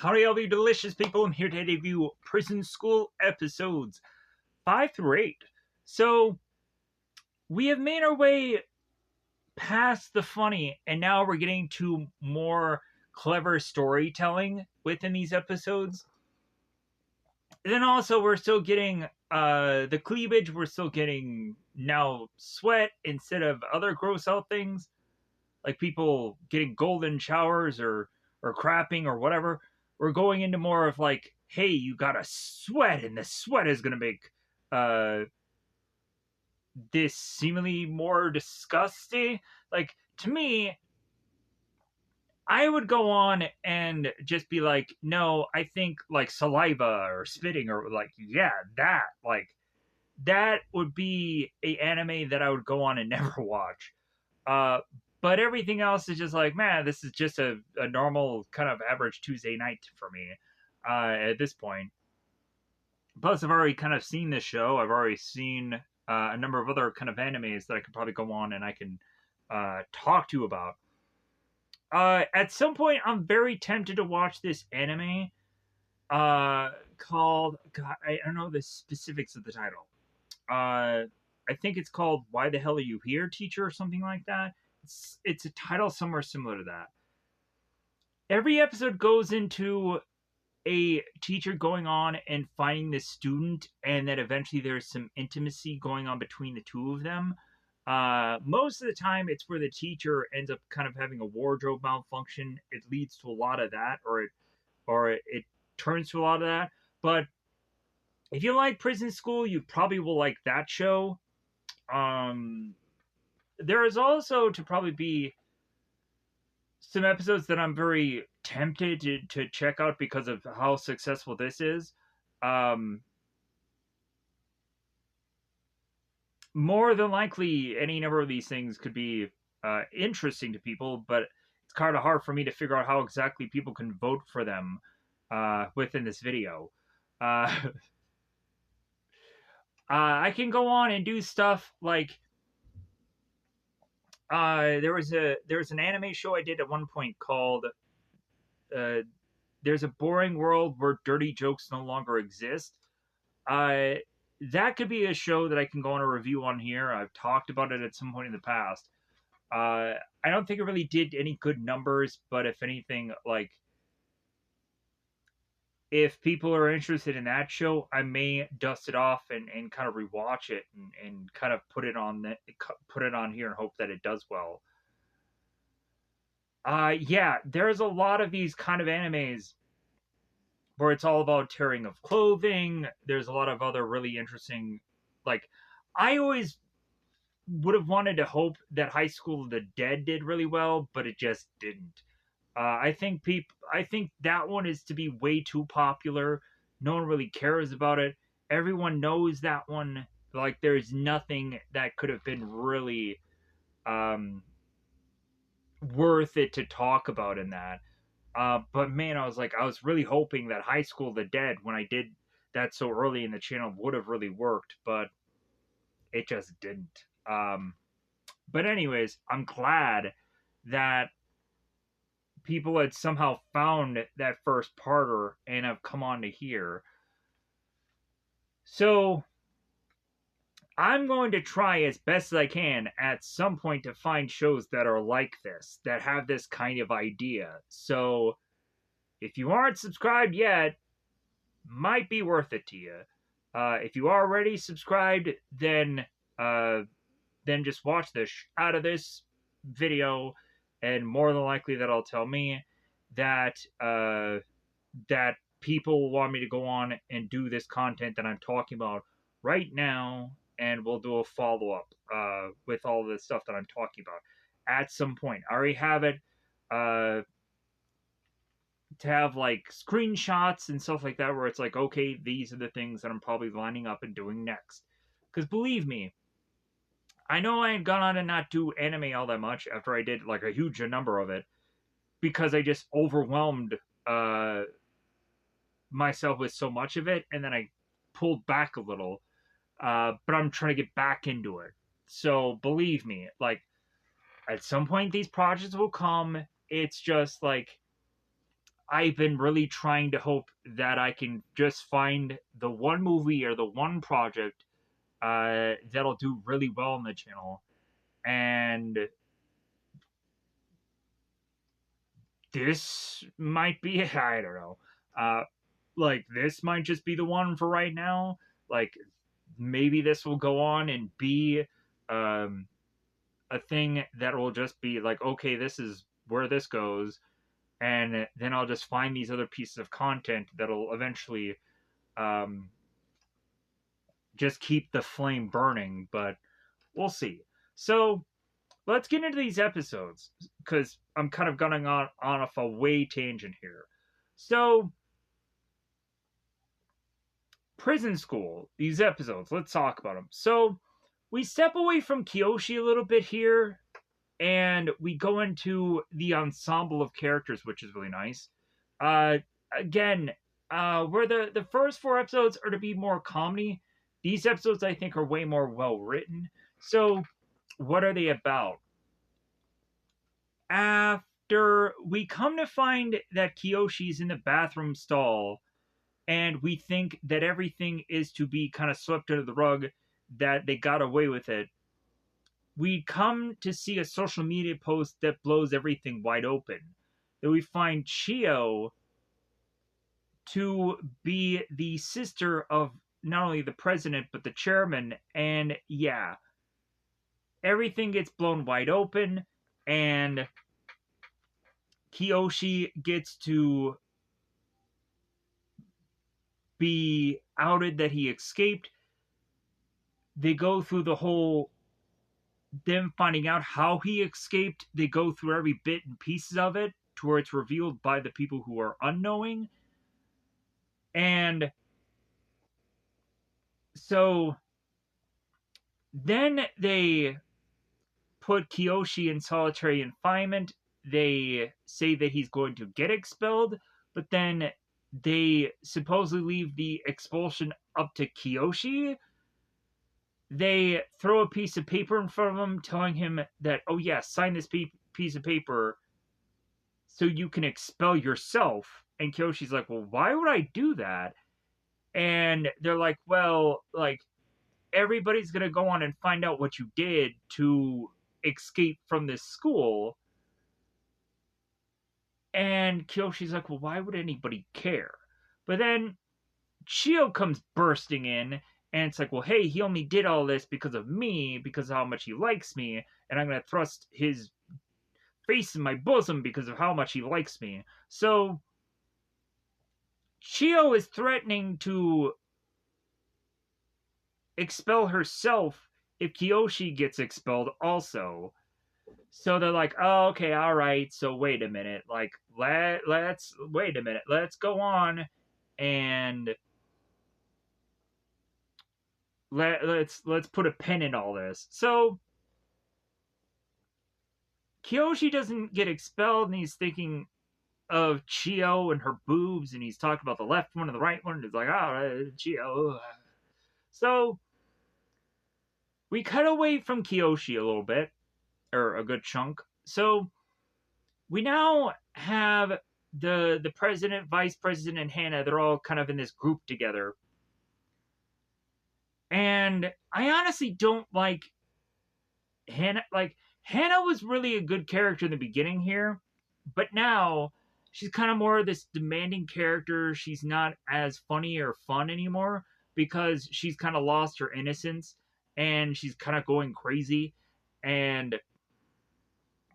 Howdy, all you delicious people. I'm here to review Prison School episodes 5 through 8. So, we have made our way past the funny, and now we're getting to more clever storytelling within these episodes. And then also, we're still getting the cleavage, we're still getting now sweat instead of other gross out things, like people getting golden showers or crapping or whatever. We're going into more of like, hey, you gotta sweat, and the sweat is gonna make uh this seemingly more disgusting. Like, to me, I would go on and just be like, no, I think like saliva or spitting or like, yeah, that would be a anime that I would go on and never watch. Uh, but everything else is just like, man, this is just a normal kind of average Tuesday night for me at this point. Plus, I've already kind of seen this show. I've already seen a number of other kind of animes that I could probably go on and I can talk to about. At some point, I'm very tempted to watch this anime called, God, I don't know the specifics of the title. I think it's called "Why the Hell Are You Here, Teacher?" or something like that. It's a title somewhere similar to that. Every episode goes into a teacher going on and finding this student, and then eventually there's some intimacy going on between the two of them. Most of the time, it's where the teacher ends up kind of having a wardrobe malfunction. It leads to a lot of that, or it turns to a lot of that. But if you like Prison School, you probably will like that show. There is also to probably be some episodes that I'm very tempted to check out because of how successful this is. Um, More than likely, any number of these things could be interesting to people, but it's kind of hard for me to figure out how exactly people can vote for them within this video. Uh, I can go on and do stuff like there was an anime show I did at one point called "There's a Boring World Where Dirty Jokes No Longer Exist." Uh, that could be a show that I can go on a review on here. I've talked about it at some point in the past. I don't think it really did any good numbers, but if anything, like if people are interested in that show, I may dust it off and kind of rewatch it and kind of put it on here and hope that it does well. Yeah, there's a lot of these kind of animes where it's all about tearing of clothing. There's a lot of other really interesting, like, I always would have wanted to hope that High School of the Dead did really well, but it just didn't. I think that one is to be way too popular. No one really cares about it. Everyone knows that one. Like, there's nothing that could have been really um, worth it to talk about in that. But man, I was really hoping that High School of the Dead, when I did that so early in the channel, would have really worked, but it just didn't. But anyways, I'm glad that people had somehow found that first parter and have come on to here. So I'm going to try as best as I can at some point to find shows that are like this, that have this kind of idea. So if you aren't subscribed yet, might be worth it to you. If you are already subscribed, then just watch the out of this video, and more than likely that'll tell me that that people want me to go on and do this content that I'm talking about right now, and we'll do a follow up with all the stuff that I'm talking about at some point. I already have it. To have like screenshots and stuff like that where it's like, okay, these are the things that I'm probably lining up and doing next. Because believe me, I know I had gone on and not do anime all that much after I did like a huge number of it because I just overwhelmed myself with so much of it, and then I pulled back a little. But I'm trying to get back into it. So believe me, like at some point these projects will come. It's just like I've been really trying to hope that I can just find the one movie or the one project that'll do really well on the channel. And this might be, I don't know. Like, this might just be the one for right now. Like, maybe this will go on and be um, a thing that will just be like, okay, this is where this goes. And then I'll just find these other pieces of content that'll eventually um, just keep the flame burning. But we'll see. So let's get into these episodes because I'm kind of going on off a way tangent here. So, prison school, these episodes, let's talk about them. So, we step away from Kyoshi a little bit here and we go into the ensemble of characters, which is really nice. Again, where the first four episodes are to be more comedy, these episodes I think are way more well written. So, what are they about? After we come to find that Kiyoshi's in the bathroom stall, and we think that everything is to be kind of swept under the rug, that they got away with it, we come to see a social media post that blows everything wide open. That we find Chio to be the sister of not only the president but the chairman, and yeah, everything gets blown wide open, and Kiyoshi gets to be outed that he escaped. They go through the whole them finding out how he escaped. They go through every bit and pieces of it to where it's revealed by the people who are unknowing. And so then they put Kiyoshi in solitary confinement. They say that he's going to get expelled, but then they supposedly leave the expulsion up to Kiyoshi. They throw a piece of paper in front of him telling him that, oh yeah, sign this piece of paper so you can expel yourself. And Kyoshi's like, well, why would I do that? And they're like, well, like, everybody's going to go on and find out what you did to escape from this school. And Kyoshi's like, well, why would anybody care? But then Chio comes bursting in, and it's like, well, hey, he only did all this because of me, because of how much he likes me, and I'm going to thrust his face in my bosom because of how much he likes me. So, Chio is threatening to expel herself if Kiyoshi gets expelled also. So they're like, oh, okay, all right. So wait a minute. Like, let's wait a minute. Let's go on and let's put a pin in all this. So Kiyoshi doesn't get expelled, and he's thinking of Chio and her boobs, and he's talking about the left one and the right one. And he's like, oh, Chio. So we cut away from Kiyoshi a little bit, or a good chunk. So we now have the president, vice president, and Hannah. They're all kind of in this group together. And I honestly don't like Hannah. Like, Hannah was really a good character in the beginning here, but now she's kind of more of this demanding character. She's not as funny or fun anymore because she's kind of lost her innocence and she's kind of going crazy, and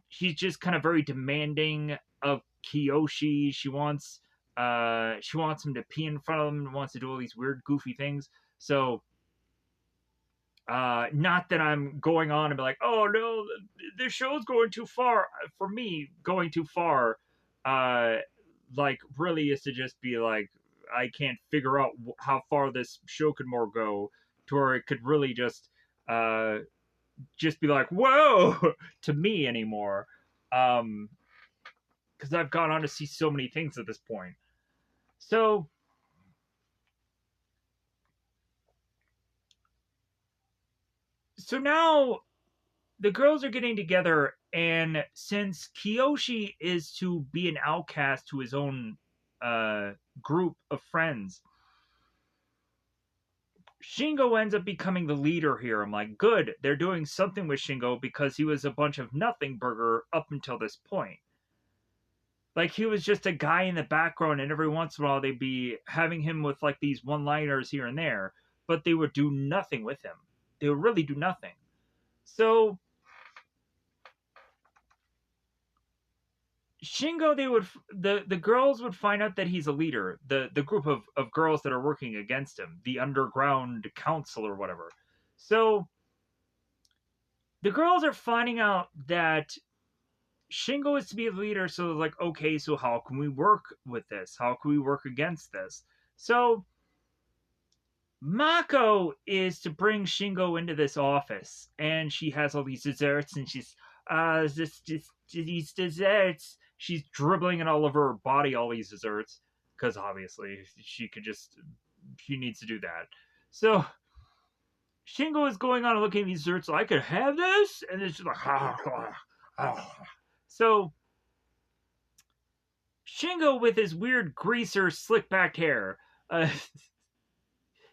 she's just kind of very demanding of Kiyoshi. She wants him to pee in front of him and wants to do all these weird goofy things. So not that I'm going on and be like, oh no, this show's going too far. For me, going too far, like, really is to just be like, I can't figure out how far this show could more go, to where it could really just be like, whoa, to me anymore. Because I've gone on to see so many things at this point. So now the girls are getting together, and since Kiyoshi is to be an outcast to his own group of friends. Shingo ends up becoming the leader here. I'm like, good, they're doing something with Shingo because he was a bunch of nothing burger up until this point. Like, he was just a guy in the background, and every once in a while they'd be having him with like these one-liners here and there, but they would do nothing with him. They would really do nothing. So Shingo, the girls would find out that he's a leader. The group of girls that are working against him, the underground council or whatever. So the girls are finding out that Shingo is to be a leader. So they're like, okay, so how can we work with this? How can we work against this? So Mako is to bring Shingo into this office, and she has all these desserts, and she's these desserts. She's dribbling it all over her body, all these desserts, because obviously she needs to do that. So Shingo is going on and looking at these desserts. So I could have this, and it's just like so. Shingo with his weird greaser, slick back hair.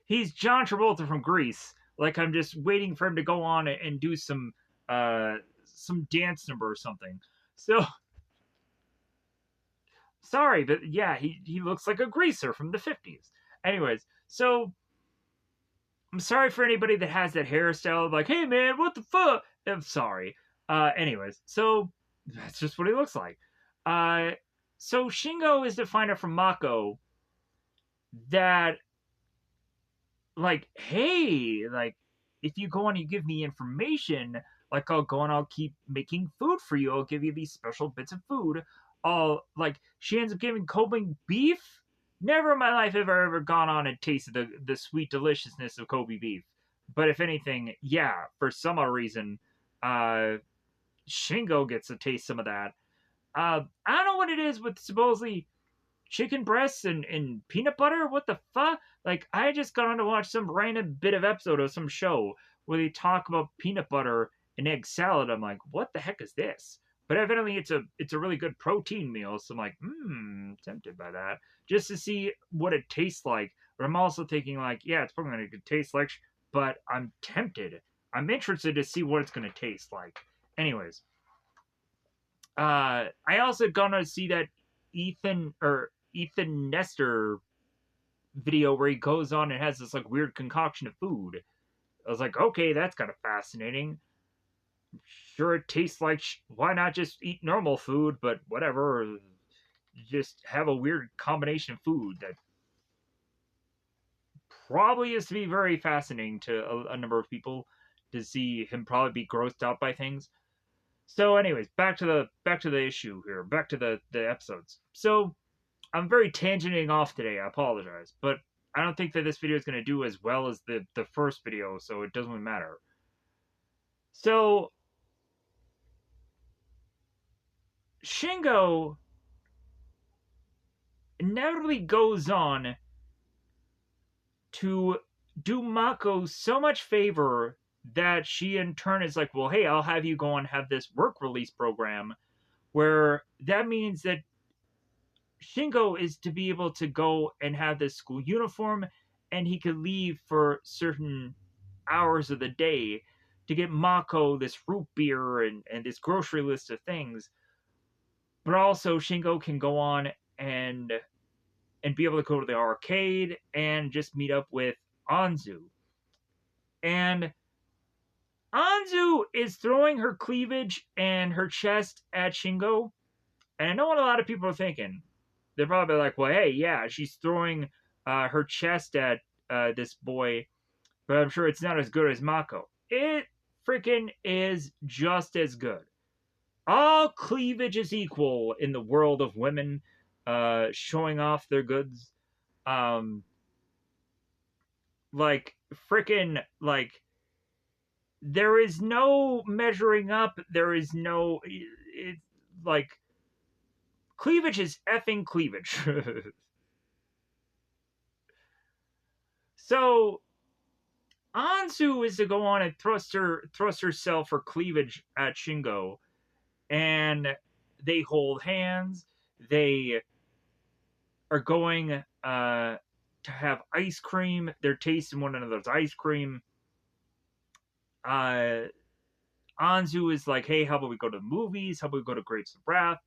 He's John Travolta from Grease. Like, I'm just waiting for him to go on and do some dance number or something. So sorry, but yeah, he looks like a greaser from the 50s. Anyways, so I'm sorry for anybody that has that hairstyle. Like, hey man, what the fuck? I'm sorry. Anyways, so that's just what he looks like. So Shingo is to find out from Mako that, like, hey, like, if you go on and you give me information, like, I'll go and I'll keep making food for you. I'll give you these special bits of food. She ends up giving Kobe beef. Never in my life have I ever gone on and tasted the sweet deliciousness of Kobe beef. But if anything, yeah, for some odd reason, Shingo gets to taste some of that. I don't know what it is with supposedly chicken breasts and peanut butter. What the fuck? Like, I just got on to watch some random bit of episode of some show where they talk about peanut butter and egg salad. I'm like, what the heck is this? But evidently it's a really good protein meal. So I'm like, tempted by that. Just to see what it tastes like. But I'm also thinking, like, yeah, it's probably going to taste like, but I'm tempted. I'm interested to see what it's going to taste like. Anyways. I also gonna see that Ethan Nestor video where he goes on and has this like weird concoction of food. I was like, okay, that's kind of fascinating. Sure, it tastes like why not just eat normal food, but whatever. Just have a weird combination of food that probably is to be very fascinating to a number of people to see him probably be grossed out by things. So, anyways, back to the issue here. Back to the episodes. So, I'm very tangenting off today. I apologize, but I don't think that this video is going to do as well as the first video, so it doesn't really matter. So, Shingo inevitably goes on to do Mako so much favor that she in turn is like, well, hey, I'll have you go and have this work release program, where that means that Shingo is to be able to go and have this school uniform, and he could leave for certain hours of the day to get Mako this root beer and this grocery list of things. But also Shingo can go on and be able to go to the arcade and just meet up with Anzu. And Anzu is throwing her cleavage and her chest at Shingo. And I know what a lot of people are thinking. They're probably like, well, hey, yeah, she's throwing her chest at this boy, but I'm sure it's not as good as Mako. It freaking is just as good. All cleavage is equal in the world of women showing off their goods. Like, freaking, like, there is no measuring up. There is no, like, cleavage is effing cleavage. So, Anzu is to go on and thrust herself her cleavage at Shingo, and they hold hands. They are going to have ice cream. They're tasting one another's ice cream. Uh, Anzu is like, hey, how about we go to the movies? How about we go to Grapes of Wrath?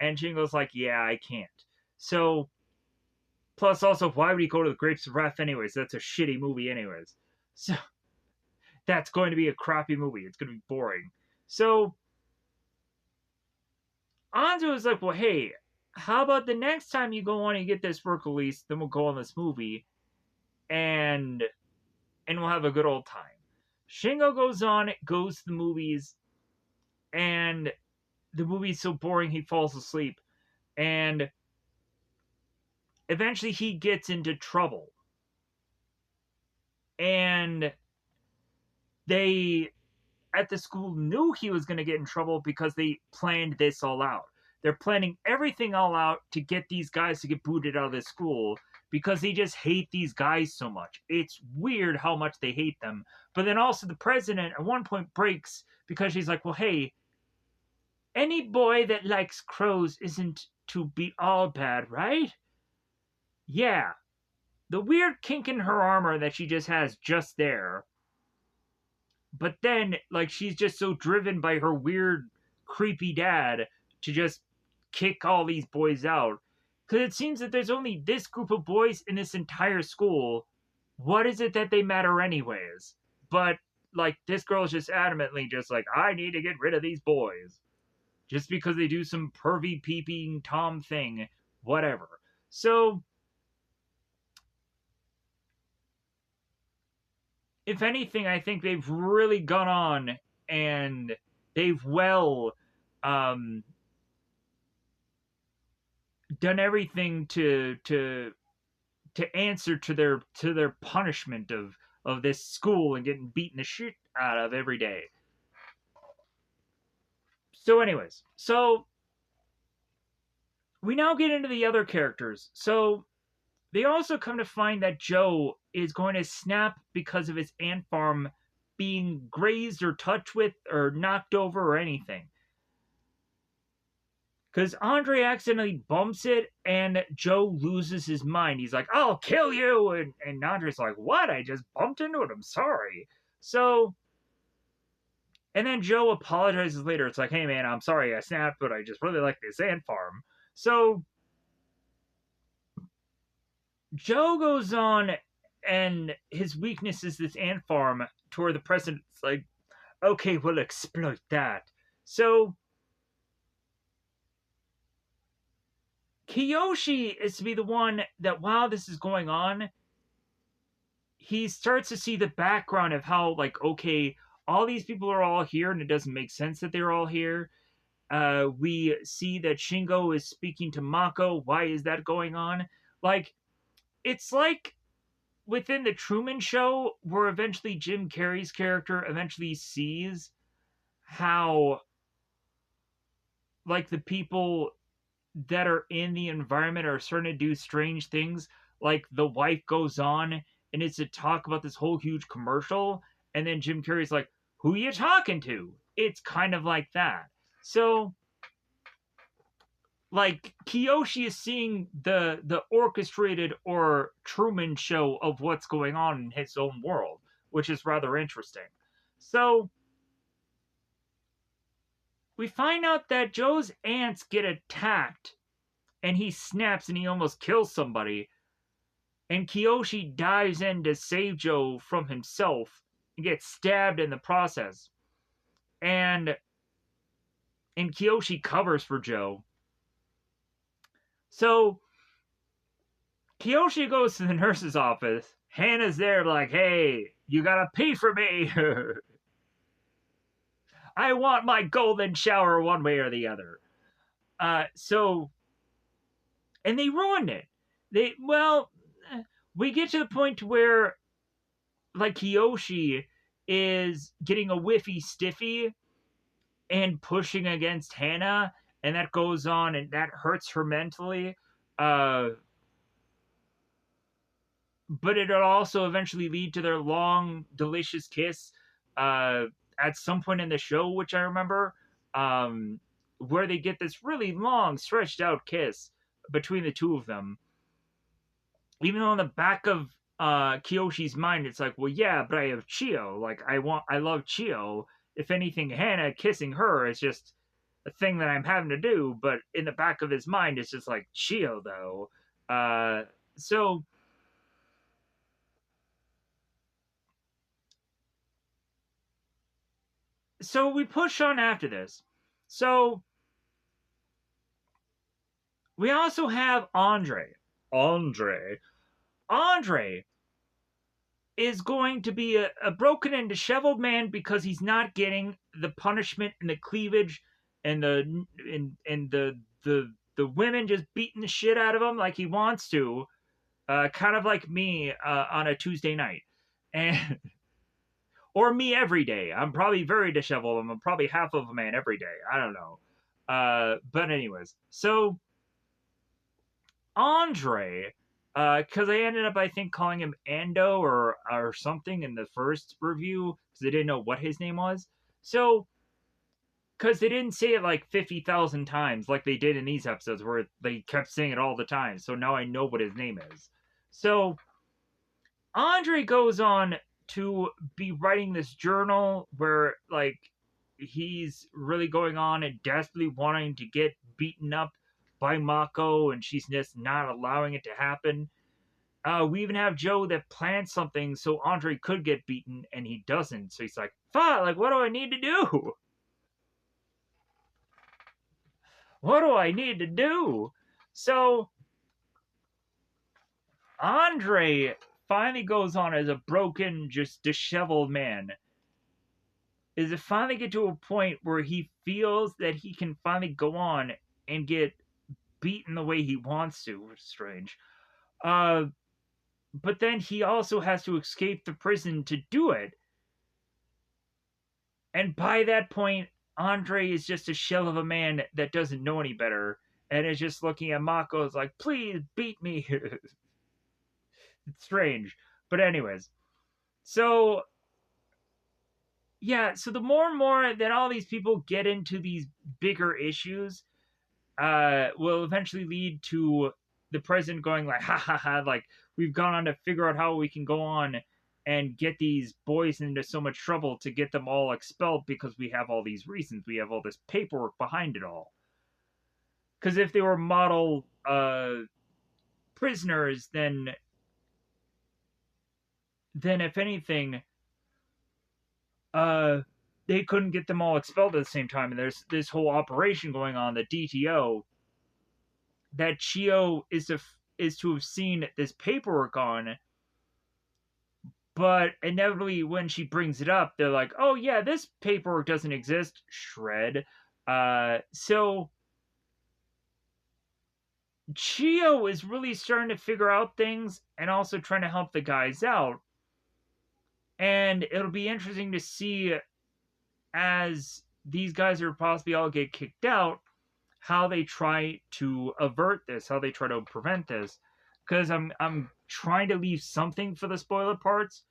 And Shingo's like, yeah, I can't. So, plus also, why would he go to the Grapes of Wrath anyways? That's a shitty movie anyways. So, that's going to be a crappy movie. It's going to be boring. So, Anzu is like, well, hey, how about the next time you go on and get this work released, then we'll go on this movie, and we'll have a good old time. Shingo goes on, goes to the movies, and the movie's so boring he falls asleep, and eventually he gets into trouble. And they at the school knew he was going to get in trouble because they planned this all out. They're planning everything all out to get these guys to get booted out of the school because they just hate these guys so much. It's weird how much they hate them. But then also the president at one point breaks because she's like, well, hey, any boy that likes crows isn't to be all bad, right? Yeah. The weird kink in her armor that she just has just there. But then, like, she's just so driven by her weird, creepy dad to just kick all these boys out. Because it seems that there's only this group of boys in this entire school. What is it that they matter anyways? But, like, this girl's just adamantly just like, I need to get rid of these boys. Just because they do some pervy peeping Tom thing. Whatever. So, if anything, I think they've really gone on and they've done everything to answer to their punishment of this school and getting beaten the shit out of every day. So, anyways, we now get into the other characters. So they also come to find that Joe is going to snap because of his ant farm being grazed or touched with or knocked over or anything. Because Andre accidentally bumps it and Joe loses his mind. He's like, I'll kill you! And Andre's like, what? I just bumped into it. I'm sorry. So, and then Joe apologizes later. It's like, hey man, I'm sorry I snapped, but I just really like this ant farm. So, Joe goes on and his weakness is this ant farm to where the president's like, okay, we'll exploit that. So, Kiyoshi is to be the one that while this is going on, he starts to see the background of how, like, okay, all these people are all here and it doesn't make sense that they're all here. We see that Shingo is speaking to Mako. Why is that going on? Like, it's like within the Truman Show where eventually Jim Carrey's character eventually sees how, like, the people that are in the environment are starting to do strange things. Like the wife goes on and it's to talk about this whole huge commercial, and then Jim Carrey's like, "Who you talking to?" It's kind of like that. So, like, Kiyoshi is seeing the orchestrated or Truman Show of what's going on in his own world, which is rather interesting. So, we find out that Joe's ants get attacked and he snaps and he almost kills somebody. And Kiyoshi dives in to save Joe from himself and gets stabbed in the process. And Kiyoshi covers for Joe. So Kiyoshi goes to the nurse's office. Hannah's there like, hey, you gotta pee for me. I want my golden shower one way or the other. And they ruined it. We get to the point where, like, Kiyoshi is getting a whiffy stiffy and pushing against Hannah, and that goes on and that hurts her mentally. But it'll also eventually lead to their long, delicious kiss at some point in the show, which I remember, where they get this really long, stretched out kiss between the two of them. even though in the back of Kyoshi's mind, it's like, well, yeah, but I have Chio. Like, I love Chio. If anything, Hannah kissing her is just a thing that I'm having to do. But in the back of his mind, it's just like Chio, though. So we push on after this. So we also have Andre. Andre is going to be a broken and disheveled man because he's not getting the punishment and the cleavage and the women just beating the shit out of him like he wants to, kind of like me on a Tuesday night, and or me every day. I'm probably very disheveled. I'm probably half of a man every day. I don't know. But anyways, so Andre, because I ended up, I think, calling him Ando or something in the first review because I didn't know what his name was. So, because they didn't say it like 50,000 times like they did in these episodes where they kept saying it all the time. So now I know what his name is. So, Andre goes on to be writing this journal where, like, he's really going on and desperately wanting to get beaten up by Mako, and she's just not allowing it to happen. We even have Joe that plans something so Andre could get beaten, and he doesn't. So he's like, "Fuck! Like, what do I need to do? What do I need to do?" So Andre finally goes on as a broken, just disheveled man. Is it finally get to a point where he feels that he can finally go on and get beaten the way he wants to, which is strange. But then he also has to escape the prison to do it. And by that point, Andre is just a shell of a man that doesn't know any better and is just looking at Mako as like, please beat me. It's strange. But anyways, so yeah, so the more and more that all these people get into these bigger issues, will eventually lead to the president going like, ha ha ha, like, we've gone on to figure out how we can go on and get these boys into so much trouble to get them all expelled because we have all these reasons. We have all this paperwork behind it all. Because if they were model prisoners, then if anything, they couldn't get them all expelled at the same time. And there's this whole operation going on, the DTO, that Chio is to have seen this paperwork on, but inevitably when she brings it up, they're like, "Oh yeah, this paperwork doesn't exist." Shred. So Chio is really starting to figure out things and also trying to help the guys out, and it'll be interesting to see as these guys are possibly all get kicked out, how they try to avert this, how they try to prevent this. Because I'm trying to leave something for the spoiler parts,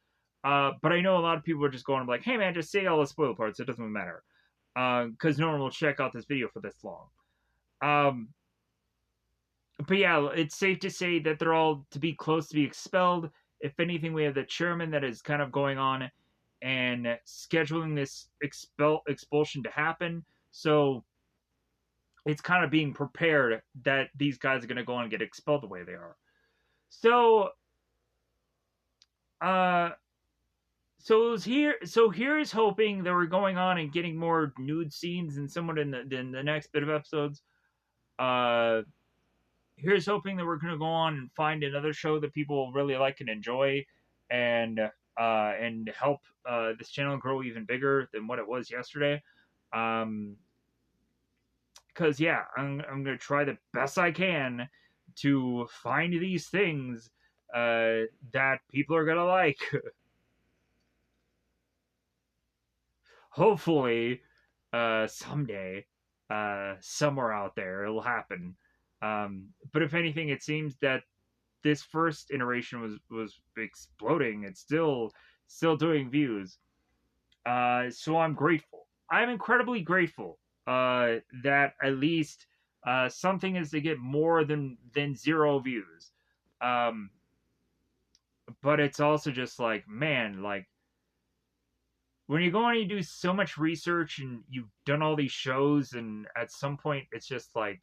but I know a lot of people are just going like, "Hey man, just say all the spoiler parts. It doesn't matter." Because no one will check out this video for this long. But yeah, it's safe to say that they're all to be close to be expelled. If anything, we have the chairman that is kind of going on and scheduling this expulsion to happen. So it's kind of being prepared that these guys are going to go on and get expelled the way they are. So, so it was here. So here's hoping that we're going on and getting more nude scenes and somewhat in the next bit of episodes. Here's hoping that we're going to go on and find another show that people really like and enjoy, and help this channel grow even bigger than what it was yesterday. Because yeah, I'm gonna try the best I can to find these things that people are gonna like. Hopefully, someday, somewhere out there, it'll happen. But if anything, it seems that this first iteration was exploding. It's still doing views. So I'm grateful. I'm incredibly grateful that at least something is to get more than 0 views. but it's also just like, man, like when you go on and you do so much research and you've done all these shows, and at some point it's just like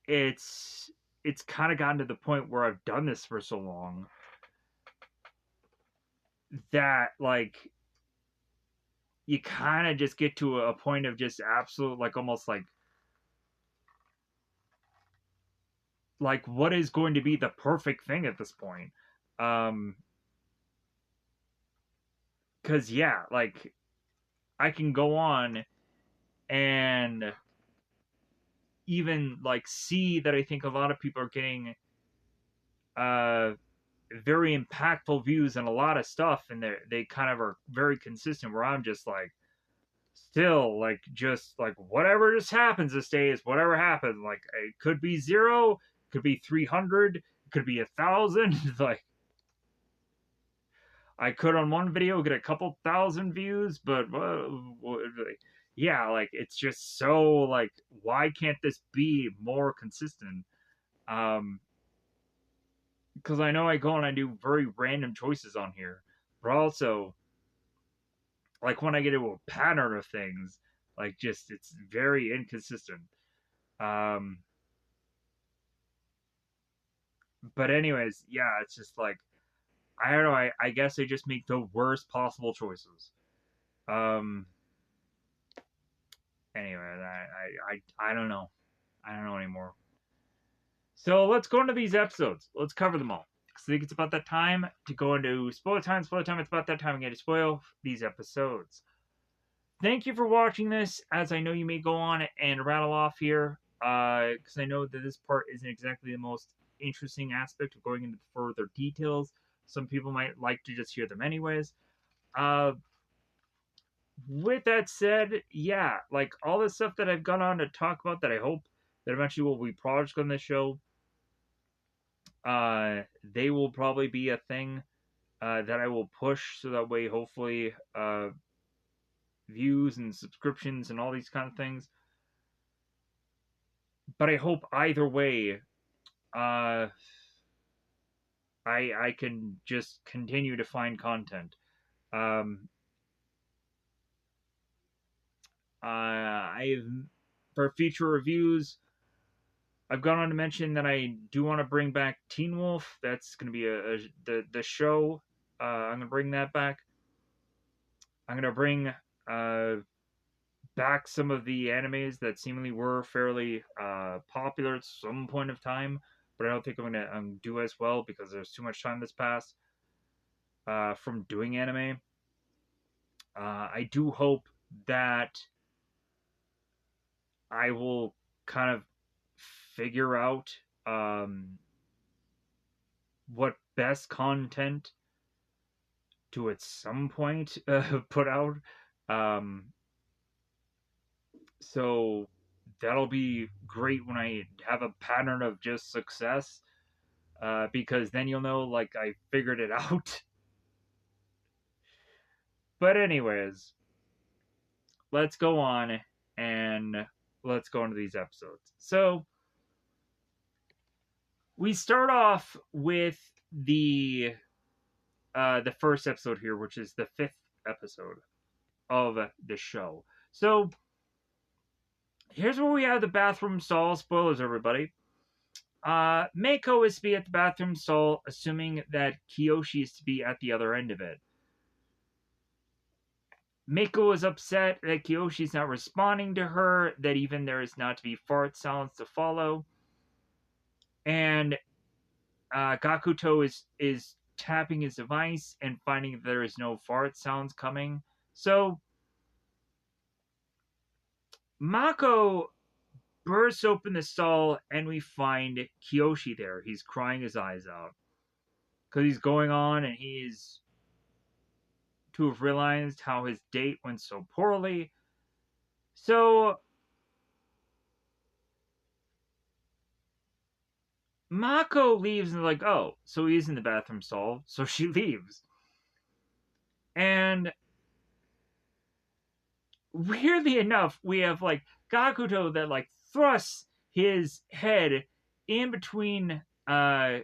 it's kind of gotten to the point where I've done this for so long that like you kind of just get to a point of just absolute like almost like what is going to be the perfect thing at this point. um because yeah, like I can go on and even like see that I think a lot of people are getting uh very impactful views and a lot of stuff, and they kind of are very consistent, where I'm just like still like just like whatever just happens this day is whatever happens. Like it could be 0, could be 300, it could be 1,000. Like I could on one video get a couple thousand views, but yeah, like it's just so like why can't this be more consistent? um because I know I go and I do very random choices on here, but also like when I get into a pattern of things, like just it's very inconsistent. Um, but anyways, yeah, it's just like I don't know. I guess I just make the worst possible choices. Um, anyway, I don't know. I don't know anymore. So let's go into these episodes. Let's cover them all. Because I think it's about that time to go into spoiler time. Spoiler time. It's about that time again to spoil these episodes. Thank you for watching this, as I know you may go on and rattle off here, because I know that this part isn't exactly the most interesting aspect of going into further details. Some people might like to just hear them anyways. Uh, with that said, yeah, like all the stuff that I've gone on to talk about that I hope that eventually will be projects on this show, they will probably be a thing that I will push, so that way hopefully views and subscriptions and all these kind of things. But I hope either way, uh, I can just continue to find content. Um, I've for future reviews, I've gone on to mention that I do want to bring back Teen Wolf. That's going to be the show. I'm going to bring that back. I'm going to bring back some of the animes that seemingly were fairly popular at some point of time, but I don't think I'm going to do as well because there's too much time that's passed from doing anime. I do hope that I will kind of figure out what best content to at some point put out. Um, so that'll be great when I have a pattern of just success, because then you'll know like I figured it out. But anyways, let's go on and let's go into these episodes. So we start off with the first episode here, which is the 5th episode of the show. So here's where we have the bathroom stall. Spoilers, everybody. Meiko is to be at the bathroom stall, assuming that Kiyoshi is to be at the other end of it. Meiko is upset that Kiyoshi is not responding to her, that even there is not to be fart sounds to follow. And Gakuto is tapping his device and finding that there is no fart sounds coming. So Mako bursts open the stall and we find Kiyoshi there. He's crying his eyes out because he's going on and he's to have realized how his date went so poorly. So Mako leaves and like, oh, so he's in the bathroom stall. So she leaves. And weirdly enough, we have like Gakuto that like thrusts his head in between uh,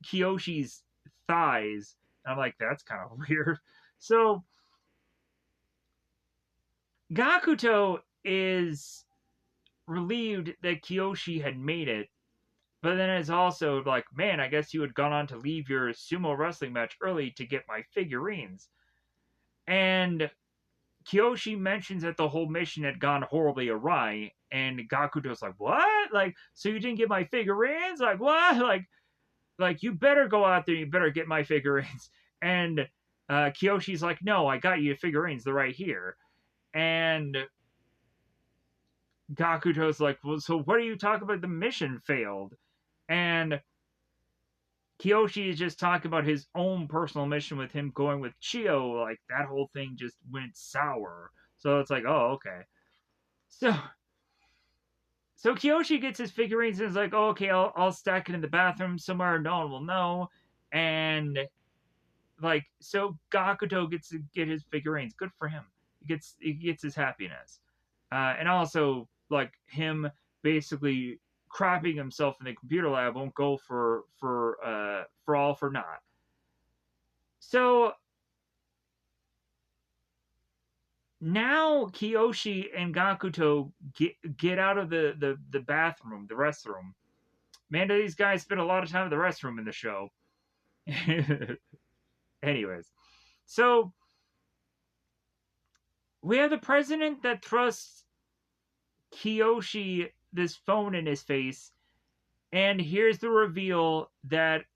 Kyoshi's thighs. And I'm like, that's kind of weird. So Gakuto is relieved that Kyoshi had made it, but then it's also like, man, I guess you had gone on to leave your sumo wrestling match early to get my figurines. And Kyoshi mentions that the whole mission had gone horribly awry, and Gakuto's like, "What? Like, so you didn't get my figurines? Like, what? Like you better go out there. You better get my figurines." And Kyoshi's like, "No, I got you figurines. They're right here." And Gakuto's like, "Well, so what are you talking about? The mission failed." And Kyoshi is just talking about his own personal mission with him going with Chio. Like that whole thing just went sour. So it's like, oh, okay. So Kyoshi gets his figurines and is like, oh, okay, I'll stack it in the bathroom somewhere. No one will know. And like, so Gakuto gets to get his figurines. Good for him. He gets his happiness. And also like him basically crapping himself in the computer lab won't go for all for naught. So now Kiyoshi and Gakuto get out of the bathroom, the restroom. Man, do these guys spend a lot of time in the restroom in the show. Anyways, so we have the president that thrusts Kiyoshi this phone in his face, and here's the reveal that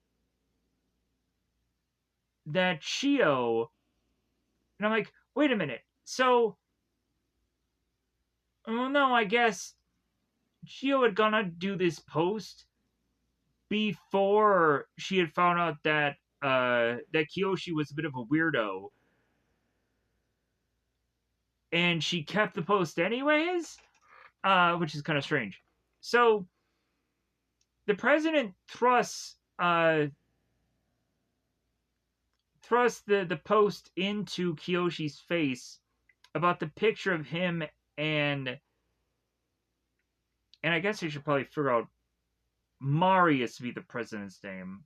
Chio, and I'm like, wait a minute. So, oh no, I guess Chio had gonna do this post before she had found out that Kiyoshi was a bit of a weirdo, and she kept the post anyways, which is kind of strange. So the president thrusts the post into Kiyoshi's face about the picture of him and I guess I should probably figure out Marius to be the president's name.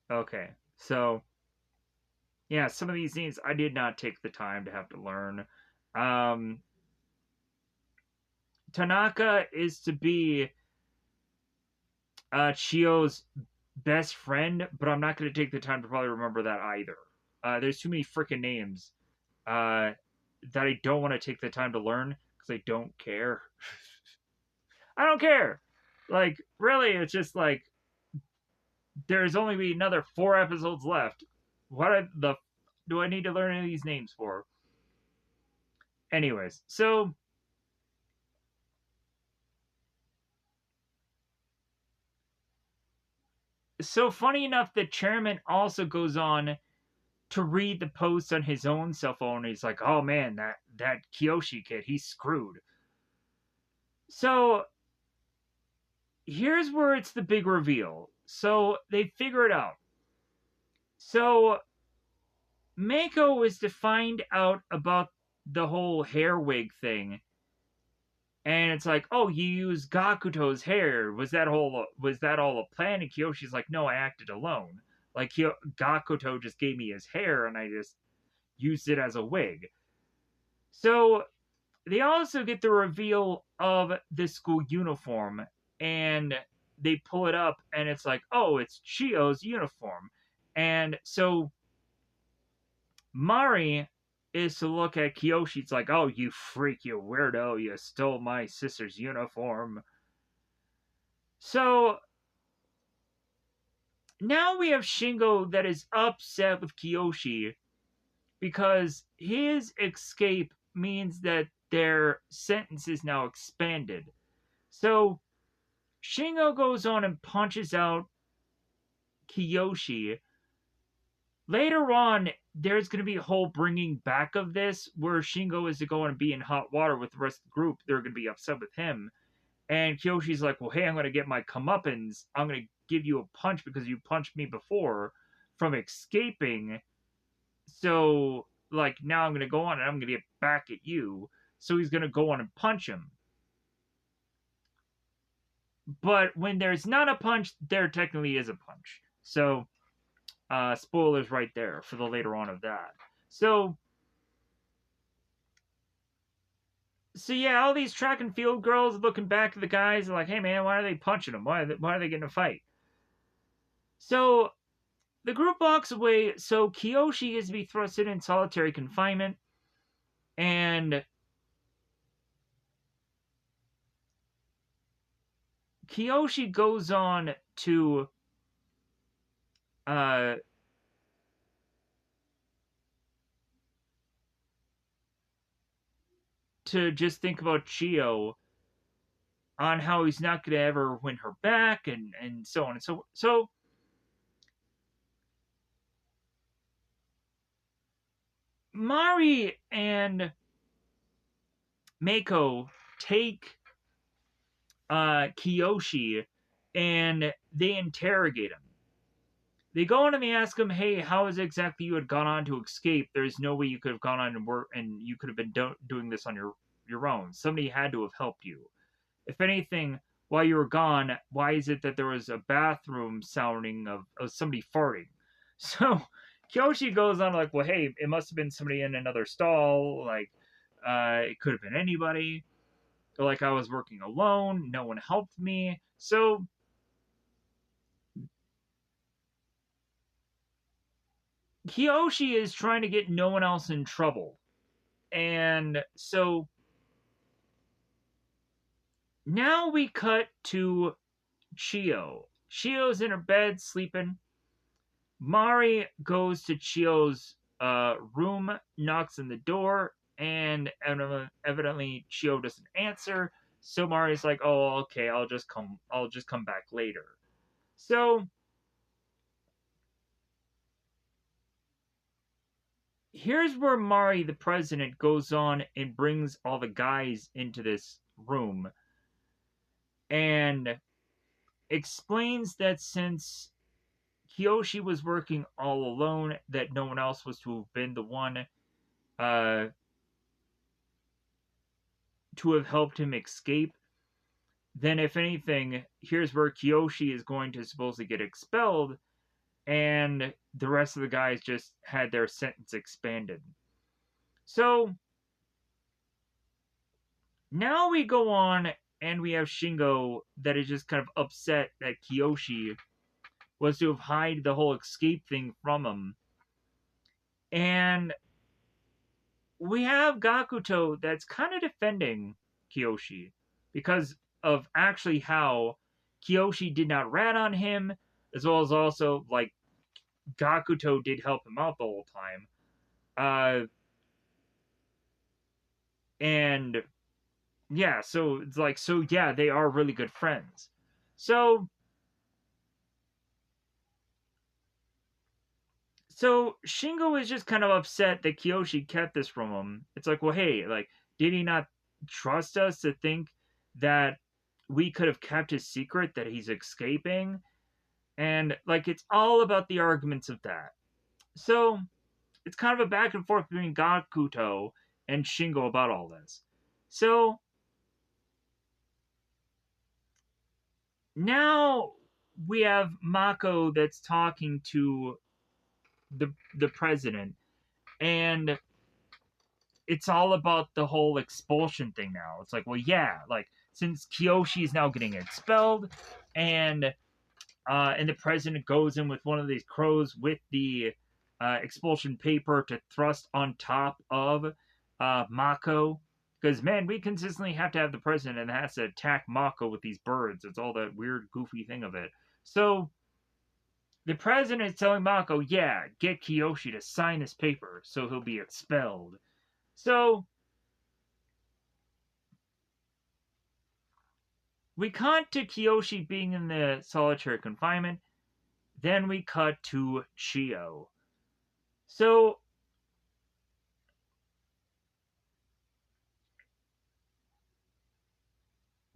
Okay, so yeah, some of these names I did not take the time to have to learn. Um, Tanaka is to be Chio's best friend, but I'm not going to take the time to probably remember that either. There's too many freaking names uh, that I don't want to take the time to learn because I don't care. I don't care. Like, really, it's just like there's only be another 4 episodes left. What the do I need to learn any of these names for? Anyways, so funny enough, the chairman also goes on to read the post on his own cell phone. He's like, "Oh man, that Kiyoshi kid, he's screwed." So here's where it's the big reveal. So they figure it out. So Mako is to find out about the whole hair wig thing, and it's like, "Oh, you used Gakuto's hair. Was that all a plan?" And Kiyoshi's like, "No, I acted alone. Like Gakuto just gave me his hair, and I just used it as a wig." So they also get the reveal of the school uniform, and they pull it up, and it's like, oh, it's Chio's uniform. And so Mari is to look at Kiyoshi. It's like, oh, you freak, you weirdo, you stole my sister's uniform. So now we have Shingo that is upset with Kiyoshi because his escape means that their sentence is now expanded. So Shingo goes on and punches out Kiyoshi. Later on, there's going to be a whole bringing back of this where Shingo is to go and be in hot water with the rest of the group. They're going to be upset with him. And Kiyoshi's like, well, hey, I'm going to get my comeuppance. I'm going to give you a punch because you punched me before from escaping. So, like, now I'm going to go on and I'm going to get back at you. So he's going to go on and punch him. but when there's not a punch, there technically is a punch. So, spoilers right there for the later on of that. So, yeah, all these track and field girls looking back at the guys are like, "Hey man, why are they punching them? Why are they getting a fight?" So the group walks away. So Kiyoshi is to be thrusted in solitary confinement, and Kiyoshi goes on uh, to just think about Chio on how he's not going to ever win her back, and so on and so. Mari and Mako take Kiyoshi and they interrogate him. They go on and they ask him, "Hey, how is it exactly you had gone on to escape? There's no way you could have gone on and work, and you could have been doing this on your own. Somebody had to have helped you. If anything, while you were gone, why is it that there was a bathroom sounding of somebody farting?" So Kyoshi goes on like, "Well, hey, it must have been somebody in another stall. Like, it could have been anybody. Like, I was working alone. No one helped me." So Kiyoshi is trying to get no one else in trouble. And so now we cut to Chio. Chio's in her bed sleeping. Mari goes to Chio's room, knocks on the door, and evidently Chio doesn't answer. So Mari's like, "Oh, okay, I'll just come back later." So here's where Mari, the president, goes on and brings all the guys into this room and explains that since Kiyoshi was working all alone, that no one else was to have been the one uh, to have helped him escape. Then, if anything, here's where Kiyoshi is going to supposedly get expelled, and the rest of the guys just had their sentence expanded. So now we go on and we have Shingo that is just kind of upset that Kiyoshi was to have hide the whole escape thing from him. And we have Gakuto that's kind of defending Kiyoshi because of actually how Kiyoshi did not rat on him, as well as also like Gakuto did help him out the whole time. And yeah, so it's like, so yeah, they are really good friends. So Shingo is just kind of upset that Kiyoshi kept this from him. It's like, well, hey, like, did he not trust us to think that we could have kept his secret that he's escaping? And like, it's all about the arguments of that. So it's kind of a back and forth between Gakuto and Shingo about all this. So now we have Mako that's talking to the president, and it's all about the whole expulsion thing now. It's like, well, yeah, like since Kiyoshi is now getting expelled, and the president goes in with one of these crows with the expulsion paper to thrust on top of Mako. Because man, we consistently have to have the president that has to attack Mako with these birds. It's all that weird, goofy thing of it. So the president is telling Mako, yeah, get Kiyoshi to sign this paper so he'll be expelled. So we cut to Kiyoshi being in the solitary confinement. Then we cut to Chio. So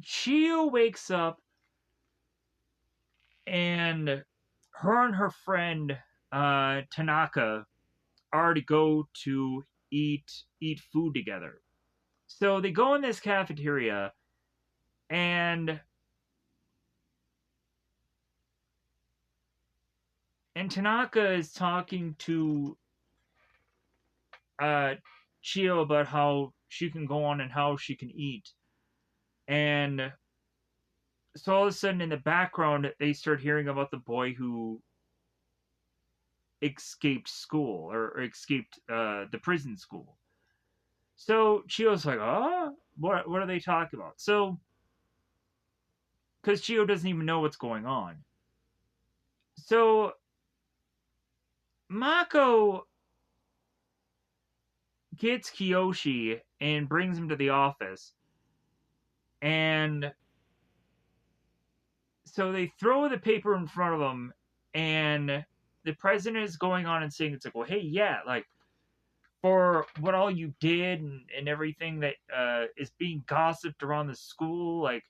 Chio wakes up and her and her friend Tanaka are to go to eat food together. So they go in this cafeteria and And Tanaka is talking to uh, Chio about how she can go on and how she can eat. And so all of a sudden, in the background, they start hearing about the boy who escaped school or escaped the prison school. So Chio's like, "Oh, what are they talking about?" So, because Chio doesn't even know what's going on. So Mako gets Kiyoshi and brings him to the office. And so they throw the paper in front of him, and the president is going on and saying, it's like, well, hey, yeah, like, for what all you did and everything that is being gossiped around the school, like,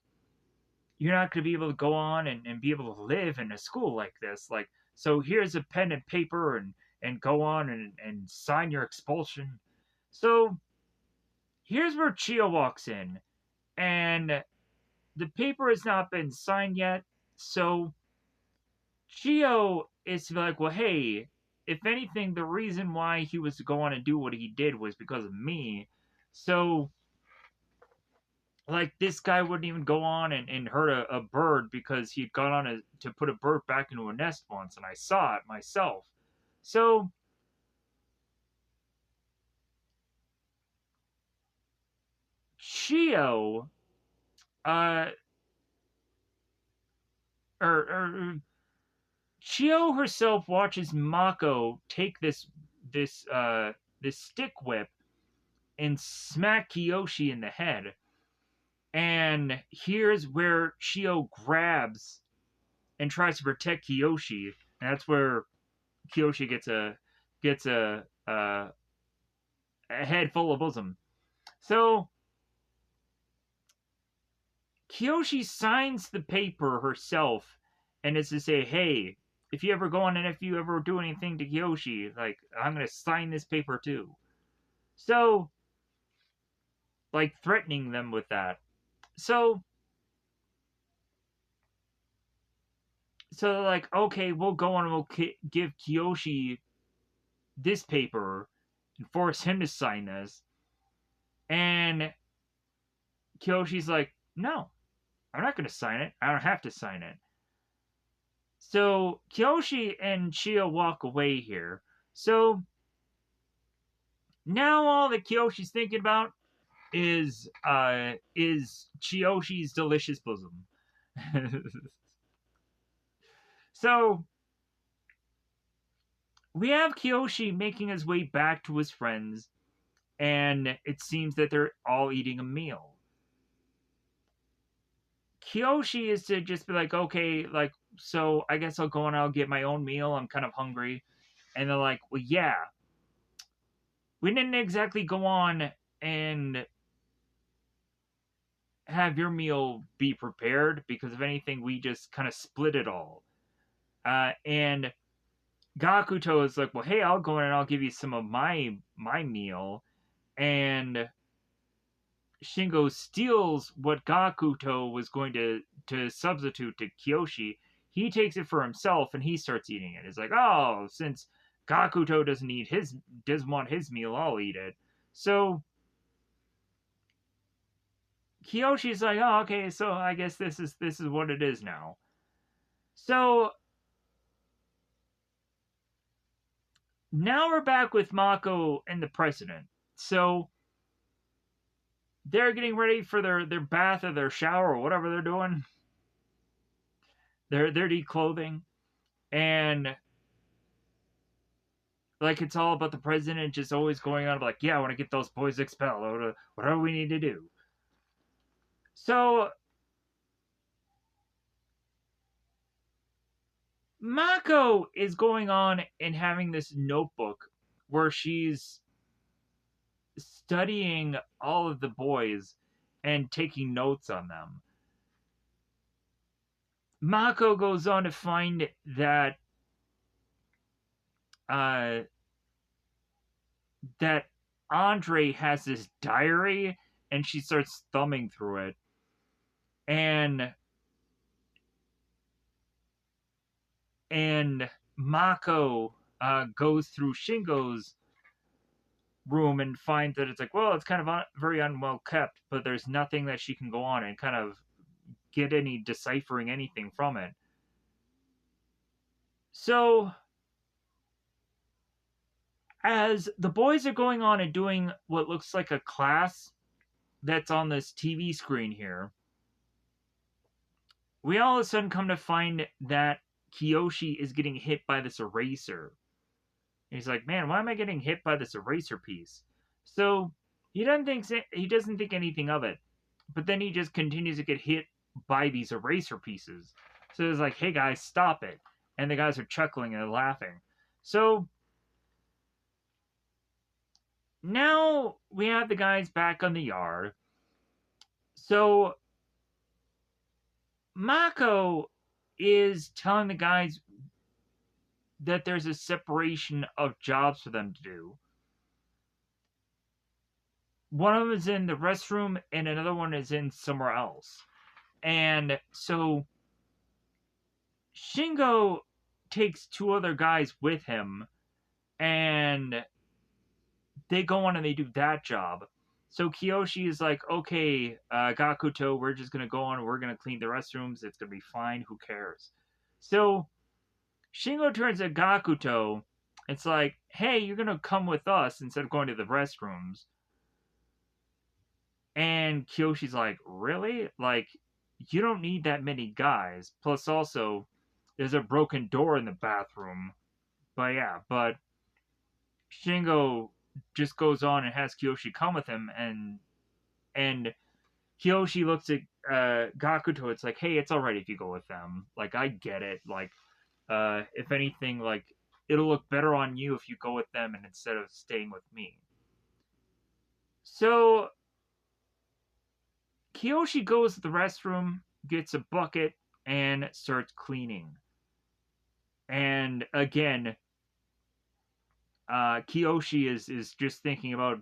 you're not going to be able to go on and be able to live in a school like this. Like, so here's a pen and paper and go on and sign your expulsion. So here's where Chio walks in, and the paper has not been signed yet. So Chio is to be like, well, hey, if anything, the reason why he was to go on and do what he did was because of me. So, like, this guy wouldn't even go on and hurt a bird because he'd gone on to put a bird back into a nest once, and I saw it myself. So, Chio, uh, or Chio herself watches Mako take this stick whip and smack Kiyoshi in the head. And here's where Chio grabs and tries to protect Kiyoshi. And that's where Kiyoshi gets a head full of bosom. So Kiyoshi signs the paper herself, and it's to say, hey, if you ever go on and if you ever do anything to Kiyoshi, like, I'm gonna sign this paper too. So, like, threatening them with that. So they're like, okay, we'll go on and we'll give Kiyoshi this paper and force him to sign this. And Kiyoshi's like, no, I'm not going to sign it. I don't have to sign it. So Kiyoshi and Chio walk away here. So now all that Kiyoshi's thinking about is Chiyoshi's delicious bosom. So we have Kiyoshi making his way back to his friends, and it seems that they're all eating a meal. Kiyoshi is to just be like, okay, like, so I guess I'll go and I'll get my own meal. I'm kind of hungry. And they're like, well, yeah, we didn't exactly go on and have your meal be prepared because if anything, we just kind of split it all. And Gakuto is like, well, hey, I'll go in and I'll give you some of my meal. And Shingo steals what Gakuto was going to substitute to Kiyoshi. He takes it for himself and he starts eating it. It's like, oh, since Gakuto doesn't want his meal, I'll eat it. So Kiyoshi's like, oh, okay, so I guess this is what it is now. So now we're back with Mako and the president. So they're getting ready for their bath or their shower or whatever they're doing. Their declothing. And like it's all about the president just always going on like, yeah, I want to get those boys expelled. Whatever we need to do. So Mako is going on and having this notebook where she's studying all of the boys and taking notes on them. Mako goes on to find that uh, that Andre has this diary, and she starts thumbing through it, and Mako goes through Shingo's room and finds that it's like, well, it's kind of very unwell kept, but there's nothing that she can go on and kind of get any deciphering anything from it. So, as the boys are going on and doing what looks like a class that's on this TV screen here, we all of a sudden come to find that Kiyoshi is getting hit by this eraser. And he's like, man, why am I getting hit by this eraser piece? So he doesn't think anything of it, but then he just continues to get hit by these eraser pieces. So it's like, hey guys, stop it. And the guys are chuckling and laughing. So now we have the guys back on the yard. So Mako is telling the guys that there's a separation of jobs for them to do. One of them is in the restroom and another one is in somewhere else. And so Shingo takes two other guys with him and they go on and they do that job. So Kiyoshi is like, okay, Gakuto, we're just going to go on. We're going to clean the restrooms. It's going to be fine. Who cares? So Shingo turns to Gakuto. It's like, hey, you're going to come with us instead of going to the restrooms. And Kiyoshi's like, really? Like, you don't need that many guys. Plus, also, there's a broken door in the bathroom. But yeah, but Shingo just goes on and has Kiyoshi come with him, and Kiyoshi looks at Gakuto. It's like, hey, it's alright if you go with them. Like, I get it. Like, if anything, like, it'll look better on you if you go with them and instead of staying with me. So Kiyoshi goes to the restroom, gets a bucket, and starts cleaning. And again, Kiyoshi is just thinking about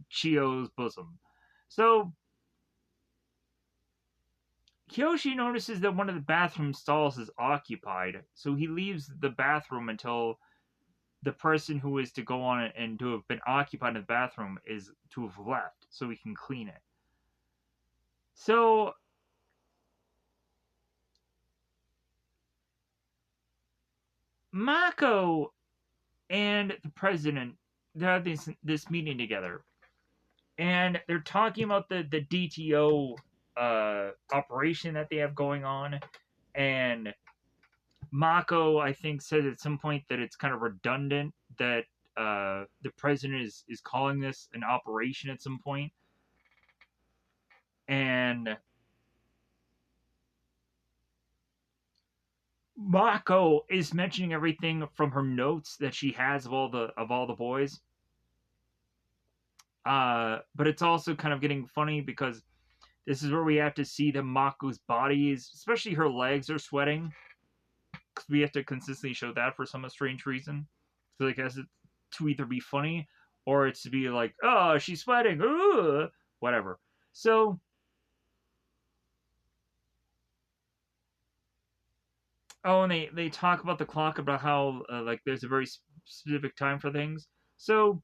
Chio's bosom. So Kiyoshi notices that one of the bathroom stalls is occupied, so he leaves the bathroom until the person who is to go on it and to have been occupied in the bathroom is to have left, so he can clean it. So Mako and the president, they have this meeting together, and they're talking about the DTO operation that they have going on, and Mako, I think, said at some point that it's kind of redundant that the president is calling this an operation at some point. And Mako is mentioning everything from her notes that she has of all the boys. But it's also kind of getting funny because this is where we have to see that Mako's body is, especially her legs, are sweating. Because we have to consistently show that for some strange reason. So like, as it to either be funny or it's to be like, oh, she's sweating, whatever. So and they talk about the clock, about how like there's a very specific time for things. So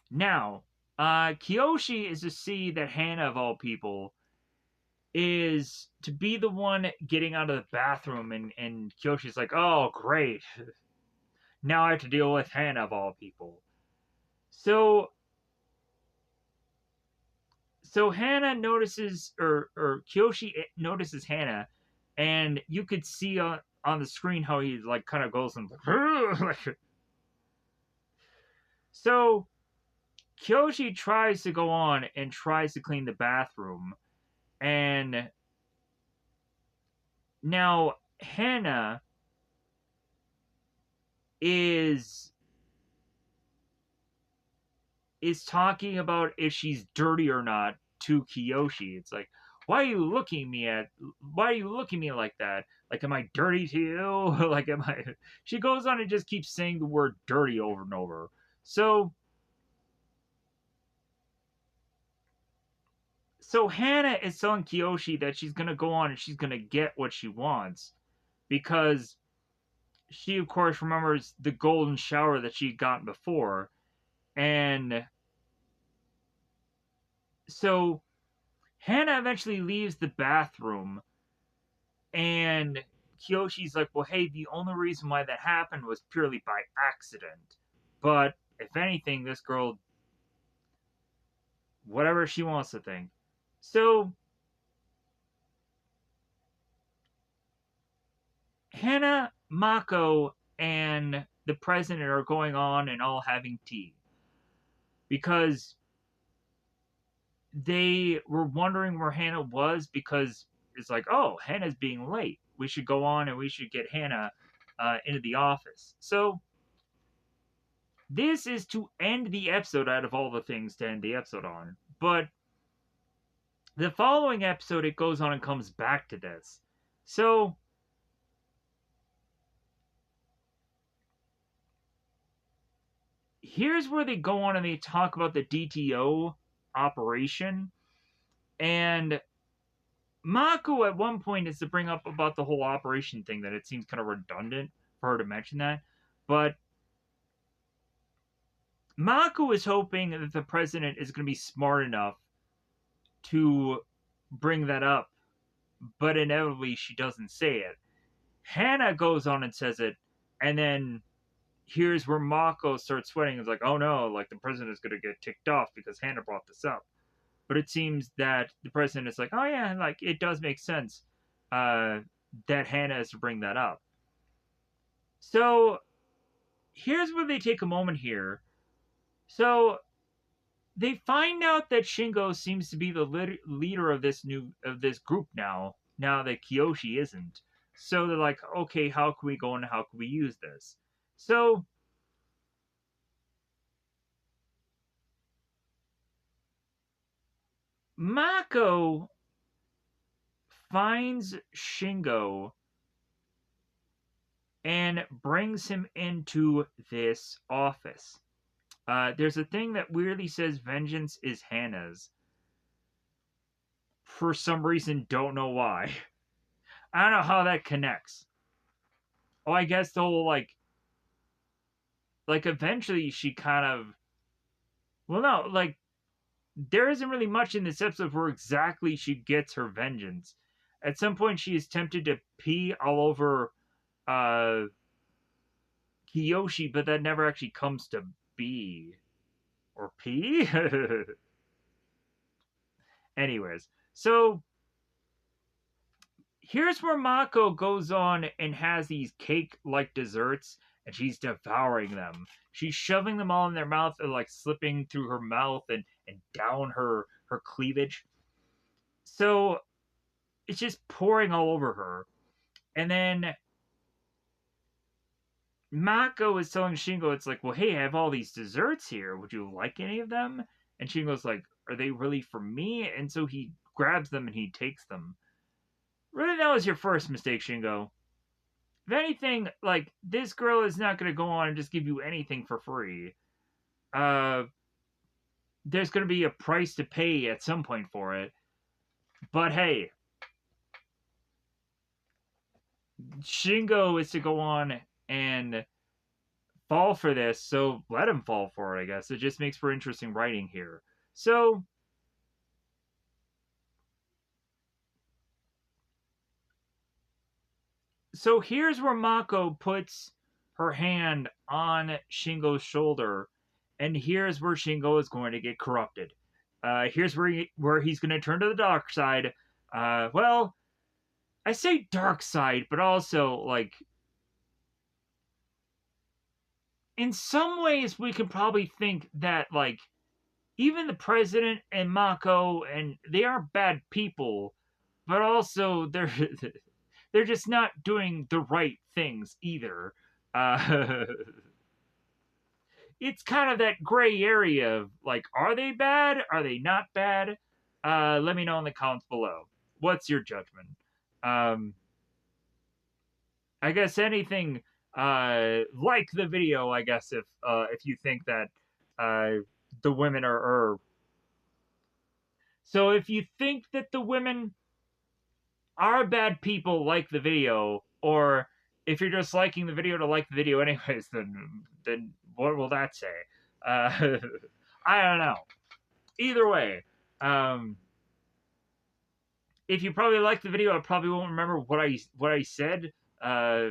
now Kiyoshi is to see that Hana, of all people, is to be the one getting out of the bathroom, and Kiyoshi's like, oh great, now I have to deal with Hana, of all people. So Hana notices, or Kiyoshi notices Hana, and you could see on the screen how he like kind of goes and so Kiyoshi tries to go on and tries to clean the bathroom, and now Hana is talking about if she's dirty or not to Kiyoshi. It's like, why are you looking at me like that? Like, am I dirty to you? Like, am I? She goes on and just keeps saying the word dirty over and over. So Hana is telling Kiyoshi that she's gonna go on and she's gonna get what she wants, because she, of course, remembers the golden shower that she'd gotten before. And so Hannah eventually leaves the bathroom, and Kyoshi's like, well, hey, the only reason why that happened was purely by accident. But if anything, this girl, whatever she wants to think. So Hannah, Mako, and the president are going on and all having tea because they were wondering where Hannah was, because it's like, oh, Hannah's being late. We should go on and we should get Hannah into the office. So this is to end the episode out of all the things to end the episode on. But the following episode, it goes on and comes back to this. So here's where they go on and they talk about the DTO operation. And Mako at one point is to bring up about the whole operation thing, that it seems kind of redundant for her to mention that. But Mako is hoping that the president is going to be smart enough to bring that up, but inevitably she doesn't say it. Hannah goes on and says it, and then here's where Mako starts sweating. It's like, oh no, like the president is going to get ticked off because Hannah brought this up. But it seems that the president is like, oh yeah, like it does make sense that Hannah is to bring that up. So here's where they take a moment here. So they find out that Shingo seems to be the leader of this group now that Kyoshi isn't. So they're like, okay, how can we go and how can we use this? So Mako finds Shingo and brings him into this office. There's a thing that weirdly says vengeance is Hannah's. For some reason, don't know why. I don't know how that connects. Oh, I guess the whole like eventually she kind of, well, no, like there isn't really much in this episode where exactly she gets her vengeance. At some point, she is tempted to pee all over Kiyoshi, but that never actually comes to be. Or pee? Anyways, so here's where Mako goes on and has these cake-like desserts, and she's devouring them. She's shoving them all in their mouth and like slipping through her mouth and down her cleavage. So it's just pouring all over her. And then Mako is telling Shingo, it's like, well, hey, I have all these desserts here. Would you like any of them? And Shingo's like, are they really for me? And so he grabs them and he takes them. Really, that was your first mistake, Shingo. If anything, like, this girl is not going to go on and just give you anything for free. There's going to be a price to pay at some point for it. But hey, Shingo is to go on and fall for this, so let him fall for it, I guess. It just makes for interesting writing here. So here's where Mako puts her hand on Shingo's shoulder, and here's where Shingo is going to get corrupted. Here's where he's going to turn to the dark side. Well, I say dark side, but also, like, in some ways we can probably think that, like, even the president and Mako, and they are bad people, but also they're just not doing the right things either. It's kind of that gray area of, like, are they bad? Are they not bad? Let me know in the comments below. What's your judgment? I guess anything like the video, I guess, if you think that the women are. So if you think that the women are bad people, like the video, Or if you're just liking the video to like the video anyways, then what will that say? Uh, I don't know. Either way, um, if you probably like the video, I probably won't remember what I said.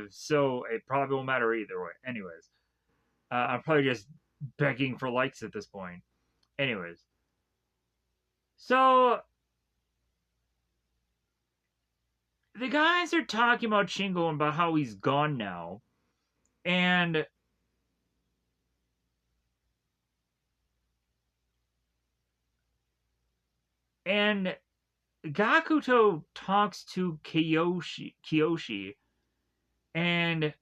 So it probably won't matter either way. Anyways, I'm probably just begging for likes at this point. Anyways, so the guys are talking about Shingo and about how he's gone now, and and Gakuto talks to Kiyoshi, and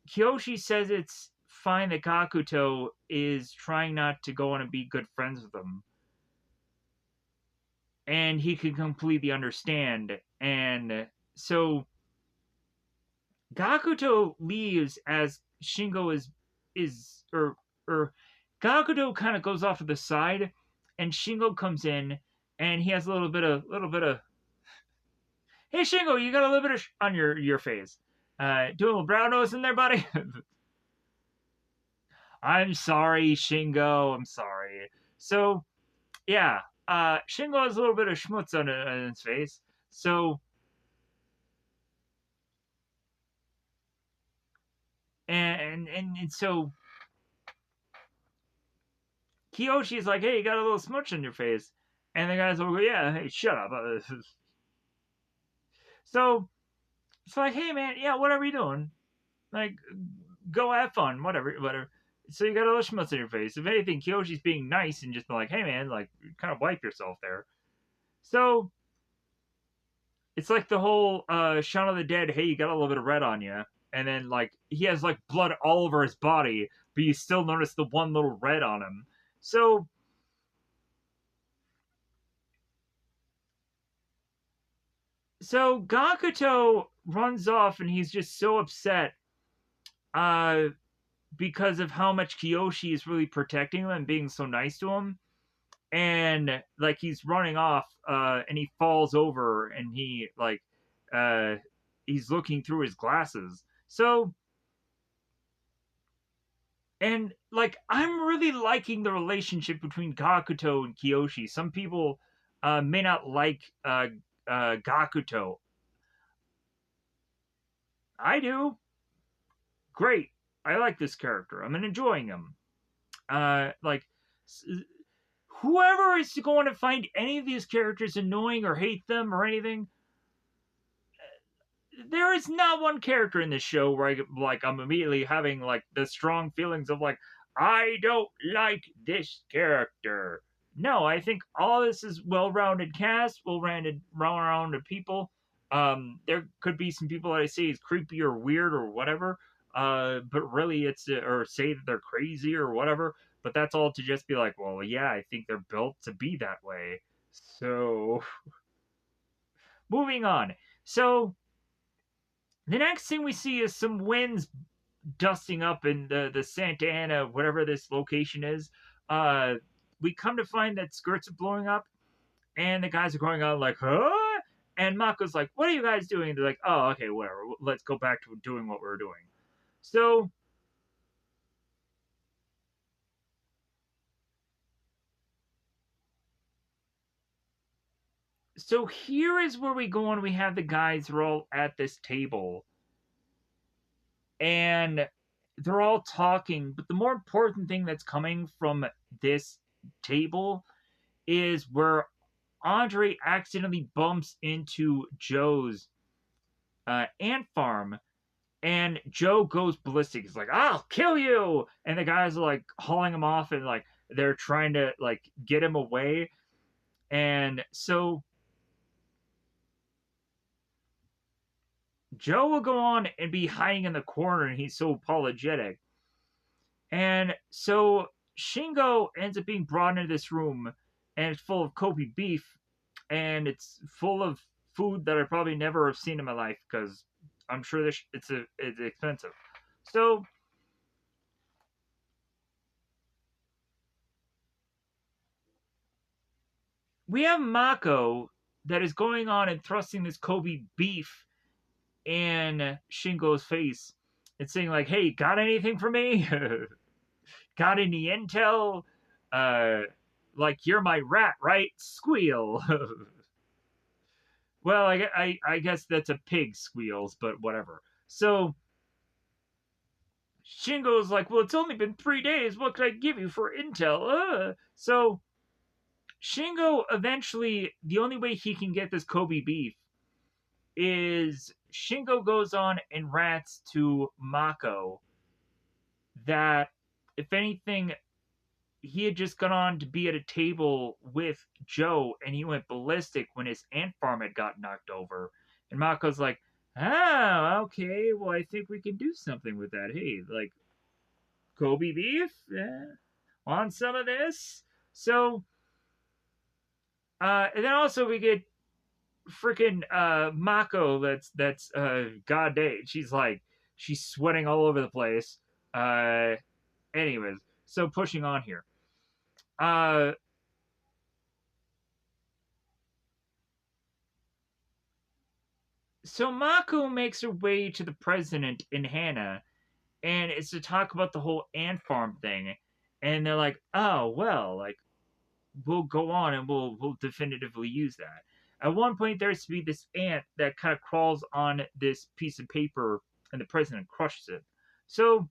Kiyoshi says it's fine that Gakuto is trying not to go on and be good friends with him. And he can completely understand. And so Gakuto leaves as Shingo is or Gakuto kind of goes off to the side and Shingo comes in and he has a little bit of hey Shingo, you got a little bit of on your face. Doing a little brown nose in there, buddy. I'm sorry, Shingo. I'm sorry. So yeah, Shingo has a little bit of schmutz on his face. So and so Kiyoshi is like, hey, you got a little smudge on your face, and the guys will go, yeah, hey, shut up. So it's like, hey man, yeah, what are we doing? Like, go have fun, whatever. So you got a little schmutz on your face. If anything, Kiyoshi's being nice and just like, hey man, like, kind of wipe yourself there. So it's like the whole Shaun of the Dead, hey, you got a little bit of red on you. And then, like, he has, like, blood all over his body, but you still notice the one little red on him. So Gakuto runs off and he's just so upset uh, because of how much Kiyoshi is really protecting him and being so nice to him. And, like, he's running off and he falls over and uh, he's looking through his glasses. So, and like I'm really liking the relationship between Gakuto and Kiyoshi. Some people may not like Gakuto. I do. Great. I like this character. I'm enjoying him. Like whoever is going to find any of these characters annoying or hate them or anything, there is not one character in this show where I'm immediately having like the strong feelings of like I don't like this character. No, I think all this is well-rounded cast, well-rounded people. There could be some people that I say is creepy or weird or whatever, but really it's or say that they're crazy or whatever. But that's all to just be like, well, yeah, I think they're built to be that way. So, moving on. So the next thing we see is some winds dusting up in the Santa Ana, whatever this location is. Uh, we come to find that skirts are blowing up, and the guys are going on like, huh? And Mako's like, what are you guys doing? And they're like, oh, okay, whatever. Let's go back to doing what we're doing. So, here is where we go and we have the guys who are all at this table. And they're all talking, but the more important thing that's coming from this table is where Andre accidentally bumps into Joe's ant farm, and Joe goes ballistic. He's like, "I'll kill you!" And the guys are like hauling him off, and like they're trying to like get him away. And so Joe will go on and be hiding in the corner, and he's so apologetic. And so Shingo ends up being brought into this room, and it's full of Kobe beef, and it's full of food that I probably never have seen in my life because I'm sure it's expensive. So we have Mako that is going on and thrusting this Kobe beef in Shingo's face and saying like, "Hey, got anything for me? Got any intel? Uh, like you're my rat, right? Squeal." Well, I guess that's a pig squeals, but whatever. So Shingo's like, "Well, it's only been 3 days. What could I give you for intel?" So Shingo eventually, the only way he can get this Kobe beef is Shingo goes on and rants to Mako that if anything, he had just gone on to be at a table with Joe and he went ballistic when his ant farm had got knocked over. And Mako's like, "Oh, okay, well, I think we can do something with that. Hey, like, Kobe beef? Want some of this?" So, and then also we get freaking Mako that's god dang. She's sweating all over the place. Uh anyways, so pushing on here. Uh so Mako makes her way to the president in Hannah, and it's to talk about the whole ant farm thing. And they're like, "Oh well, like we'll go on and we'll definitively use that." At one point, there's to be this ant that kind of crawls on this piece of paper, and the president crushes it. So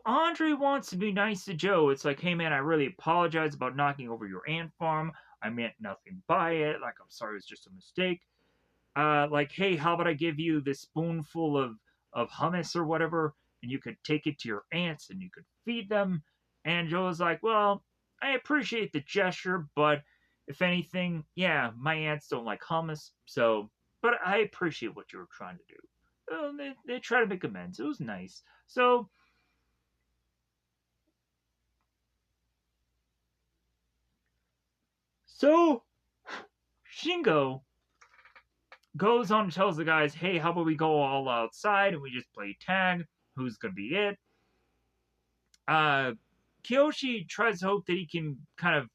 Andre wants to be nice to Joe. It's like, "Hey man, I really apologize about knocking over your ant farm. I meant nothing by it. Like, I'm sorry, it was just a mistake. Like, hey, how about I give you this spoonful of hummus or whatever, and you could take it to your ants and you could feed them." And Joe was like, "Well, I appreciate the gesture, but if anything, yeah, my ants don't like hummus, so, but I appreciate what you were trying to do." Well, they try to make amends. It was nice. So Shingo goes on and tells the guys, "Hey, how about we go all outside and we just play tag? Who's gonna be it?" Uh, Kiyoshi tries to hope that he can kind of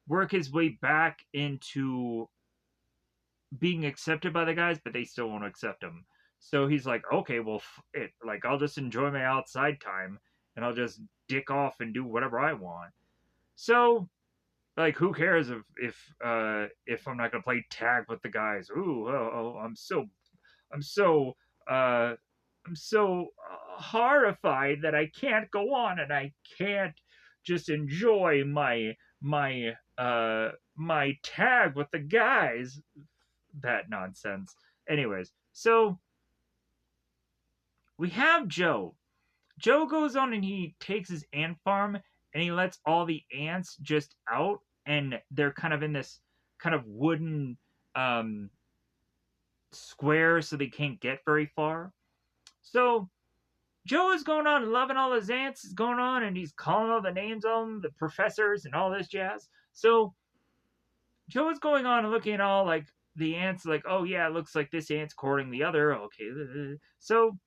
work his way back into being accepted by the guys, but they still won't accept him. So he's like, "Okay, well, it. Like, I'll just enjoy my outside time and I'll just dick off and do whatever I want." So, like, who cares if I'm not gonna play tag with the guys? Ooh, I'm so uh I'm so horrified that I can't go on and I can't just enjoy my tag with the guys. That nonsense. Anyways, so we have Joe. Joe goes on and he takes his ant farm and he lets all the ants just out, and they're kind of in this kind of wooden um square so they can't get very far. So Joe is going on and loving all his ants is going on, and he's calling all the names of them, the professors, and all this jazz. So Joe is going on and looking at all like the ants, like, "Oh yeah, it looks like this ant's courting the other. Okay." So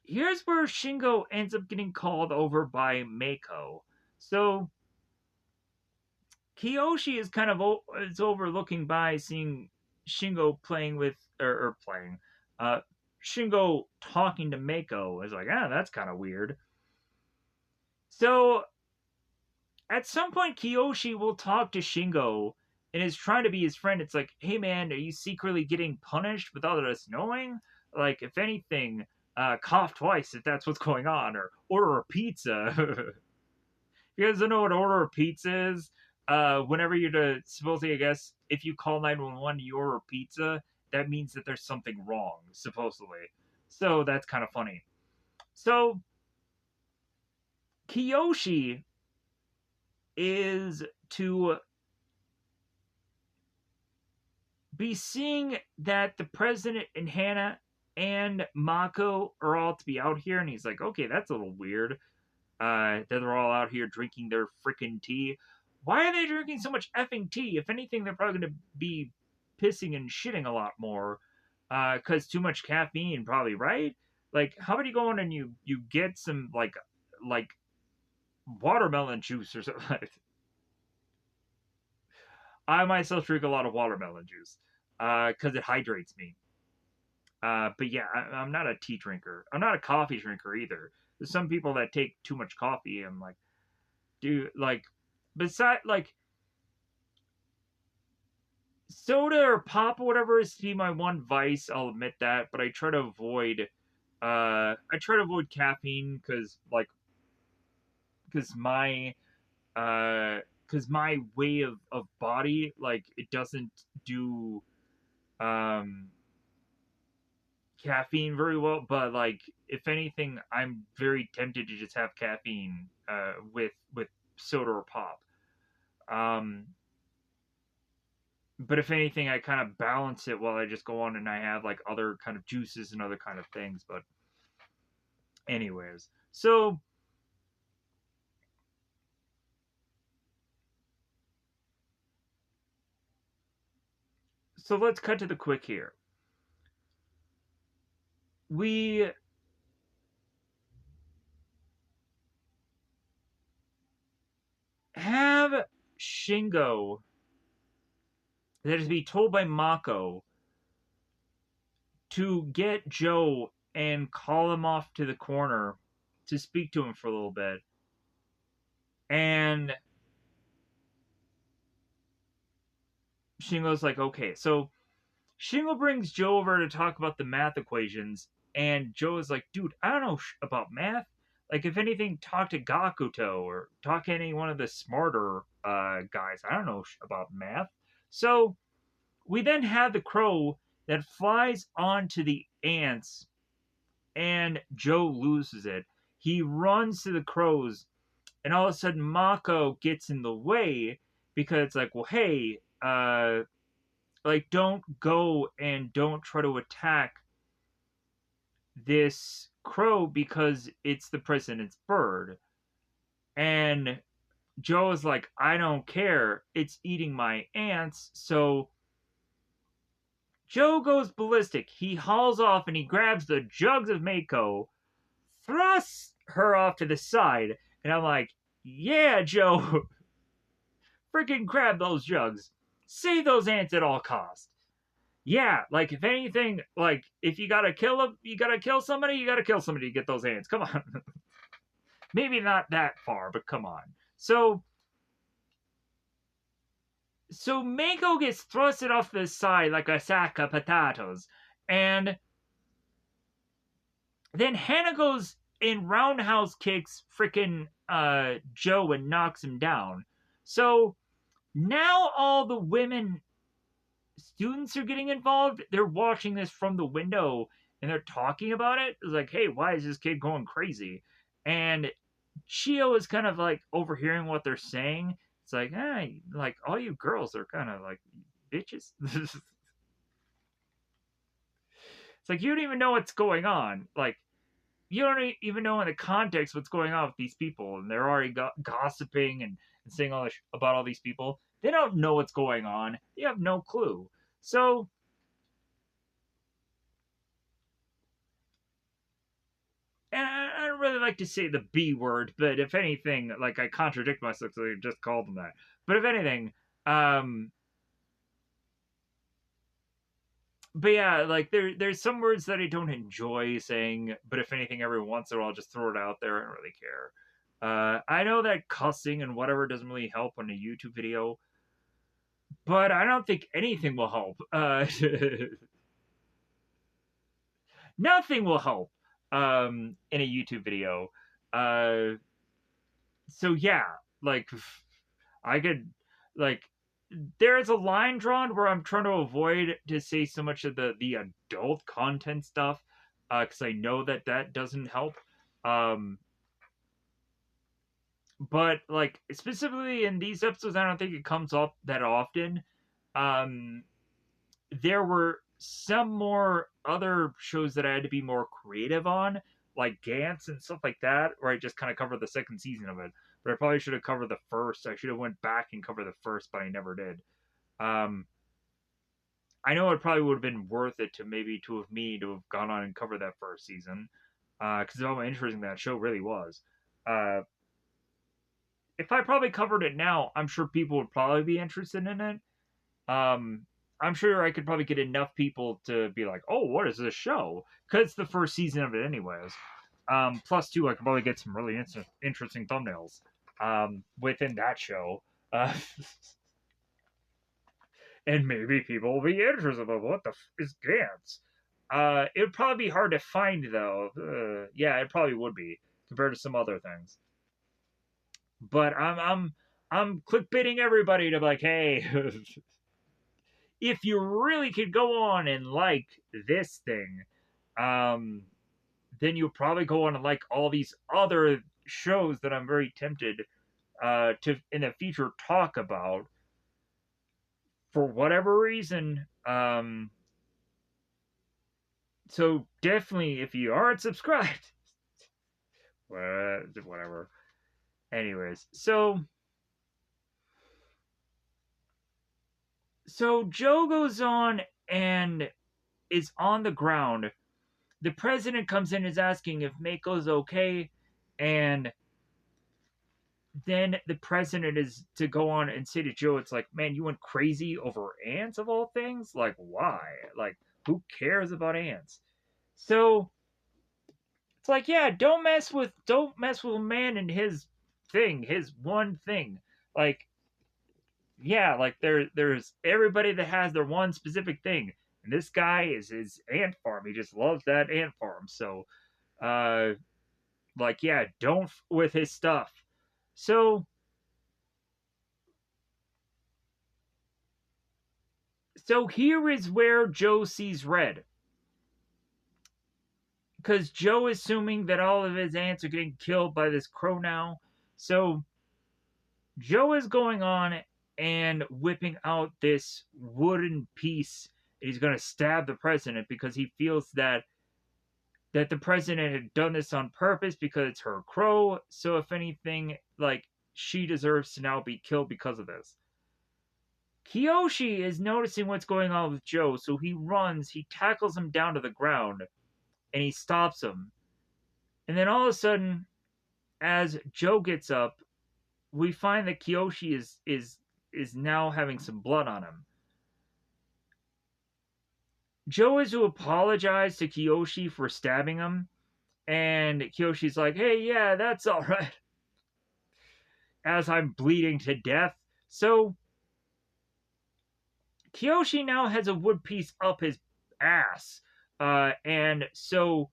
here's where Shingo ends up getting called over by Mako. So Kiyoshi is kind of is overlooking by seeing Shingo playing with or playing Shingo talking to Mako is like, "Ah, that's kind of weird." So at some point, Kiyoshi will talk to Shingo and is trying to be his friend. It's like, "Hey man, are you secretly getting punished without us knowing? Like, if anything, cough twice if that's what's going on, or order a pizza." You guys don't know what order a pizza is? Whenever you're to supposedly, I guess, if you call 911, you order pizza, that means that there's something wrong, supposedly. So that's kind of funny. So Kiyoshi is to be seeing that the president and Hannah and Mako are all to be out here, and he's like, "Okay, that's a little weird. That they're all out here drinking their freaking tea. Why are they drinking so much effing tea? If anything, they're probably going to be pissing and shitting a lot more, because too much caffeine, probably, right? Like, how about you go in and you get some like watermelon juice or something?" I myself drink a lot of watermelon juice because it hydrates me. But yeah, I'm not a tea drinker. I'm not a coffee drinker either. There's some people that take too much coffee. I'm like, dude, like, beside like soda or pop or whatever is to be my one vice. I'll admit that, but I try to avoid. I try to avoid caffeine because my my way of body, like, it doesn't do um caffeine very well, but like, if anything, I'm very tempted to just have caffeine with soda or pop. Um but if anything, I kind of balance it while I just go on and I have like other kind of juices and other kind of things. But anyways, so let's cut to the quick here. We have Shingo that is to be told by Mako to get Joe and call him off to the corner to speak to him for a little bit. And Shingo's like, okay. So Shingo brings Joe over to talk about the math equations. And Joe is like, dude, I don't know about math. Like, if anything, talk to Gakuto or talk to any one of the smarter guys. I don't know about math. So we then have the crow that flies onto the ants, and Joe loses it. He runs to the crows, and all of a sudden Mako gets in the way because it's like, well, hey, like, don't go and don't try to attack this crow because it's the president's bird. And Joe is like, I don't care. It's eating my ants. So Joe goes ballistic. He hauls off and he grabs the jugs of Mako, thrusts her off to the side. And I'm like, yeah, Joe, freaking grab those jugs. Save those ants at all costs. Yeah, like, if anything, like, if you gotta kill them, you gotta kill somebody, you gotta kill somebody to get those ants. Come on. Maybe not that far, but come on. So Mako gets thrusted off the side like a sack of potatoes, and then Hannah goes in roundhouse kicks freaking Joe and knocks him down. So now all the women students are getting involved. They're watching this from the window and they're talking about it. It's like, hey, why is this kid going crazy? And Chio is kind of like overhearing what they're saying. It's like, hey, like, all you girls are kind of like bitches. It's like, you don't even know what's going on. Like, you don't even know in the context what's going on with these people, and they're already gossiping and saying all this about all these people. They don't know what's going on. They have no clue. So and I don't really like to say the B word, but if anything, like, I contradict myself, so I just called them that. But if anything, um, but yeah, like, there's some words that I don't enjoy saying, but if anything, every once in a while, I'll just throw it out there. I don't really care. I know that cussing and whatever doesn't really help on a YouTube video, but I don't think anything will help. Nothing will help in a YouTube video. Uh, so yeah, like, I could, like, there is a line drawn where I'm trying to avoid to say so much of the adult content stuff, because I know that that doesn't help. Um, but like, specifically in these episodes, I don't think it comes up that often. Um, there were some more other shows that I had to be more creative on, like Gantz and stuff like that, where I just kind of covered the second season of it. But I probably should have covered the first. I should have went back and covered the first, but I never did. Um, I know it probably would have been worth it to maybe to have me to have gone on and covered that first season, because of how interesting that show really was. Uh, if I probably covered it now, I'm sure people would probably be interested in it. I'm sure I could probably get enough people to be like, "Oh, what is this show?" Because it's the first season of it, anyways. Plus two, I could probably get some really interesting thumbnails within that show. Uh, and maybe people will be interested in what the is Gantz. It would probably be hard to find though. Yeah, it probably would be compared to some other things. But I'm clickbaiting everybody to be like, hey, if you really could go on and like this thing, um, then you'll probably go on and like all these other shows that I'm very tempted to in the future talk about for whatever reason. So definitely, if you aren't subscribed, whatever. Anyways, so Joe goes on and is on the ground. The president comes in and is asking if Mako's okay, and then the president is to go on and say to Joe, it's like, man, you went crazy over ants of all things? Like, why? Like, who cares about ants? So it's like, yeah, don't mess with a man and his thing, his one thing. Like, yeah, like there's everybody that has their one specific thing. And this guy is his ant farm. He just loves that ant farm. So uh like, yeah, don't with his stuff. So here is where Joe sees red. Because Joe is assuming that all of his ants are getting killed by this crow now. So Joe is going on and whipping out this wooden piece. He's going to stab the president because he feels that the president had done this on purpose because it's her crow. So if anything, like, she deserves to now be killed because of this. Kiyoshi is noticing what's going on with Joe, so he runs, he tackles him down to the ground, and he stops him. And then all of a sudden, as Joe gets up, we find that Kiyoshi is now having some blood on him. Joe is to apologize to Kiyoshi for stabbing him, and Kiyoshi's like, "Hey, yeah, that's all right." As I'm bleeding to death, so Kiyoshi now has a wood piece up his ass, and so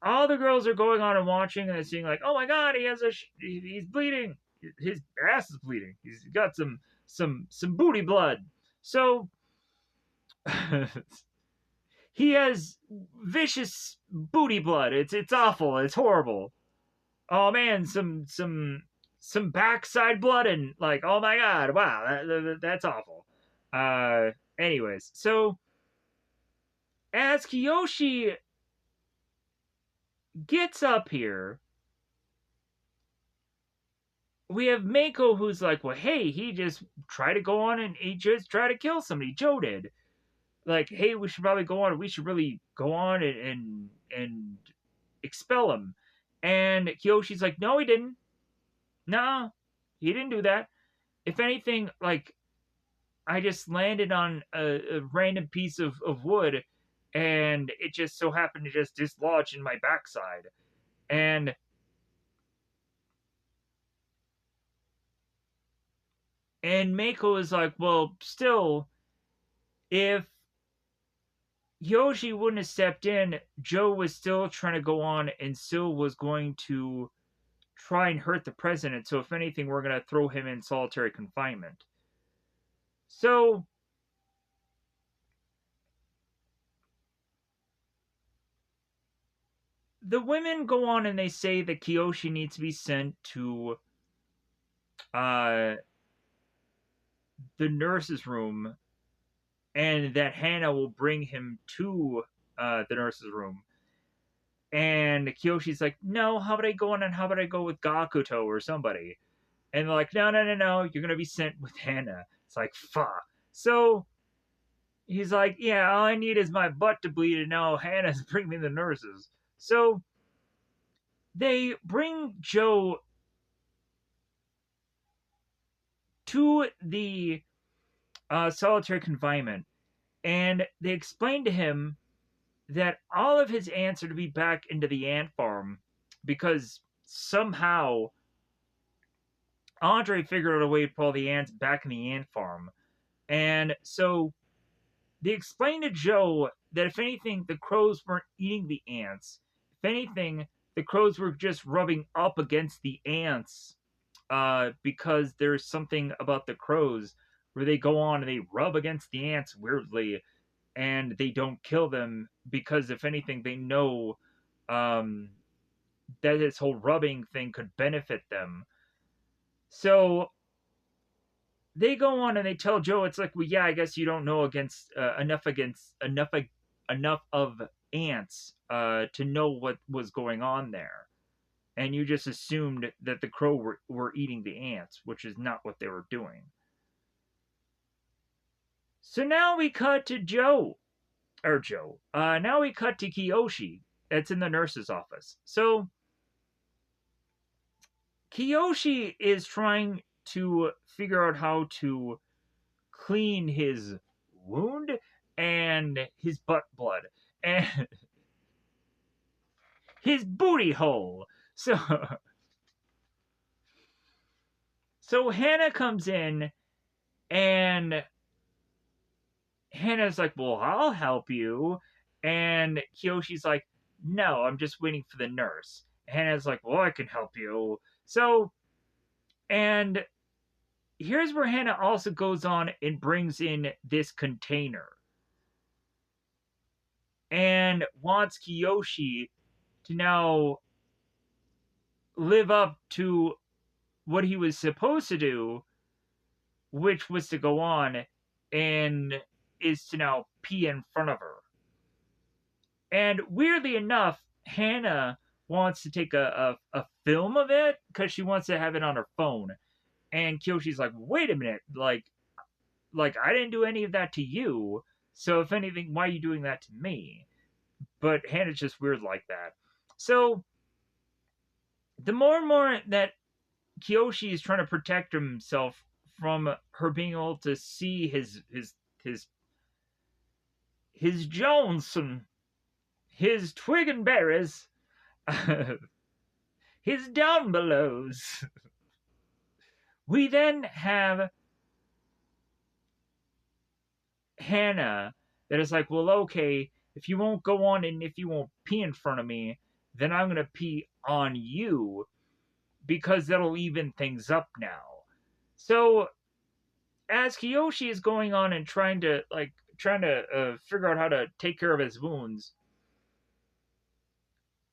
all the girls are going on and watching and seeing like, "Oh my god, he's bleeding. His ass is bleeding. He's got some booty blood." So he has vicious booty blood. It's awful. It's horrible. Oh man, some backside blood and like, oh my god, wow, that's awful. Uh, anyways, so as Kiyoshi gets up here, we have Mako who's like, well, hey, he just tried to go on and he just tried to kill somebody. Joe did. Like, hey, we should probably go on. We should really go on and expel him. And Kiyoshi's like, no, he didn't. No, he didn't do that. If anything, like, I just landed on a random piece of wood and it just so happened to just dislodge in my backside. And Mako is like, well, still, if Yoshi wouldn't have stepped in, Joe was still trying to go on and still was going to try and hurt the president. So if anything, we're going to throw him in solitary confinement. So the women go on and they say that Kiyoshi needs to be sent to uh, the nurse's room and that Hannah will bring him to the nurse's room. And Kiyoshi's like, no, how about I go on and how about I go with Gakuto or somebody? And they're like, no, no, no, no, you're going to be sent with Hannah. It's like, fuck. So he's like, yeah, all I need is my butt to bleed, and now Hannah's bringing me the nurses. So they bring Joe to the solitary confinement. And they explained to him that all of his ants are to be back into the ant farm because somehow Andre figured out a way to pull the ants back in the ant farm. And so they explained to Joe that if anything, the crows weren't eating the ants. If anything, the crows were just rubbing up against the ants because there's something about the crows where they go on and they rub against the ants weirdly and they don't kill them because if anything, they know that this whole rubbing thing could benefit them. So they go on and they tell Joe, it's like, well, yeah, I guess you don't know enough of ants to know what was going on there, and you just assumed that the crow were eating the ants, which is not what they were doing. So now we cut to Joe. Now we cut to Kiyoshi. That's in the nurse's office. So Kiyoshi is trying to figure out how to clean his wound and his butt blood and his booty hole. So Hannah comes in and Hannah's like, well, I'll help you. And Kiyoshi's like, no, I'm just waiting for the nurse. Hannah's like, well, I can help you. So, and here's where Hannah also goes on and brings in this container and wants Kiyoshi to now live up to what he was supposed to do, which was to go on and is to now pee in front of her. And weirdly enough, Hannah wants to take a film of it because she wants to have it on her phone. And Kiyoshi's like, wait a minute, like I didn't do any of that to you. So if anything, why are you doing that to me? But Hannah's just weird like that. So the more and more that Kiyoshi is trying to protect himself from her being able to see his Johnson, his twig and berries, his down belows. We then have Hannah that is like, well, okay, if you won't go on and if you won't pee in front of me, then I'm going to pee on you because that'll even things up now. So as Kiyoshi is going on and trying to figure out how to take care of his wounds,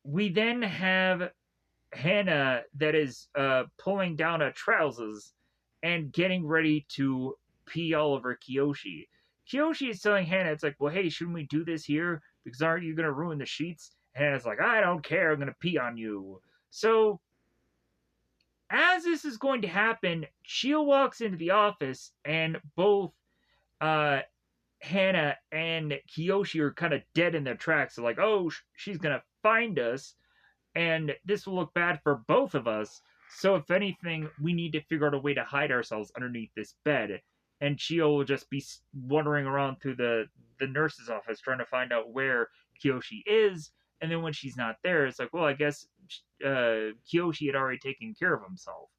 we then have Hannah that is pulling down her trousers and getting ready to pee all over Kiyoshi. Kiyoshi is telling Hannah, it's like, well, hey, shouldn't we do this here? Because aren't you going to ruin the sheets? Hannah's like, I don't care, I'm going to pee on you. So, as this is going to happen, Chio walks into the office, and both Hannah and Kiyoshi are kind of dead in their tracks. They're like, oh, she's going to find us, and this will look bad for both of us. So if anything, we need to figure out a way to hide ourselves underneath this bed. And Chio will just be wandering around through the nurse's office trying to find out where Kiyoshi is. And then when she's not there, it's like, well, I guess Kiyoshi had already taken care of himself.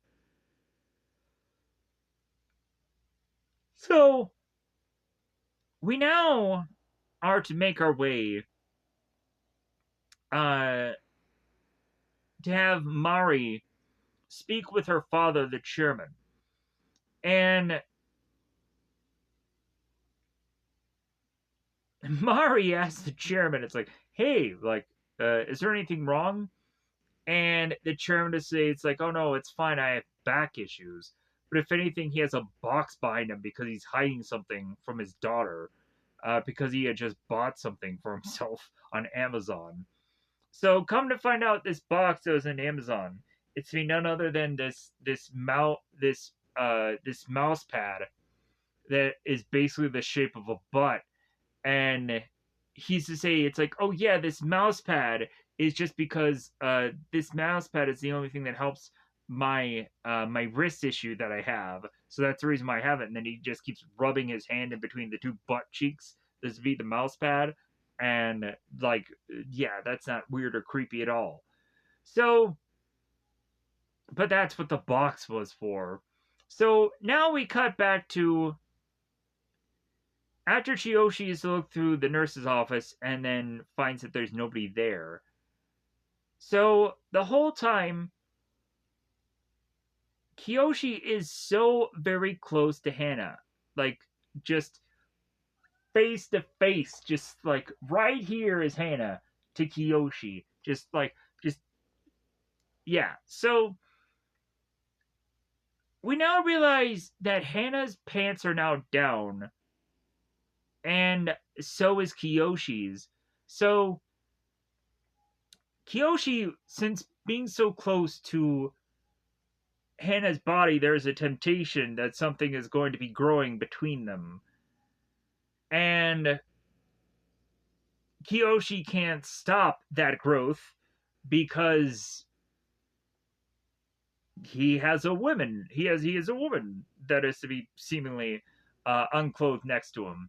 So we now are to make our way to have Mari speak with her father, the chairman. And Mari asks the chairman, it's like, hey, like, is there anything wrong? And the chairman to say, it's like, oh no, it's fine, I have back issues. But if anything, he has a box behind him because he's hiding something from his daughter because he had just bought something for himself on Amazon. So come to find out, this box that was on Amazon, it's to be none other than this mouse pad that is basically the shape of a butt. And he's to say, it's like, oh yeah, this mouse pad is just because this mouse pad is the only thing that helps my wrist issue that I have, so that's the reason why I have it. And then he just keeps rubbing his hand in between the two butt cheeks. This be the mouse pad, and like, yeah, that's not weird or creepy at all. So, but that's what the box was for. So now we cut back to after Chiyoshi has looked through the nurse's office and then finds that there's nobody there. So the whole time, Kiyoshi is so very close to Hana. Like, just face to face. Just like right here is Hana to Kiyoshi. Just, yeah. So we now realize that Hana's pants are now down. And so is Kiyoshi's. So Kiyoshi, since being so close to Hana's body, there's a temptation that something is going to be growing between them. And Kiyoshi can't stop that growth because he has a woman. He is a woman that is to be seemingly unclothed next to him.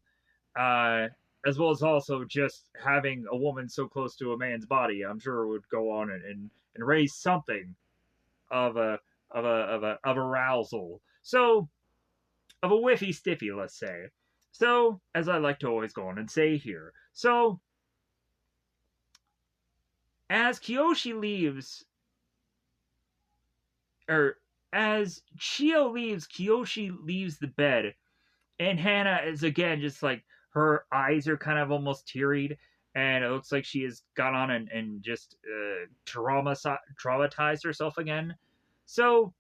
As well as also just having a woman so close to a man's body, I'm sure would go on and raise something of of arousal. So of a whiffy stiffy, let's say. So, as I like to always go on and say here. So as Kiyoshi leaves, or as Chio leaves, Kiyoshi leaves the bed, and Hana is again just like her eyes are kind of almost teary, and it looks like she has gone on and just traumatized herself again. So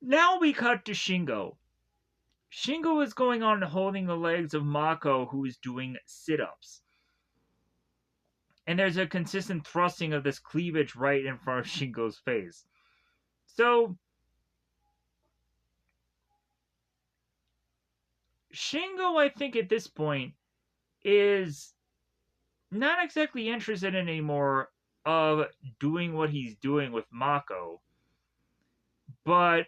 now we cut to Shingo. Shingo is going on holding the legs of Mako, who is doing sit ups. And there's a consistent thrusting of this cleavage right in front of Shingo's face. So, Shingo, I think at this point, is not exactly interested in anymore of doing what he's doing with Mako. But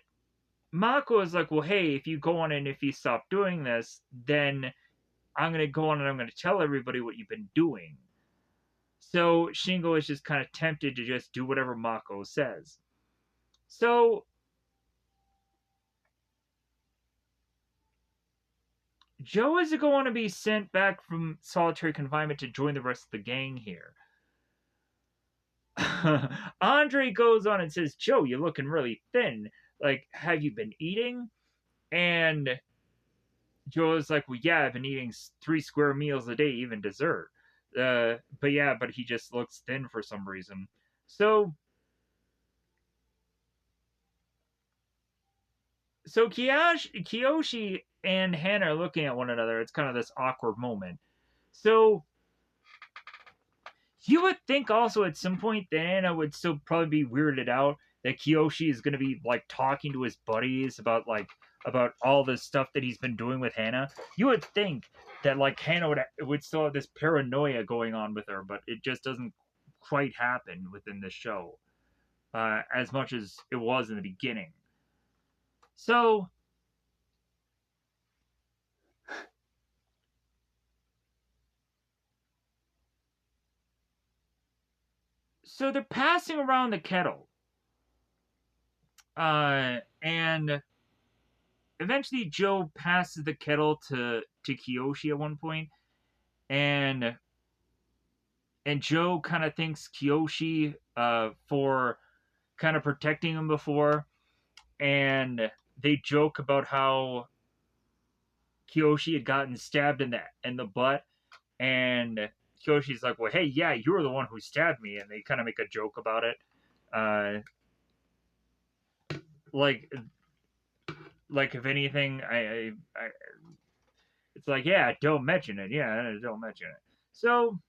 Mako is like, well, hey, if you go on and if you stop doing this, then I'm going to go on and I'm going to tell everybody what you've been doing. So Shingo is just kind of tempted to just do whatever Mako says. So Joe is going to be sent back from solitary confinement to join the rest of the gang here. Andre goes on and says, Joe, you're looking really thin. Like, have you been eating? And Joe's like, well, yeah, I've been eating 3 square meals a day, even dessert. But yeah, but he just looks thin for some reason. So Kiyoshi and Hana are looking at one another. It's kind of this awkward moment. So you would think also at some point that Hana would still probably be weirded out that Kiyoshi is going to be like talking to his buddies about all the stuff that he's been doing with Hana. You would think that like Hana would still have this paranoia going on with her, but it just doesn't quite happen within the show as much as it was in the beginning. So they're passing around the kettle, and eventually Joe passes the kettle to Kiyoshi at one point, and Joe kind of thanks Kiyoshi for kind of protecting him before, and they joke about how Kiyoshi had gotten stabbed in the butt, and Kiyoshi's like, well, hey, yeah, you were the one who stabbed me, and they kind of make a joke about it. Like if anything, I it's like, yeah, don't mention it. Yeah, don't mention it. So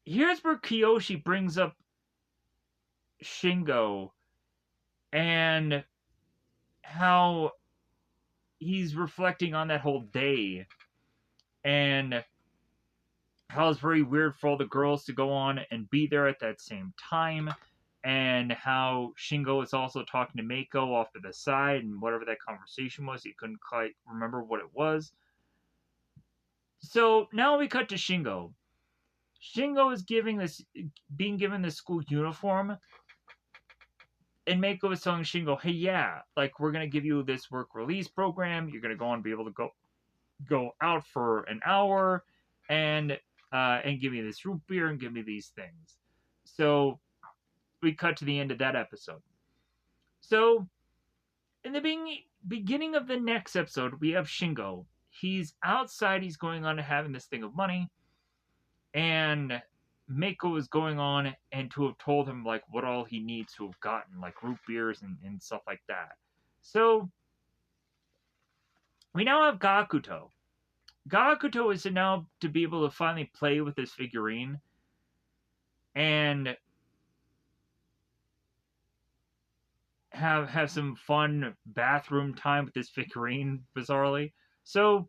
here's where Kiyoshi brings up Shingo and how he's reflecting on that whole day and how it's very weird for all the girls to go on and be there at that same time, and how Shingo is also talking to Mako off to the side, and whatever that conversation was, he couldn't quite remember what it was. So now we cut to Shingo. Shingo is being given this school uniform, and Mako is telling Shingo, "Hey, yeah, like we're gonna give you this work release program. You're gonna go on and be able to go out for an hour, and give me this root beer and give me these things." So we cut to the end of that episode. So in the beginning of the next episode, we have Shingo. He's outside. He's going on to having this thing of money, and Mako is going on and to have told him like what all he needs to have gotten, like root beers and stuff like that. So we now have Gakuto. Gakuto is now to be able to finally play with his figurine and have some fun bathroom time with this figurine, bizarrely. So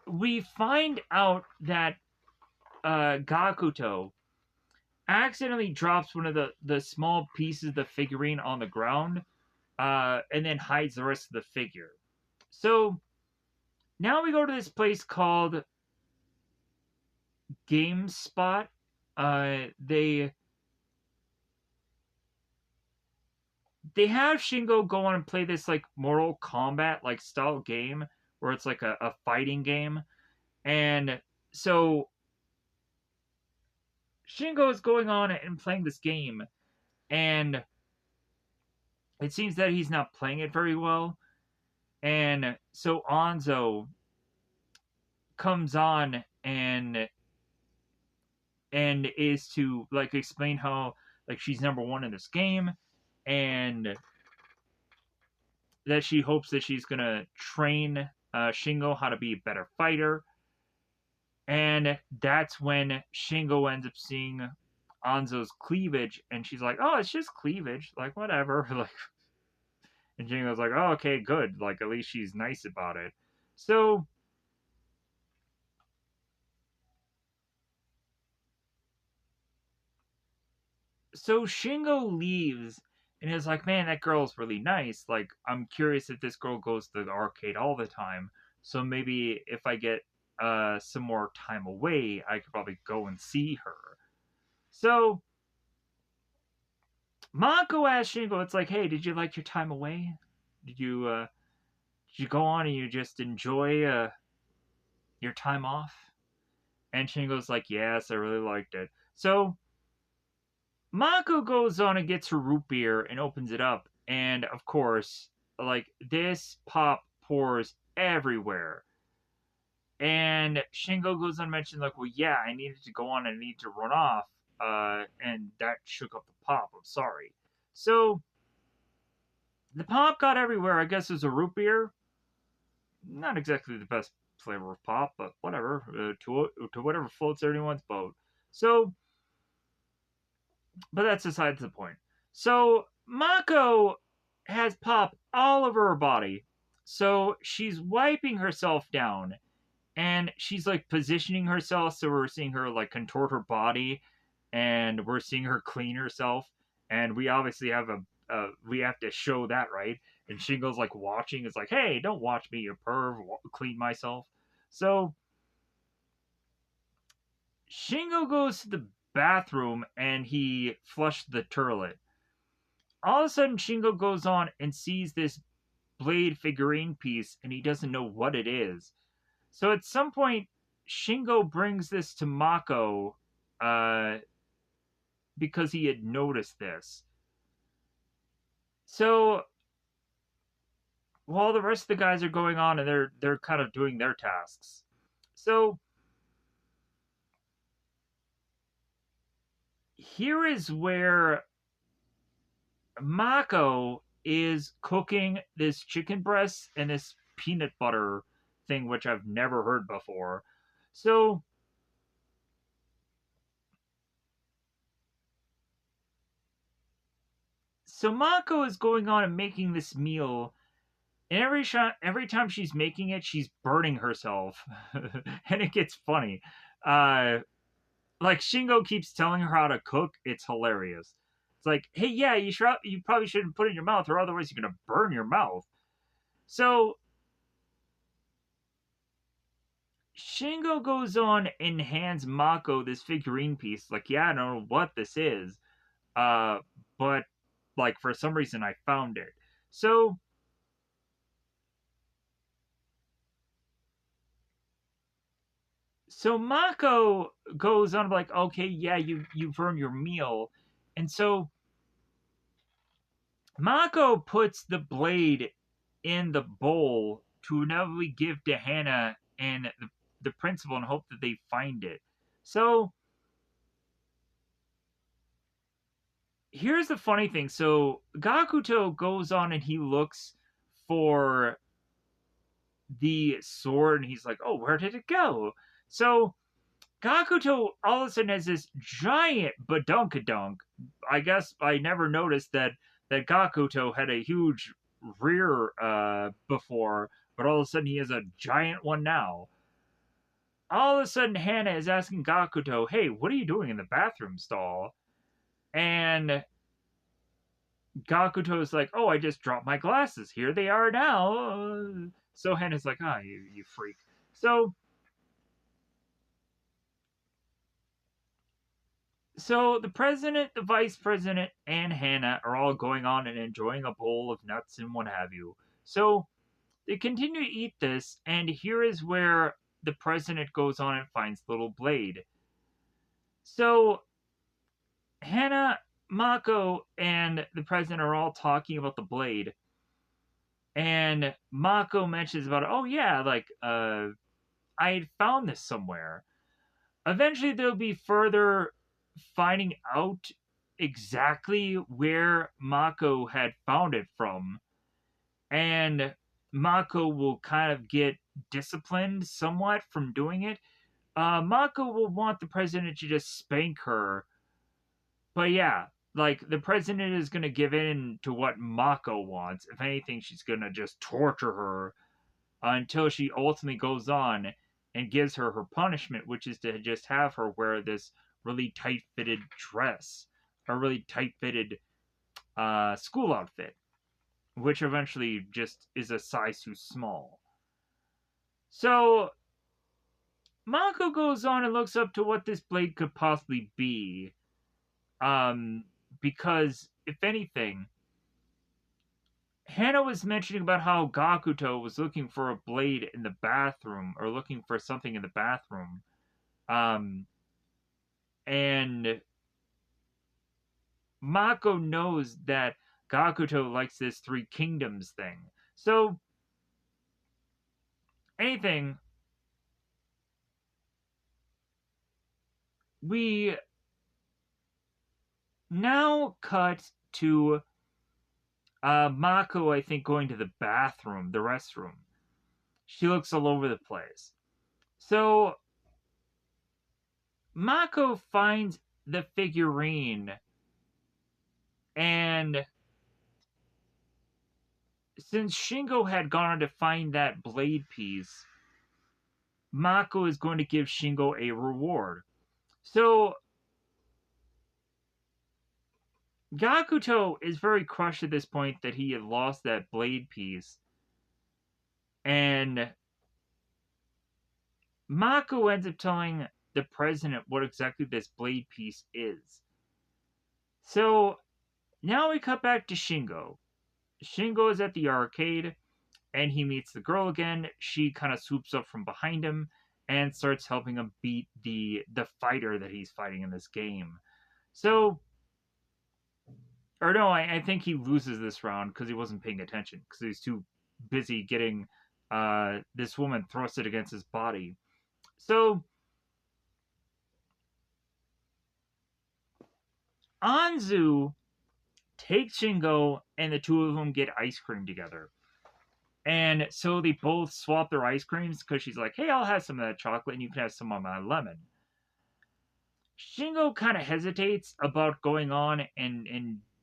we find out that Gakuto accidentally drops one of the small pieces of the figurine on the ground, and then hides the rest of the figure. So now we go to this place called GameSpot. They have Shingo go on and play this like Mortal Kombat like style game where it's like a fighting game. And so Shingo is going on and playing this game, and it seems that he's not playing it very well. And so Anzo comes on and is to like explain how like she's number one in this game, and that she hopes that she's gonna train Shingo how to be a better fighter. And that's when Shingo ends up seeing Anzo's cleavage, and she's like, "Oh, it's just cleavage, like whatever." Like, and Shingo's like, "Oh, okay, good. Like, at least she's nice about it." So, Shingo leaves, and is like, "Man, that girl's really nice. Like, I'm curious if this girl goes to the arcade all the time. So maybe if I get some more time away, I could probably go and see her." So Mako asks Shingo, it's like, "Hey, did you like your time away? Did you go on and you just enjoy your time off?" And Shingo's like, "Yes, I really liked it." So Mako goes on and gets her root beer and opens it up, and of course, like this pop pours everywhere. And Shingo goes on and mentions like, "Well, yeah, I needed to go on and I need to run off, and that shook up the pop. I'm sorry." So the pop got everywhere. I guess it's a root beer. Not exactly the best flavor of pop, but whatever. To whatever floats anyone's boat. So, but that's besides the point. So Mako has pop all over her body. So she's wiping herself down, and she's like positioning herself so we're seeing her like contort her body, and we're seeing her clean herself, and we obviously have we have to show that, right? And Shingo's like watching. It's like, "Hey, don't watch me, you perv, clean myself." So Shingo goes to the bathroom and he flushed the toilet. All of a sudden Shingo goes on and sees this blade figurine piece, and he doesn't know what it is. So at some point, Shingo brings this to Mako, uh, because he had noticed this. So while the rest of the guys are going on and they're kind of doing their tasks, so here is where Mako is cooking this chicken breast and this peanut butter thing, which I've never heard before. So So Mako is going on and making this meal, and every time she's making it, she's burning herself, and it gets funny. Uh, like Shingo keeps telling her how to cook. It's hilarious. It's like, hey, yeah, you probably shouldn't put it in your mouth, or otherwise you're gonna burn your mouth. So Shingo goes on and hands Mako this figurine piece. Like, yeah, I don't know what this is, uh, but like for some reason I found it. So Mako goes on like, okay, yeah, you've earned your meal, and so Mako puts the blade in the bowl to inevitably give to Hannah and the principal and hope that they find it. So here's the funny thing. So Gakuto goes on and he looks for the sword and he's like, oh, where did it go? So Gakuto all of a sudden has this giant badunkadunk. I guess I never noticed that Gakuto had a huge rear before, but all of a sudden he has a giant one now. All of a sudden Hannah is asking Gakuto, "Hey, what are you doing in the bathroom stall?" And Gakuto is like, "Oh, I just dropped my glasses. Here they are now." So Hannah's like, "Ah, you freak." So the president, the vice president, and Hannah are all going on and enjoying a bowl of nuts and what have you. So they continue to eat this, and here is where the president goes on and finds the little blade. So Hannah, Mako, and the president are all talking about the blade, and Mako mentions about, oh yeah, like I had found this somewhere. Eventually, there'll be further finding out exactly where Mako had found it from, and Mako will kind of get disciplined somewhat from doing it. Mako will want the president to just spank her, but yeah, like the president is gonna give in to what Mako wants. If anything, she's gonna just torture her until she ultimately goes on and gives her her punishment, which is to just have her wear this really tight fitted dress, a really tight fitted school outfit, which eventually just is a size too small. So Mako goes on and looks up to what this blade could possibly be. Um, because if anything, Hannah was mentioning about how Gakuto was looking for a blade in the bathroom or looking for something in the bathroom. Um, and Mako knows that Gakuto likes this Three Kingdoms thing. So, anything, we now cut to Mako, I think, going to the bathroom, the restroom. She looks all over the place. So, Mako finds the figurine, and since Shingo had gone on to find that blade piece, Mako is going to give Shingo a reward. So, Gakuto is very crushed at this point that he had lost that blade piece, and Mako ends up telling the president what exactly this blade piece is. So, now we cut back to Shingo. Shingo is at the arcade and he meets the girl again. She kind of swoops up from behind him and starts helping him beat the fighter that he's fighting in this game. So, or no, I think he loses this round because he wasn't paying attention because he's too busy getting this woman thrusted against his body. So, Anzu takes Shingo and the two of them get ice cream together. And so they both swap their ice creams because she's like, hey, I'll have some of that chocolate and you can have some of my lemon. Shingo kind of hesitates about going on and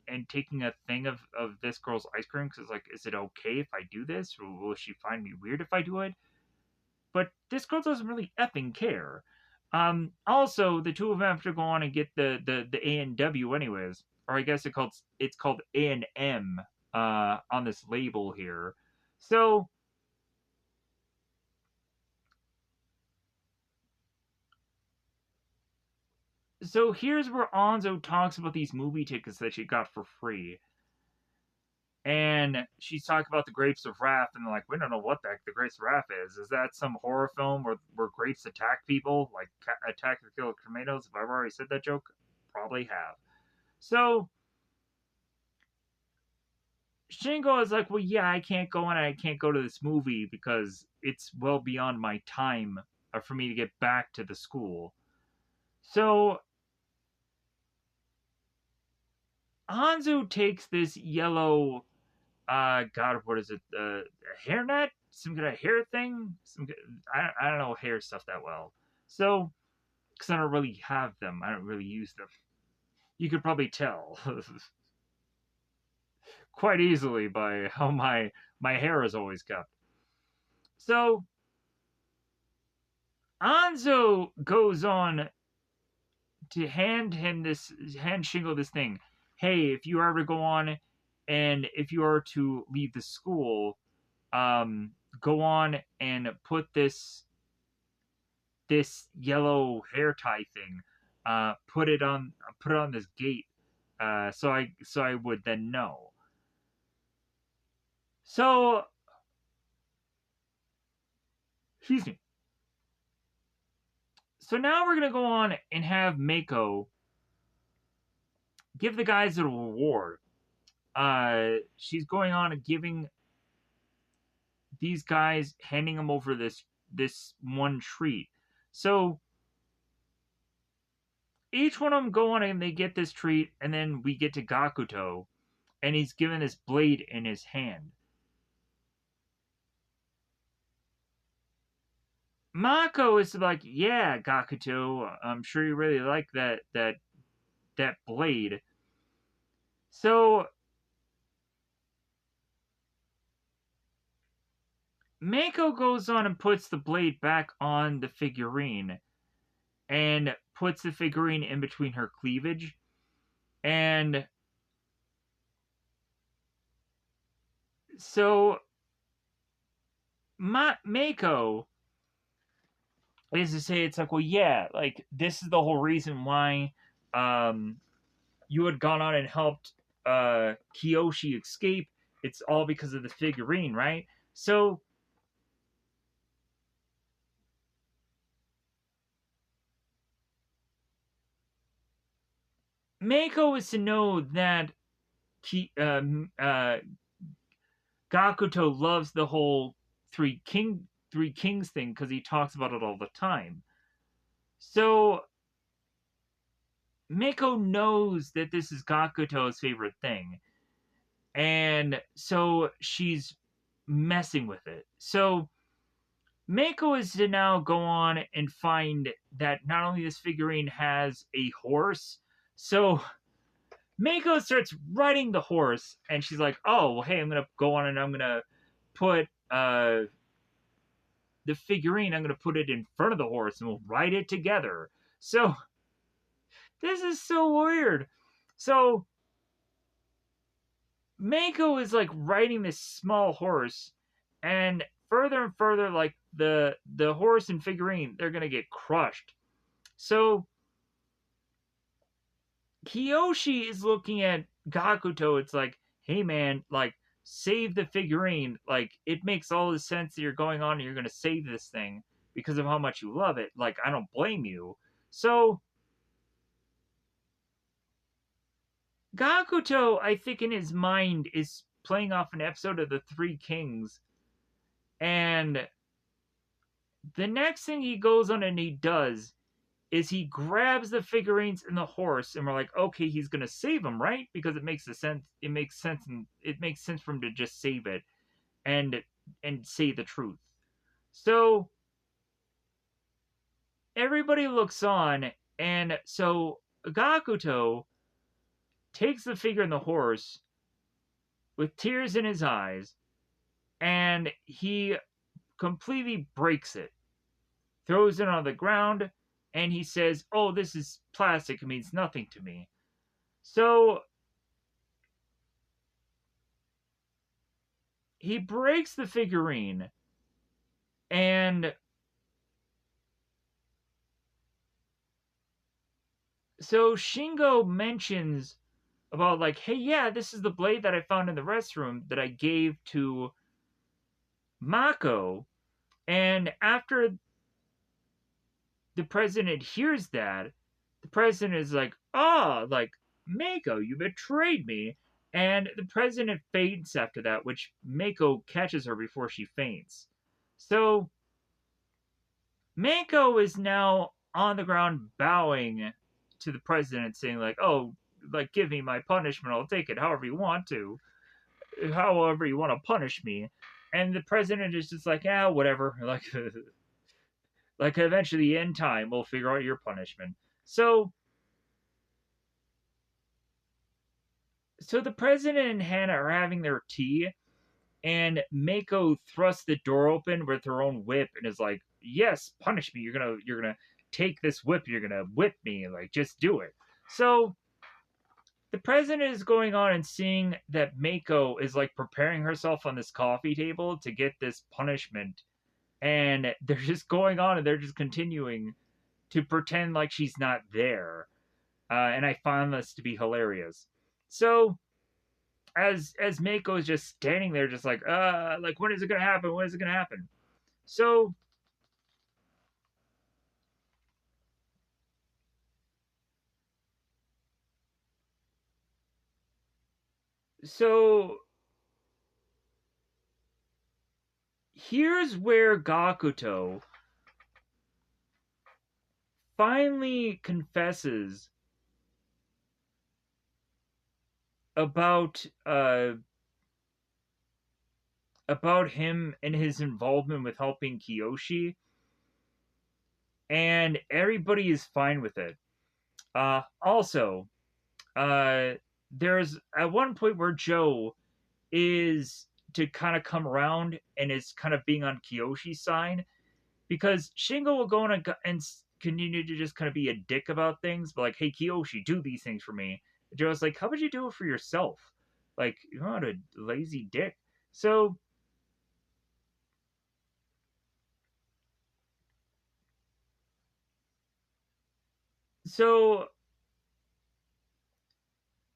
and taking a thing of this girl's ice cream because like, is it okay if I do this, or will she find me weird if I do it? But this girl doesn't really effing care. Also, the two of them have to go on and get the A and W anyways, or I guess it's called A and M on this label here. So here's where Anzo talks about these movie tickets that she got for free. And she's talking about the Grapes of Wrath, and they're like, we don't know what the heck the Grapes of Wrath is. Is that some horror film where grapes attack people, like Attack the Killer Tomatoes? If I've already said that joke, probably have. So Shingo is like, well, yeah, I can't go and I can't go to this movie because it's well beyond my time for me to get back to the school. So Hanzo takes this yellow, God, what is it? A hairnet? Some kind of hair thing? I don't know hair stuff that well. So, because I don't really have them, I don't really use them. You could probably tell quite easily by how my hair is always kept. So, Anzo goes on to hand Shingo this thing. Hey, if you ever go on and if you are to leave the school, go on and put this yellow hair tie thing, put it on this gate, so I would then know. So, excuse me. So now we're gonna go on and have Mako give the guys a reward. She's going on and giving these guys, handing them over this one treat. So each one of them go on and they get this treat, and then we get to Gakuto, and he's given this blade in his hand. Mako is like, yeah, Gakuto, I'm sure you really like that blade. So Mako goes on and puts the blade back on the figurine and puts the figurine in between her cleavage. And so Mako is to say, it's like, well, yeah, like this is the whole reason why you had gone on and helped Kiyoshi escape. It's all because of the figurine, right? So Mako is to know that Gakuto loves the whole three kings thing because he talks about it all the time. So Mako knows that this is Gakuto's favorite thing, and so she's messing with it. So Mako is to now go on and find that not only this figurine has a horse, so Mako starts riding the horse, and she's like, "Oh, well, hey, I'm gonna go on and I'm gonna put the figurine. I'm gonna put it in front of the horse, and we'll ride it together." So this is so weird. So Mako is like riding this small horse, and further, like the horse and figurine, they're gonna get crushed. So Kiyoshi is looking at Gakuto. It's like, hey man, like save the figurine. Like it makes all the sense that you're going on and you're gonna save this thing because of how much you love it. Like I don't blame you. So Gakuto, I think in his mind, is playing off an episode of The Three Kings, and the next thing he goes on and he does is he grabs the figurines and the horse, and we're like, okay, he's gonna save him, right? Because it makes sense. It makes sense, and it makes sense for him to just save it and say the truth. So everybody looks on, and so Gakuto takes the figure and the horse with tears in his eyes, and he completely breaks it, throws it on the ground, and he says, "Oh, this is plastic. It means nothing to me." So he breaks the figurine, and so Shingo mentions about, like, hey, yeah, this is the blade that I found in the restroom that I gave to Mako. And after the president hears that, the president is like, oh, like, Mako, you betrayed me. And the president faints after that, which Mako catches her before she faints. So Mako is now on the ground bowing to the president, saying, like, oh, like, give me my punishment. I'll take it however you want to. However you want to punish me. And the president is just like, yeah, whatever. Like eventually in time we'll figure out your punishment. So the president and Hannah are having their tea, and Mako thrusts the door open with her own whip and is like, yes, punish me. You're gonna take this whip, you're gonna whip me, like, just do it. So the president is going on and seeing that Mako is, like, preparing herself on this coffee table to get this punishment, and they're just going on and they're just continuing to pretend like she's not there. And I found this to be hilarious. So as Mako is just standing there, just like, when is it gonna happen? When is it gonna happen? So so here's where Gakuto finally confesses about him and his involvement with helping Kiyoshi, and everybody is fine with it. Also, there's at one point where Joe is to kind of come around and is kind of being on Kiyoshi's side, because Shingo will go on and continue to just kind of be a dick about things, but like, hey, Kiyoshi, do these things for me. Joe's like, how would you do it for yourself? Like, you're not a lazy dick. So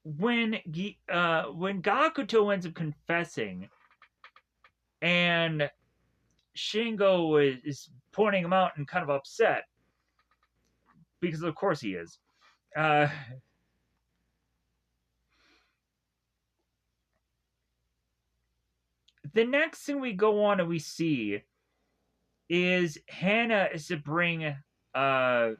when Gakuto ends up confessing, and Shingo is pointing him out and kind of upset, because of course he is. Uh, the next thing we go on and we see is Hannah is to bring Mako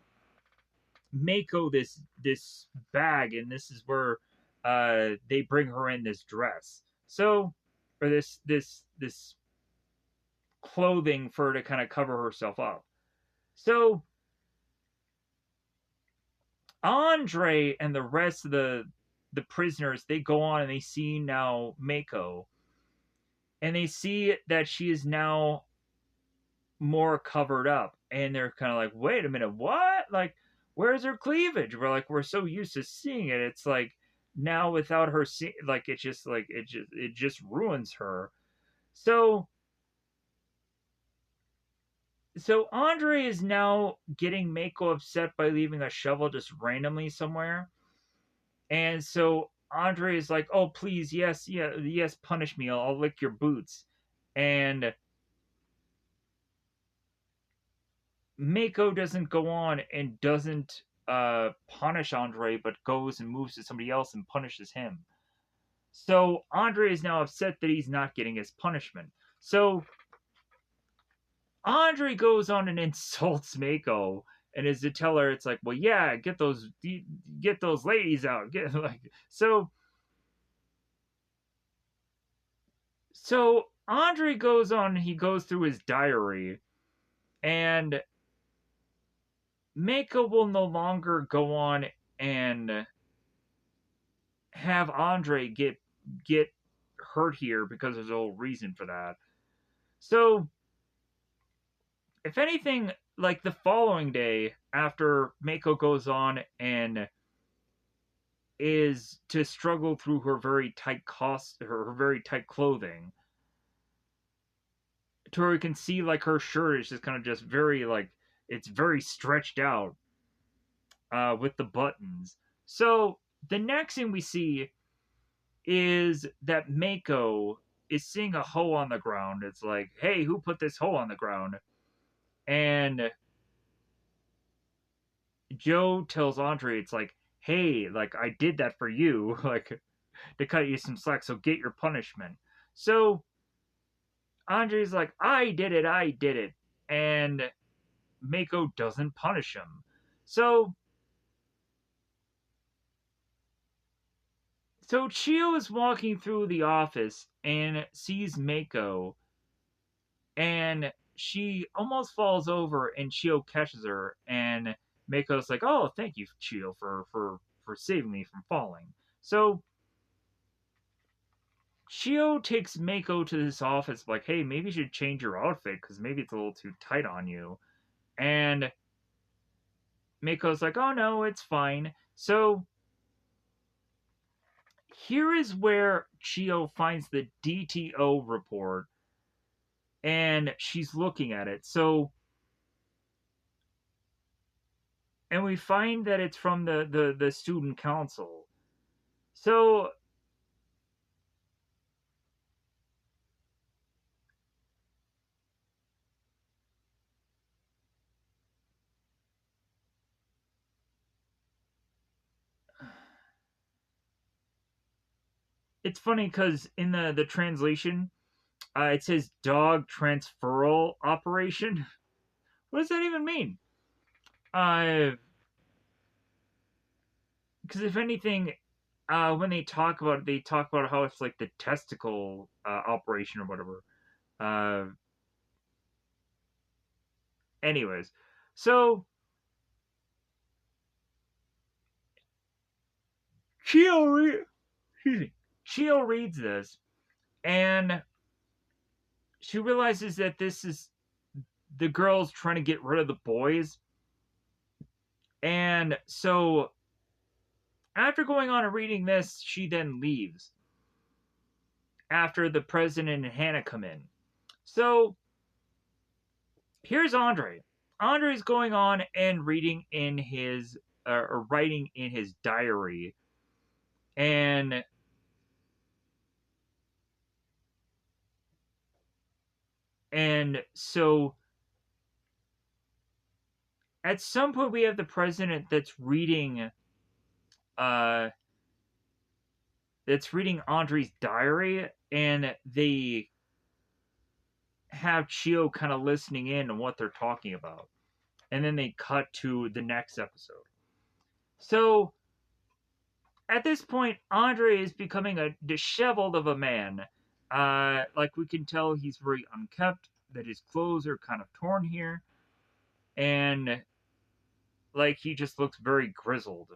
this bag, and this is where they bring her in this dress. So, or this clothing for her to kind of cover herself up. So Andre and the rest of the prisoners, they go on and they see now Mako, and they see that she is now more covered up, and they're kind of like, wait a minute, what? Like, where's her cleavage? We're so used to seeing it. It's like, now without her like, it's just like, it just ruins her. So Andre is now getting Mako upset by leaving a shovel just randomly somewhere. And so Andre is like, oh, please, yes, yeah, yes, punish me. I'll lick your boots. And Mako doesn't go on and doesn't punish Andre, but goes and moves to somebody else and punishes him. So Andre is now upset that he's not getting his punishment. So Andre goes on and insults Mako, and is to tell her, it's like, well, yeah, get those ladies out. Get like so Andre goes on, he goes through his diary, and Mako will no longer go on and have Andre get hurt here because there's a whole reason for that. So, if anything, like the following day after Mako goes on and is to struggle through her very tight her very tight clothing, to where you can see like her shirt is just kind of just very like it's very stretched out with the buttons. So the next thing we see is that Mako is seeing a hoe on the ground. It's like, hey, who put this hoe on the ground? And Joe tells Andre, it's like, hey, like I did that for you, like to cut you some slack, so get your punishment. So Andre's like, I did it. And Mako doesn't punish him. So Chio is walking through the office and sees Mako, and she almost falls over, and Chio catches her, and Mako's like, "Oh, thank you, Chio, for saving me from falling." So Chio takes Mako to this office, like, "Hey, maybe you should change your outfit because maybe it's a little too tight on you." And Mako's like, "Oh no, it's fine." So here is where Chio finds the DTO report, and she's looking at it. So, and we find that it's from the student council. So it's funny because in the translation, it says dog transferal operation. What does that even mean? Because if anything, when they talk about it, they talk about how it's like the testicle operation or whatever. Uh, anyways, so Chio, excuse me, Chio reads this, and she realizes that this is the girls trying to get rid of the boys. And so after going on and reading this, she then leaves after the president and Hannah come in. So here's Andre. Andre's going on and reading in his or writing in his diary, and so at some point we have the president uh that's reading Andre's diary, and they have Chio kind of listening in on what they're talking about. And then they cut to the next episode. So at this point, Andre is becoming a disheveled of a man. Like we can tell, he's very unkempt. That his clothes are kind of torn here, and like he just looks very grizzled.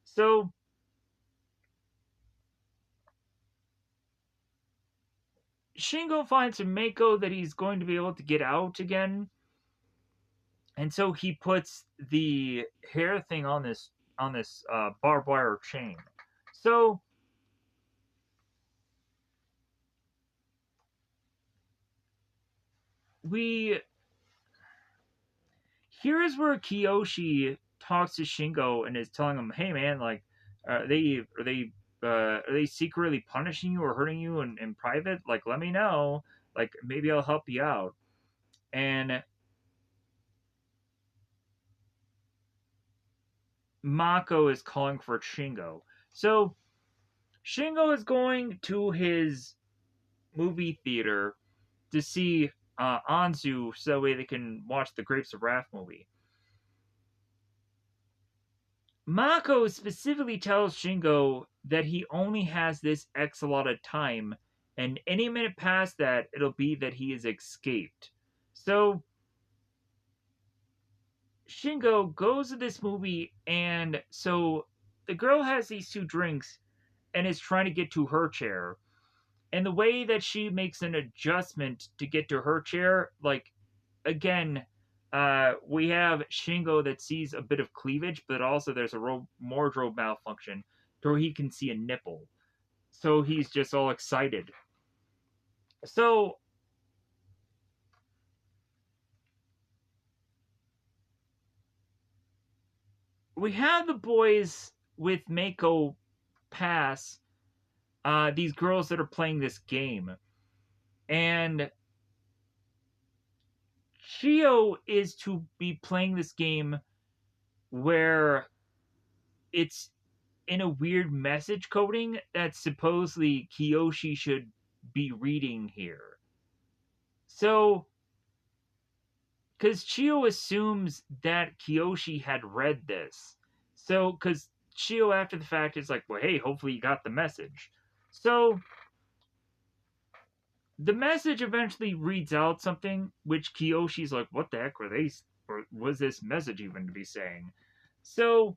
So Shingo finds from Mako that he's going to be able to get out again, and so he puts the hair thing on this barbed wire chain. So we here is where Kiyoshi talks to Shingo and is telling him, "Hey man, like, are they secretly punishing you or hurting you in private? Like, let me know. Like, maybe I'll help you out." And Mako is calling for Shingo. So Shingo is going to his movie theater to see Anzu, so that way they can watch the Grapes of Wrath movie. Mako specifically tells Shingo that he only has this X allotted time, and any minute past that, it'll be that he has escaped. So Shingo goes to this movie, and so the girl has these two drinks, and is trying to get to her chair. And the way that she makes an adjustment to get to her chair, like, again, we have Shingo that sees a bit of cleavage, but also there's a wardrobe malfunction to where he can see a nipple. So he's just all excited. So we have the boys with Mako pass these girls that are playing this game. And Chio is to be playing this game where it's in a weird message coding that supposedly Kiyoshi should be reading here. So, because Chio assumes that Kiyoshi had read this. So, because Chio, after the fact, is like, well, hey, hopefully you got the message. So, the message eventually reads out something, which Kiyoshi's like, what the heck were they, or was this message even to be saying? So,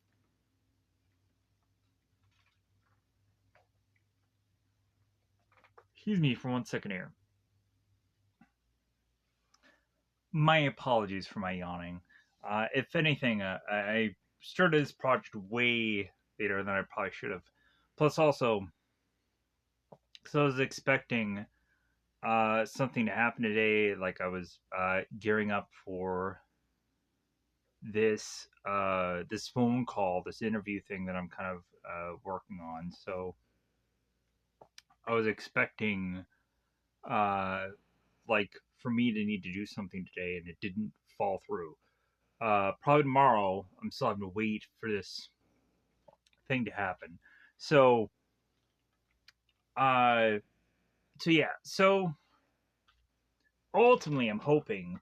excuse me for 1 second here. My apologies for my yawning. If anything, I started this project way later than I probably should have. Plus, also, so I was expecting something to happen today. Like I was gearing up for this phone call, this interview thing that I'm kind of working on. So I was expecting like for me to need to do something today, and it didn't fall through. Probably tomorrow, I'm still having to wait for this thing to happen. So, uh, so yeah. So ultimately, I'm hoping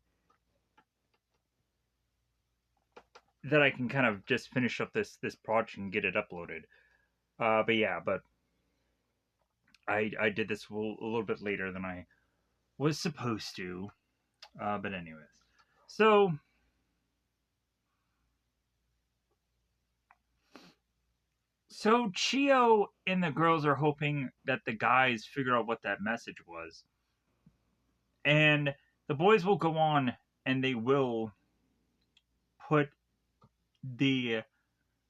that I can kind of just finish up this project and get it uploaded. But yeah, but I did this a little bit later than I was supposed to. But anyways, so Chio and the girls are hoping that the guys figure out what that message was, and the boys will go on and they will put the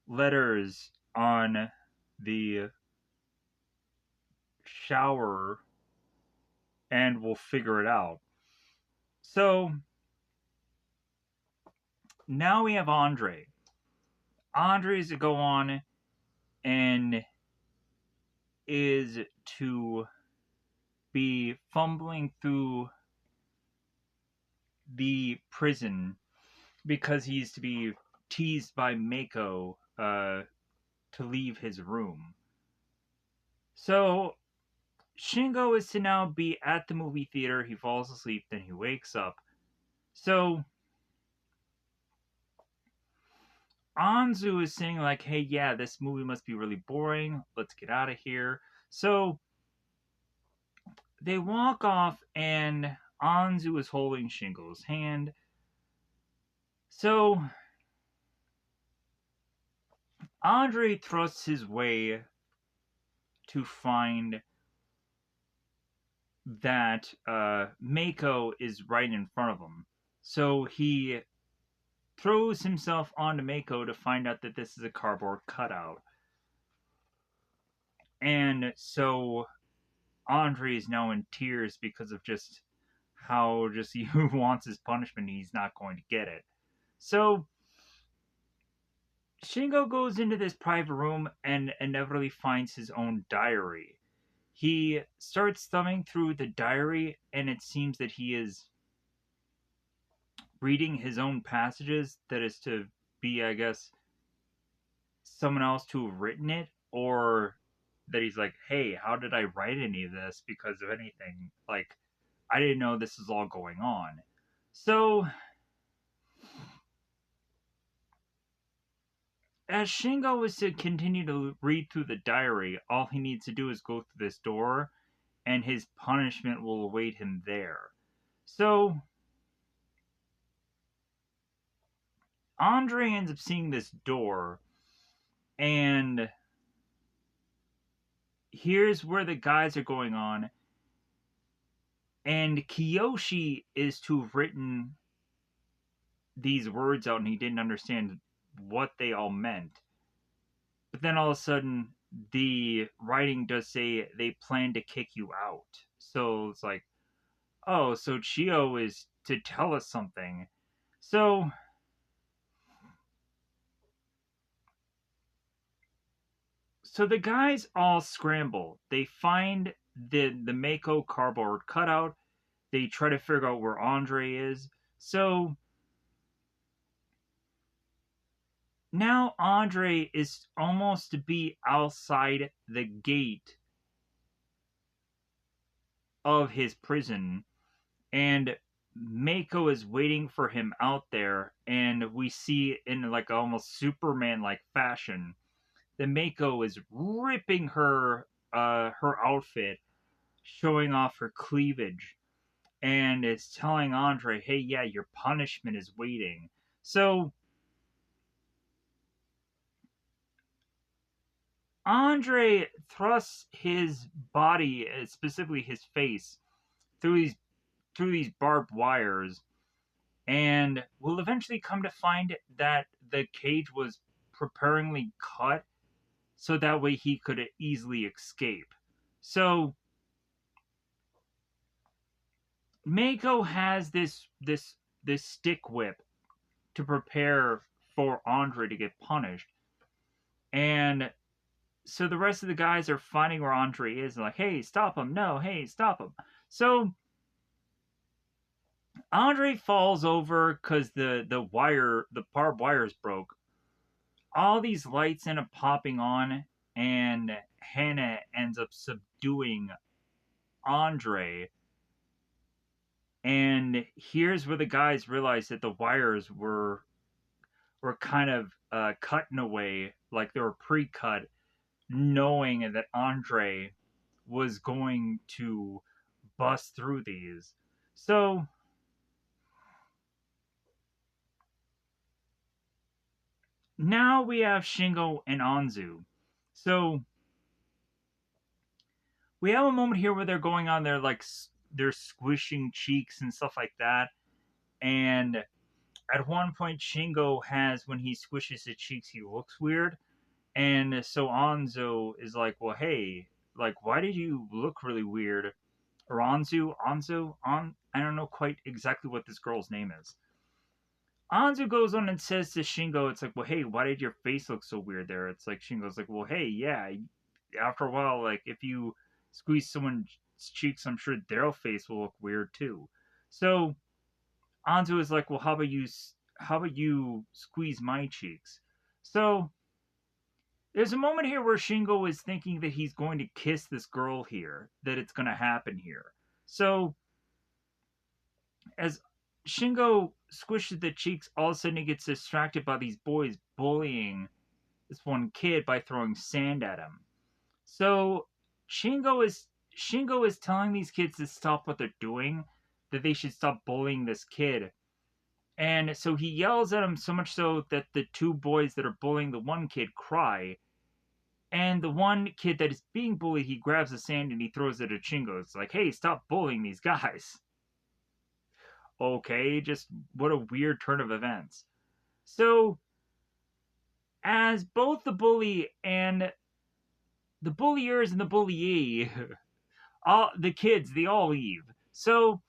letters on the shower and we'll figure it out. So now we have Andre. Andre's to go on and is to be fumbling through the prison because he's to be teased by Mako to leave his room. So Shingo is to now be at the movie theater. He falls asleep, then he wakes up. So Anzu is saying like, "Hey, yeah, this movie must be really boring. Let's get out of here." So they walk off, and Anzu is holding Shingo's hand. So Andre thrusts his way to find that Mako is right in front of him. So he throws himself onto Mako to find out that this is a cardboard cutout. And so Andre is now in tears because of just how just he wants his punishment and he's not going to get it. So Shingo goes into this private room and inevitably finds his own diary. He starts thumbing through the diary, and it seems that he is reading his own passages that is to be, I guess, someone else to have written it, or that he's like, hey, how did I write any of this? Because of anything, like, I didn't know this was all going on. So, as Shingo is to continue to read through the diary, all he needs to do is go through this door, and his punishment will await him there. So, Andre ends up seeing this door, and here's where the guys are going on, and Kiyoshi is to have written these words out and he didn't understand what they all meant. But then all of a sudden, the writing does say they plan to kick you out. So it's like, oh, so Chio is to tell us something. So the guys all scramble. They find the Mako cardboard cutout. They try to figure out where Andre is. So now Andre is almost to be outside the gate of his prison, and Mako is waiting for him out there, and we see in like almost Superman like fashion that Mako is ripping her outfit, showing off her cleavage, and is telling Andre, "Hey, yeah, your punishment is waiting." So Andre thrusts his body, specifically his face, through these barbed wires, and we'll eventually come to find that the cage was preparingly cut so that way he could easily escape. So Mako has this stick whip to prepare for Andre to get punished. And so the rest of the guys are finding where Andre is and like, hey, stop him. No, hey, stop him. So Andre falls over because the barbed wires broke. All these lights end up popping on, and Hannah ends up subduing Andre. And here's where the guys realize that the wires were kind of cut in a way, like they were pre-cut, knowing that Andre was going to bust through these. So now we have Shingo and Anzu. So we have a moment here where they're going on, they're squishing cheeks and stuff like that. And at one point, Shingo has, when he squishes his cheeks, he looks weird. And so Anzu is like, well, hey, like, why did you look really weird? Or I don't know quite exactly what this girl's name is. Anzu goes on and says to Shingo, it's like, well, hey, why did your face look so weird there? It's like, Shingo's like, well, hey, yeah, after a while, like, if you squeeze someone's cheeks, I'm sure their face will look weird too. So Anzu is like, well, how about you squeeze my cheeks? So there's a moment here where Shingo is thinking that he's going to kiss this girl here, that it's going to happen here. So as Shingo squishes the cheeks, all of a sudden he gets distracted by these boys bullying this one kid by throwing sand at him. So Shingo is telling these kids to stop what they're doing, that they should stop bullying this kid. And so he yells at him so much so that the two boys that are bullying the one kid cry. And the one kid that is being bullied, he grabs the sand and he throws it at Shingo. It's like, hey, stop bullying these guys. Okay, just what a weird turn of events. So, as both the bully and the bulliers and the bullyee, all the kids, they all leave. So,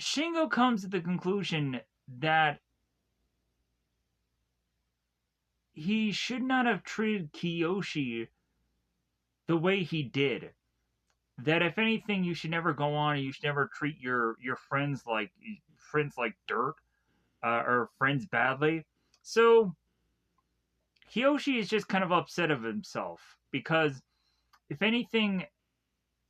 Shingo comes to the conclusion that he should not have treated Kiyoshi the way he did. That if anything, you should never go on and you should never treat your friends like dirt, or friends badly. So Kiyoshi is just kind of upset of himself because if anything,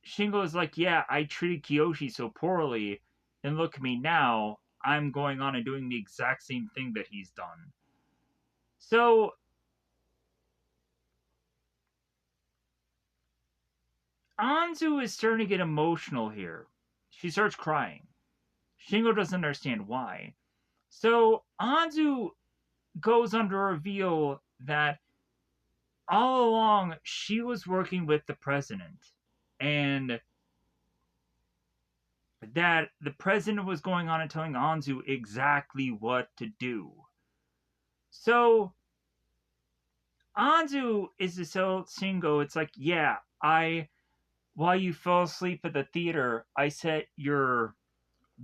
Shingo is like, yeah, I treated Kiyoshi so poorly, and look at me now. I'm going on and doing the exact same thing that he's done. So Anzu is starting to get emotional here. She starts crying. Shingo doesn't understand why. So Anzu goes on to reveal that all along, she was working with the president. And that the president was going on and telling Anzu exactly what to do. So Anzu is to tell Shingo, it's like, yeah, while you fell asleep at the theater, I set your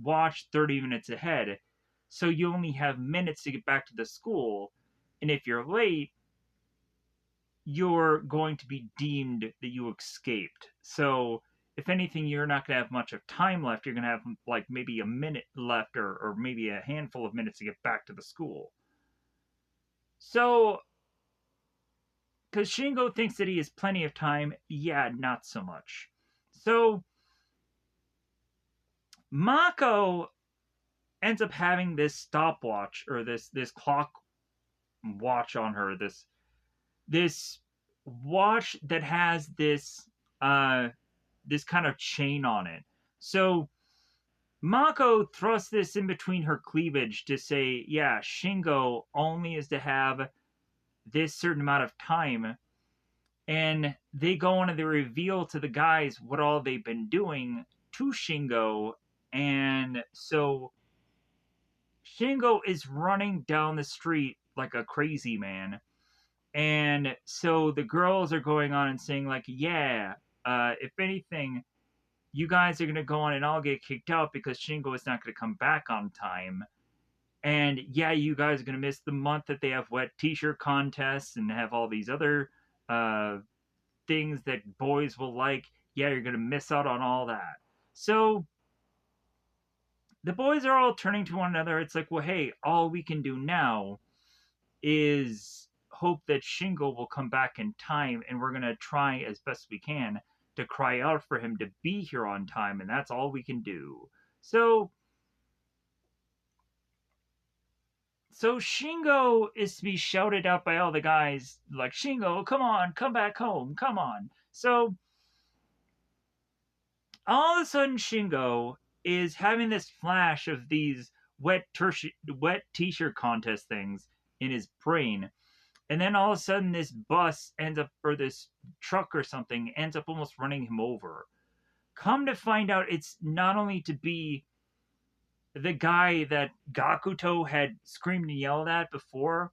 watch 30 minutes ahead. So you only have minutes to get back to the school. And if you're late, you're going to be deemed that you escaped. So if anything, you're not going to have much of time left. You're going to have like maybe a minute left or maybe a handful of minutes to get back to the school. So, because Shingo thinks that he has plenty of time, yeah, not so much. So, Mako ends up having this stopwatch or this clock watch on her, this watch that has this kind of chain on it. So Mako thrusts this in between her cleavage to say, yeah, Shingo only is to have this certain amount of time. And they go on and they reveal to the guys what all they've been doing to Shingo. And so Shingo is running down the street like a crazy man. And so the girls are going on and saying, like, yeah, if anything, you guys are going to go on and all get kicked out because Shingo is not going to come back on time. And yeah, you guys are going to miss the month that they have wet t-shirt contests and have all these other uh, things that boys will like. Yeah, you're going to miss out on all that. So the boys are all turning to one another. It's like, well, hey, all we can do now is hope that Shingo will come back in time, and we're going to try as best we can to cry out for him to be here on time, and that's all we can do. So Shingo is to be shouted out by all the guys, like, Shingo, come on, come back home, come on. So all of a sudden, Shingo is having this flash of these wet t-shirt contest things in his brain. And then all of a sudden, this bus ends up, or this truck or something, ends up almost running him over. Come to find out, it's not only to be the guy that Gakuto had screamed and yelled at before.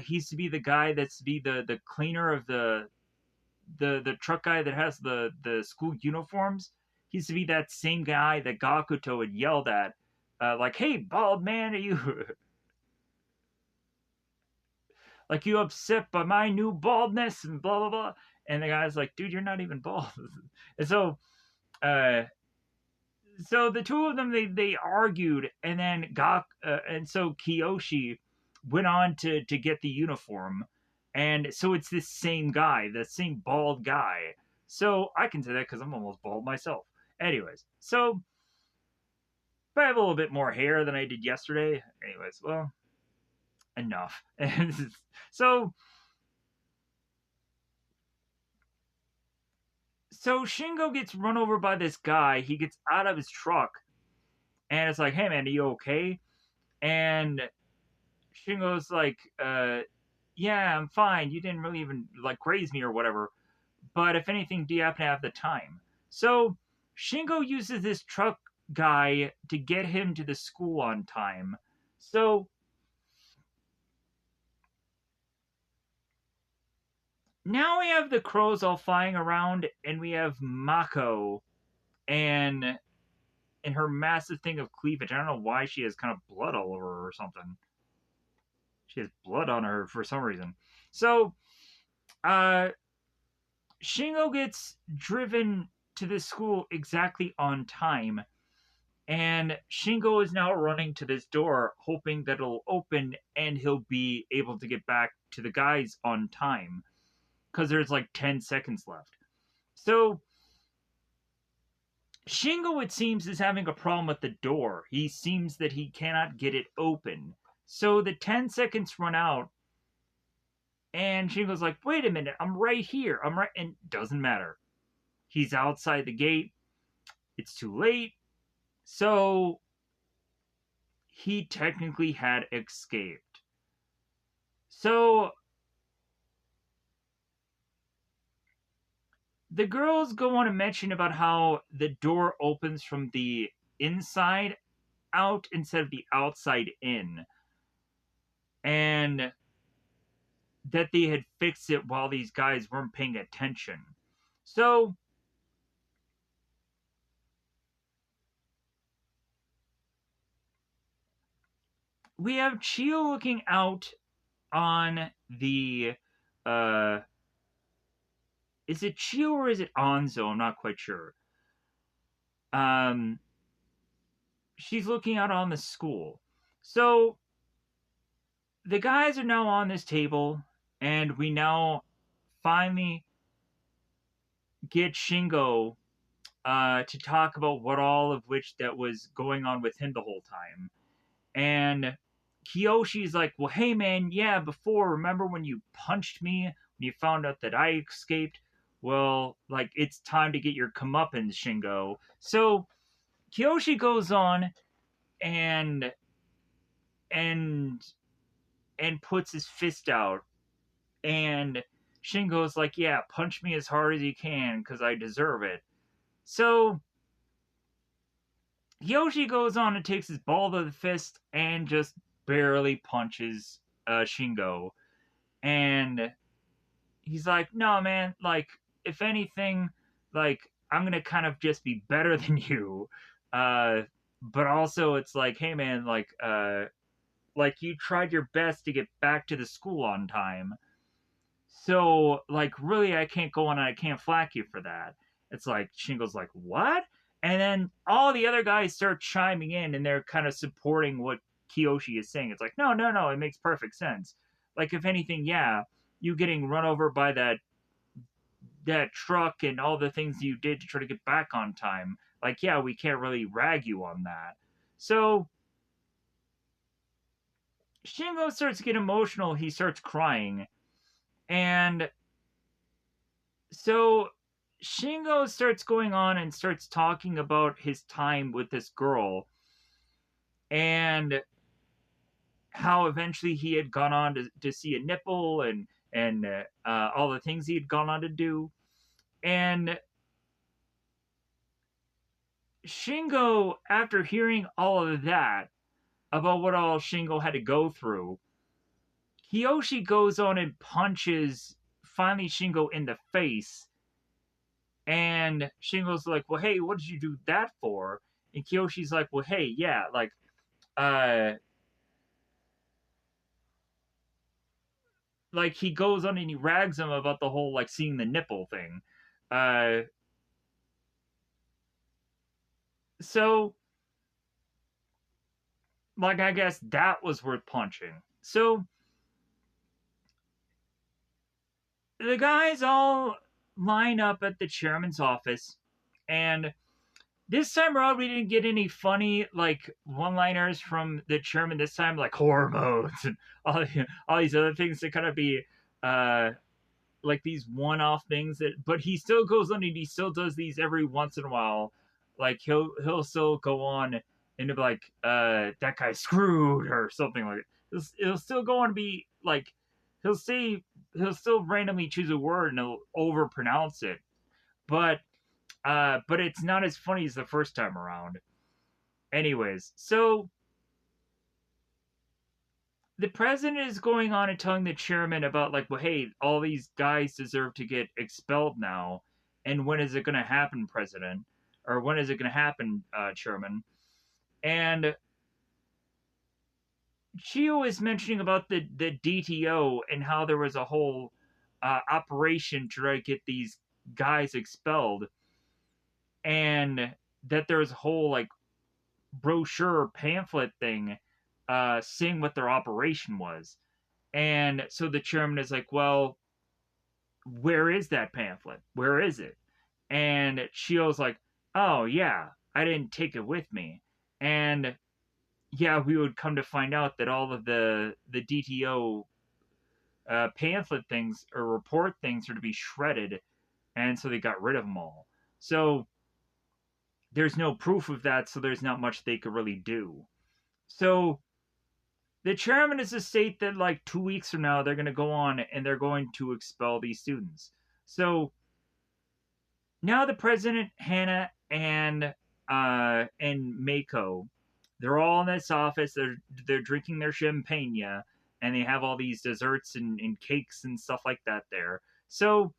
He's to be the guy that's to be the cleaner of the truck guy that has the school uniforms. He's to be that same guy that Gakuto had yelled at, like, "Hey, bald man, are you like you upset by my new baldness?" And blah blah blah. And the guy's like, "Dude, you're not even bald." And uh, so the two of them they argued, and then and so Kiyoshi went on to get the uniform, and so it's this same guy, the same bald guy. So I can say that because I'm almost bald myself. Anyways, so I have a little bit more hair than I did yesterday. Anyways, well, enough. And so so Shingo gets run over by this guy. He gets out of his truck, and it's like, "Hey man, are you okay?" And Shingo's like, yeah, I'm fine. You didn't really even like graze me or whatever. But if anything, do you happen to have the time? So Shingo uses this truck guy to get him to the school on time. So now we have the crows all flying around, and we have Mako and her massive thing of cleavage. I don't know why she has kind of blood all over her or something. She has blood on her for some reason. So uh Shingo gets driven to the school exactly on time, and Shingo is now running to this door, hoping that it'll open and he'll be able to get back to the guys on time, because there's like 10 seconds left. So Shingo, it seems, is having a problem with the door. He seems that he cannot get it open. So the 10 seconds run out, and Shingo's like, wait a minute, I'm right here. I'm right. And doesn't matter. He's outside the gate. It's too late. So he technically had escaped. So the girls go on to mention about how the door opens from the inside out instead of the outside in, and that they had fixed it while these guys weren't paying attention. So we have Chio looking out on the uh is it Chio or is it Anzo? I'm not quite sure. Um she's looking out on the school. So the guys are now on this table, and we now finally get Shingo to talk about what all of which that was going on with him the whole time. And Kiyoshi's like, well, hey man, yeah, before, remember when you punched me when you found out that I escaped? Well, like, it's time to get your comeuppance, Shingo. So Kiyoshi goes on and and and puts his fist out, and Shingo's like, yeah, punch me as hard as you can because I deserve it. So Yoshi goes on and takes his ball to the fist and just barely punches Shingo. And he's like, no, man, like, if anything, like, I'm going to kind of just be better than you. Uh, but also, it's like, hey, man, like you tried your best to get back to the school on time. So, like, really, I can't go on and I can't flack you for that. It's like, Shingo's like, what? And then all the other guys start chiming in and they're kind of supporting what Kiyoshi is saying. It's like, no, no, no, it makes perfect sense. Like, if anything, yeah, you getting run over by that truck and all the things you did to try to get back on time. Like, yeah, we can't really rag you on that. So Shingo starts to get emotional. He starts crying. And so Shingo starts going on and starts talking about his time with this girl and how eventually he had gone on to see a nipple and all the things he had gone on to do. And Shingo, after hearing all of that about what all Shingo had to go through, Kiyoshi goes on and punches finally Shingo in the face. And Shingo's like, well, hey, what did you do that for? And Kiyoshi's like, well, hey, yeah, uh, like he goes on and he rags him about the whole like seeing the nipple thing. Uh, so like I guess that was worth punching. So the guys all line up at the chairman's office, and this time around we didn't get any funny like one-liners from the chairman. This time, like hormones and all these other things to kind of be uh like these one-off things that, but he still goes on and he still does these every once in a while. Like he'll still go on and be like, that guy's screwed or something like it. It'll still go on to be like, he'll say, he'll still randomly choose a word and he'll overpronounce it, but it's not as funny as the first time around. Anyways, so the president is going on and telling the chairman about like, well, hey, all these guys deserve to get expelled now, and when is it going to happen, president, or when is it going to happen, chairman? And Chio is mentioning about the DTO and how there was a whole operation to try to get these guys expelled, and that there was a whole like brochure pamphlet thing saying what their operation was. And so the chairman is like, well, where is that pamphlet? Where is it? And Chio's like, oh, yeah, I didn't take it with me. And yeah, we would come to find out that all of the DTO pamphlet things or report things are to be shredded. And so they got rid of them all. So there's no proof of that. So there's not much they could really do. So the chairman is to state that like 2 weeks from now they're going to go on and they're going to expel these students. So now the president, Hannah, and Mako, they're all in this office. They're drinking their champagne, and they have all these desserts and cakes and stuff like that there. So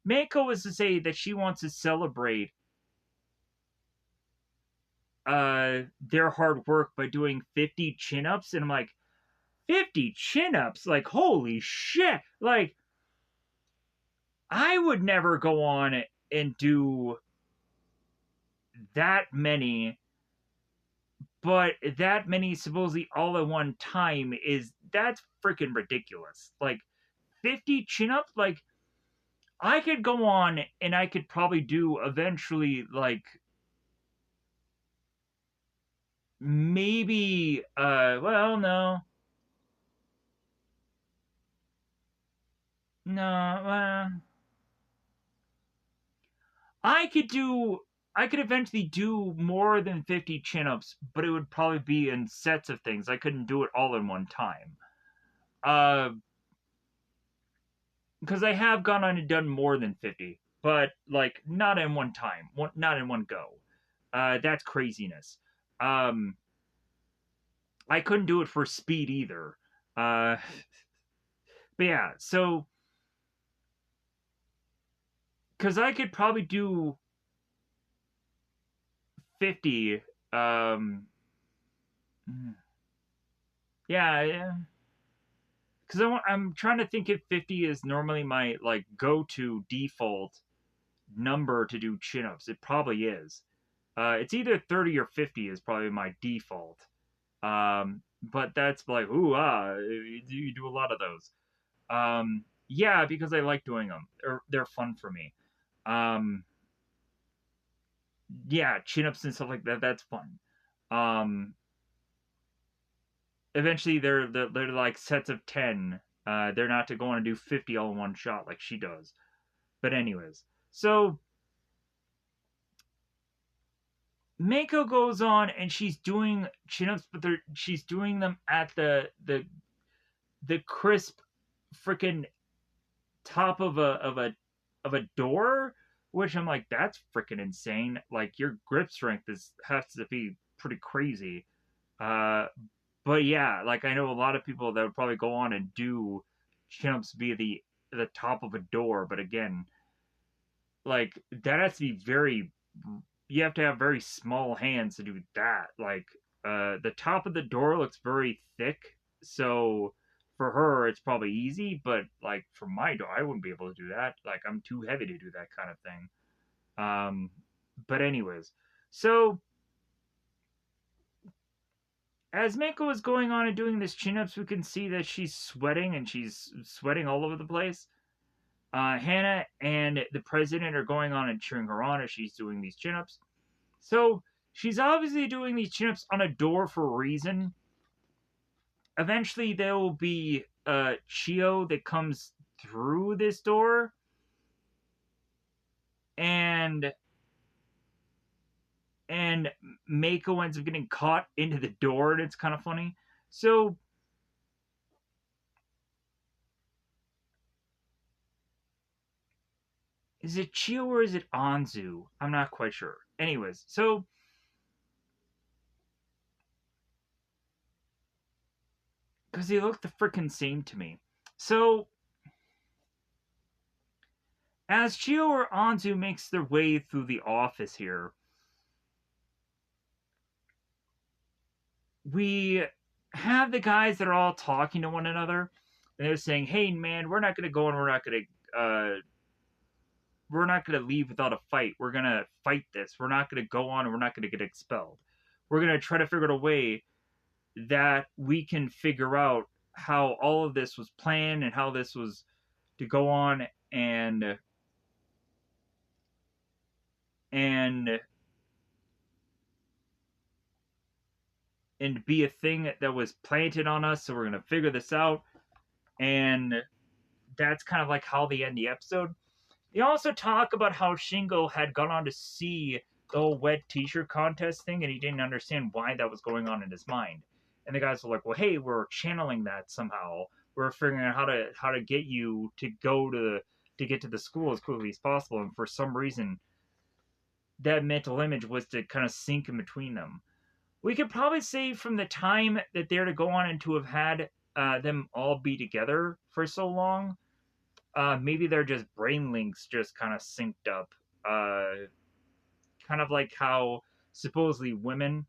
Mako was to say that she wants to celebrate their hard work by doing 50 chin-ups, and I'm like, 50 chin-ups? Like, holy shit! Like, I would never go on and do that many, but that many supposedly all at one time that's freaking ridiculous. Like 50 chin-ups? Like, I could go on and I could probably do eventually, like, maybe well, no, I could do I could eventually do more than 50 chin-ups, but it would probably be in sets of things. I couldn't do it all in one time. Uh because I have gone on and done more than 50, but like not in one time, not in one go. That's craziness. Um I couldn't do it for speed either. Uh but yeah, so cuz I could probably do 50 mm, yeah, because I'm trying to think if 50 is normally my like go-to default number to do chin-ups. It probably is. It's either 30 or 50 is probably my default. But that's like, you do a lot of those. Yeah, because I like doing them. They're fun for me. Um, yeah, chin-ups and stuff like that. That's fun. Um, eventually they're like sets of 10. They're not to go on and do 50 all in one shot like she does. But anyways, so Mako goes on and she's doing chin-ups, but she's doing them at the crisp freaking top of a door, which I'm like, that's freaking insane. Like your grip strength has to be pretty crazy. Uh, but yeah, like I know a lot of people that would probably go on and do chin-ups via the top of a door, but again, like that has to be very you have to have very small hands to do that. Like the top of the door looks very thick, so for her it's probably easy, but like for my door I wouldn't be able to do that. Like I'm too heavy to do that kind of thing. But anyways, so as Mako is going on and doing this chin-ups, we can see that she's sweating and she's sweating all over the place. Hannah and the president are going on and cheering her on as she's doing these chin-ups. So she's obviously doing these chin-ups on a door for a reason. Eventually there will be Chio that comes through this door, and Mako ends up getting caught into the door, and it's kind of funny. So is it Chio or is it Anzu? I'm not quite sure. Anyways, so because they look the freaking same to me. So as Chio or Anzu makes their way through the office here, we have the guys that are all talking to one another, and they're saying, "Hey, man, we're not going to go and we're not going to leave without a fight. We're going to fight this. We're not going to go on and we're not going to get expelled. We're going to try to figure out a way that we can figure out how all of this was planned and how this was to go on and and be a thing that was planted on us. So we're gonna figure this out." And that's kind of like how they end the episode. They also talk about how Shingo had gone on to see the whole wet t-shirt contest thing, and he didn't understand why that was going on in his mind. And the guys were like, "Well, hey, we're channeling that somehow. We're figuring out how to get you to go to get to the school as quickly as possible." And for some reason, that mental image was to kind of sink in between them. We could probably say from the time that they're to go on and to have had them all be together for so long, maybe they're just brain links just kind of synced up. Kind of like how supposedly women,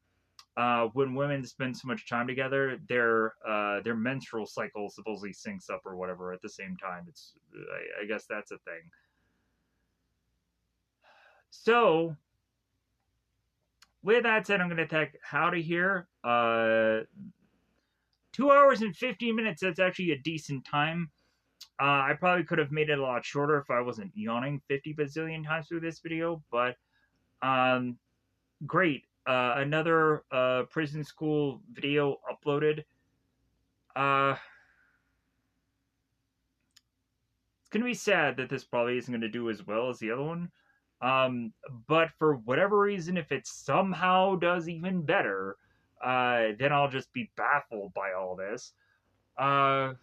when women spend so much time together, their menstrual cycle supposedly syncs up or whatever at the same time. I guess that's a thing. So with that said, I'm going to take out of here. 2 hours and 15 minutes. That's actually a decent time. I probably could have made it a lot shorter if I wasn't yawning 50 bazillion times through this video, but great. Another prison school video uploaded. It's going to be sad that this probably isn't going to do as well as the other one. But for whatever reason, if it somehow does even better, then I'll just be baffled by all this. But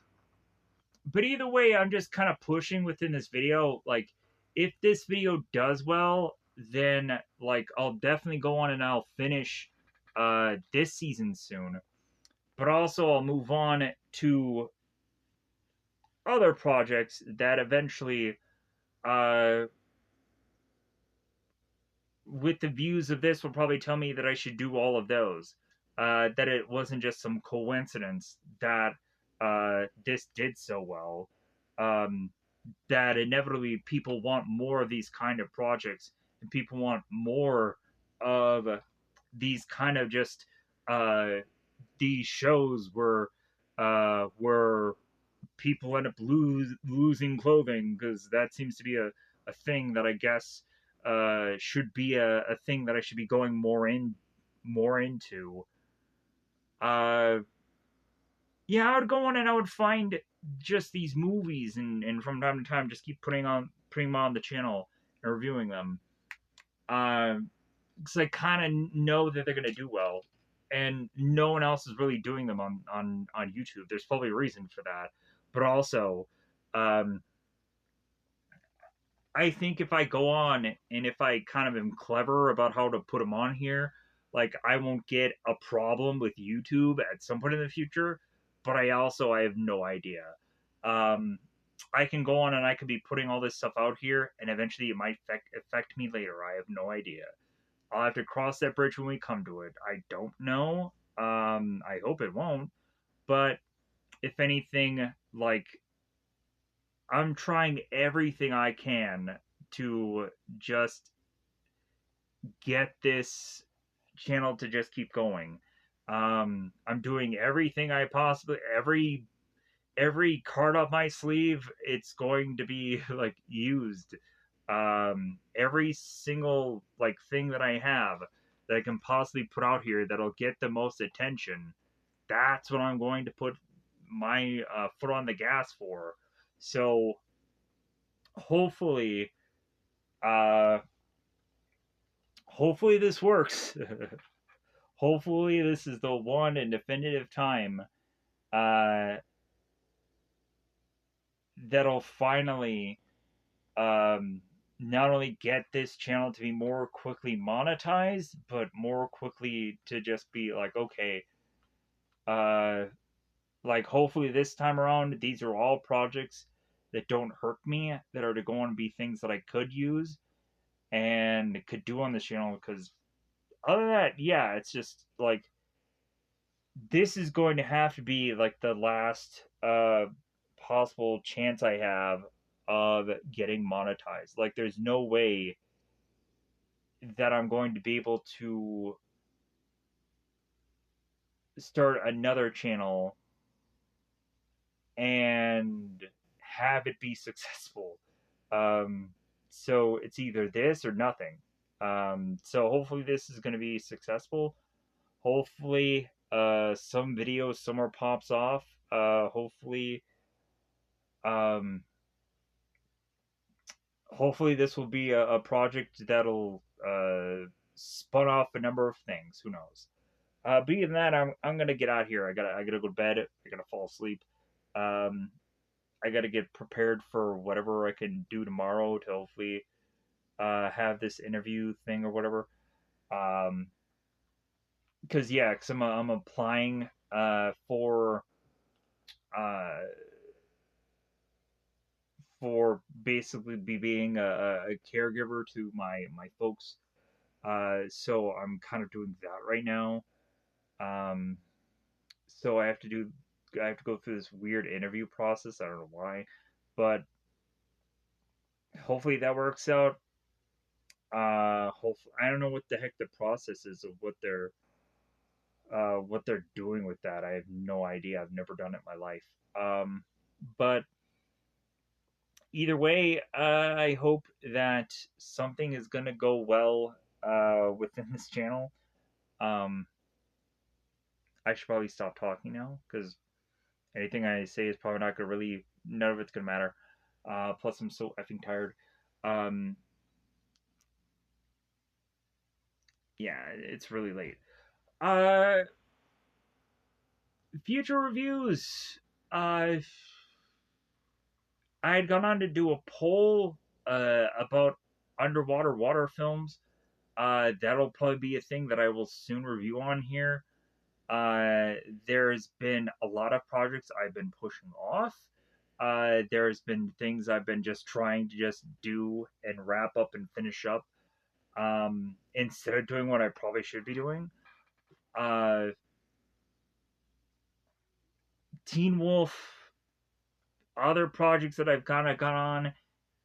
either way, I'm just kind of pushing within this video. Like, if this video does well, then like I'll definitely go on and I'll finish this season soon. But also I'll move on to other projects that eventually with the views of this will probably tell me that I should do all of those. That it wasn't just some coincidence that this did so well. That inevitably people want more of these kind of projects, and people want more of these kind of just these shows where people end up losing clothing, because that seems to be a thing that I guess should be a thing that I should be going more into. Yeah, I would go on and I would find just these movies and from time to time just keep putting them on the channel and reviewing them. Because I kind of know that they're gonna do well, and no one else is really doing them on YouTube. There's probably a reason for that, but also, I think if I go on and if I kind of am clever about how to put them on here, like I won't get a problem with YouTube at some point in the future. But I have no idea. I can go on and I could be putting all this stuff out here, and eventually it might affect me later. I have no idea. I'll have to cross that bridge when we come to it. I don't know. I hope it won't. But if anything, like I'm trying everything I can to just get this channel to just keep going. I'm doing everything I possibly every card up my sleeve. It's going to be like used. Every single like thing that I have that I can possibly put out here that'll get the most attention. That's what I'm going to put my foot on the gas for. So hopefully, uh, hopefully this works. Hopefully this is the one and definitive time uh, that'll finally not only get this channel to be more quickly monetized, but more quickly to just be like, okay, like hopefully this time around, these are all projects that don't hurt me, that are to go on and be things that I could use and could do on this channel. Because other than that, yeah, it's just like this is going to have to be like the last possible chance I have of getting monetized. Like there's no way that I'm going to be able to start another channel and have it be successful. So it's either this or nothing. So hopefully this is going to be successful. Hopefully some videos somewhere pops off. Hopefully hopefully this will be a project that'll spun off a number of things. Who knows? But even that, I'm gonna get out here. I gotta go to bed. I gotta fall asleep. I gotta get prepared for whatever I can do tomorrow to hopefully have this interview thing or whatever. Um, because yeah, because I'm applying uh for basically being a caregiver to my folks. So I'm kind of doing that right now. Um, so I have to go through this weird interview process. I don't know why, but hopefully that works out. Hopefully, I don't know what the heck the process is of what they're doing with that. I have no idea. I've never done it in my life. But either way, I hope that something is gonna go well within this channel. Um, I should probably stop talking now because anything I say is probably not gonna really. None of it's gonna matter. Plus, I'm so effing tired. Um, yeah, it's really late. Uh, Future reviews. Uh, I had gone on to do a poll about underwater water films. That'll probably be a thing that I will soon review on here. Uh, there's been a lot of projects I've been pushing off. There's been things I've been just trying to just do and wrap up and finish up instead of doing what I probably should be doing. Uh, Teen Wolf, other projects that I've kind of gone on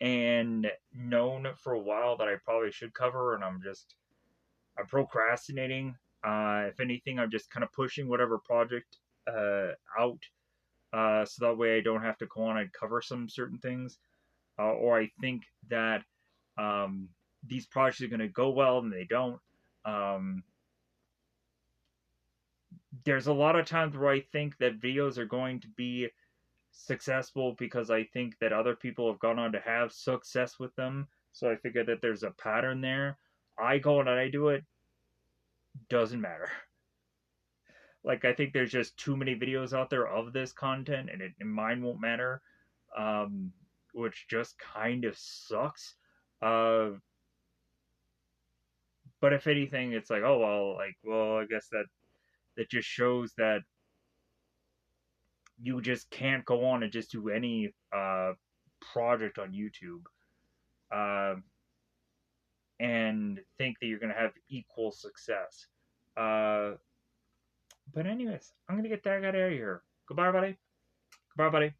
and known for a while that I probably should cover, and I'm procrastinating. If anything, I'm just kind of pushing whatever project out, so that way I don't have to go on and cover some certain things, or I think that um, these projects are going to go well and they don't. Um, there's a lot of times where I think that videos are going to be successful because I think that other people have gone on to have success with them. So I figure that there's a pattern there. I go and I do it, doesn't matter. Like I think there's just too many videos out there of this content, and mine won't matter, um, which just kind of sucks. Uh, but if anything, it's like, oh well, like well, I guess that just shows that you just can't go on and just do any project on YouTube. Um, and think that you're going to have equal success. Uh, but anyways, I'm going to get that guy out of here. Goodbye, buddy. Goodbye, buddy.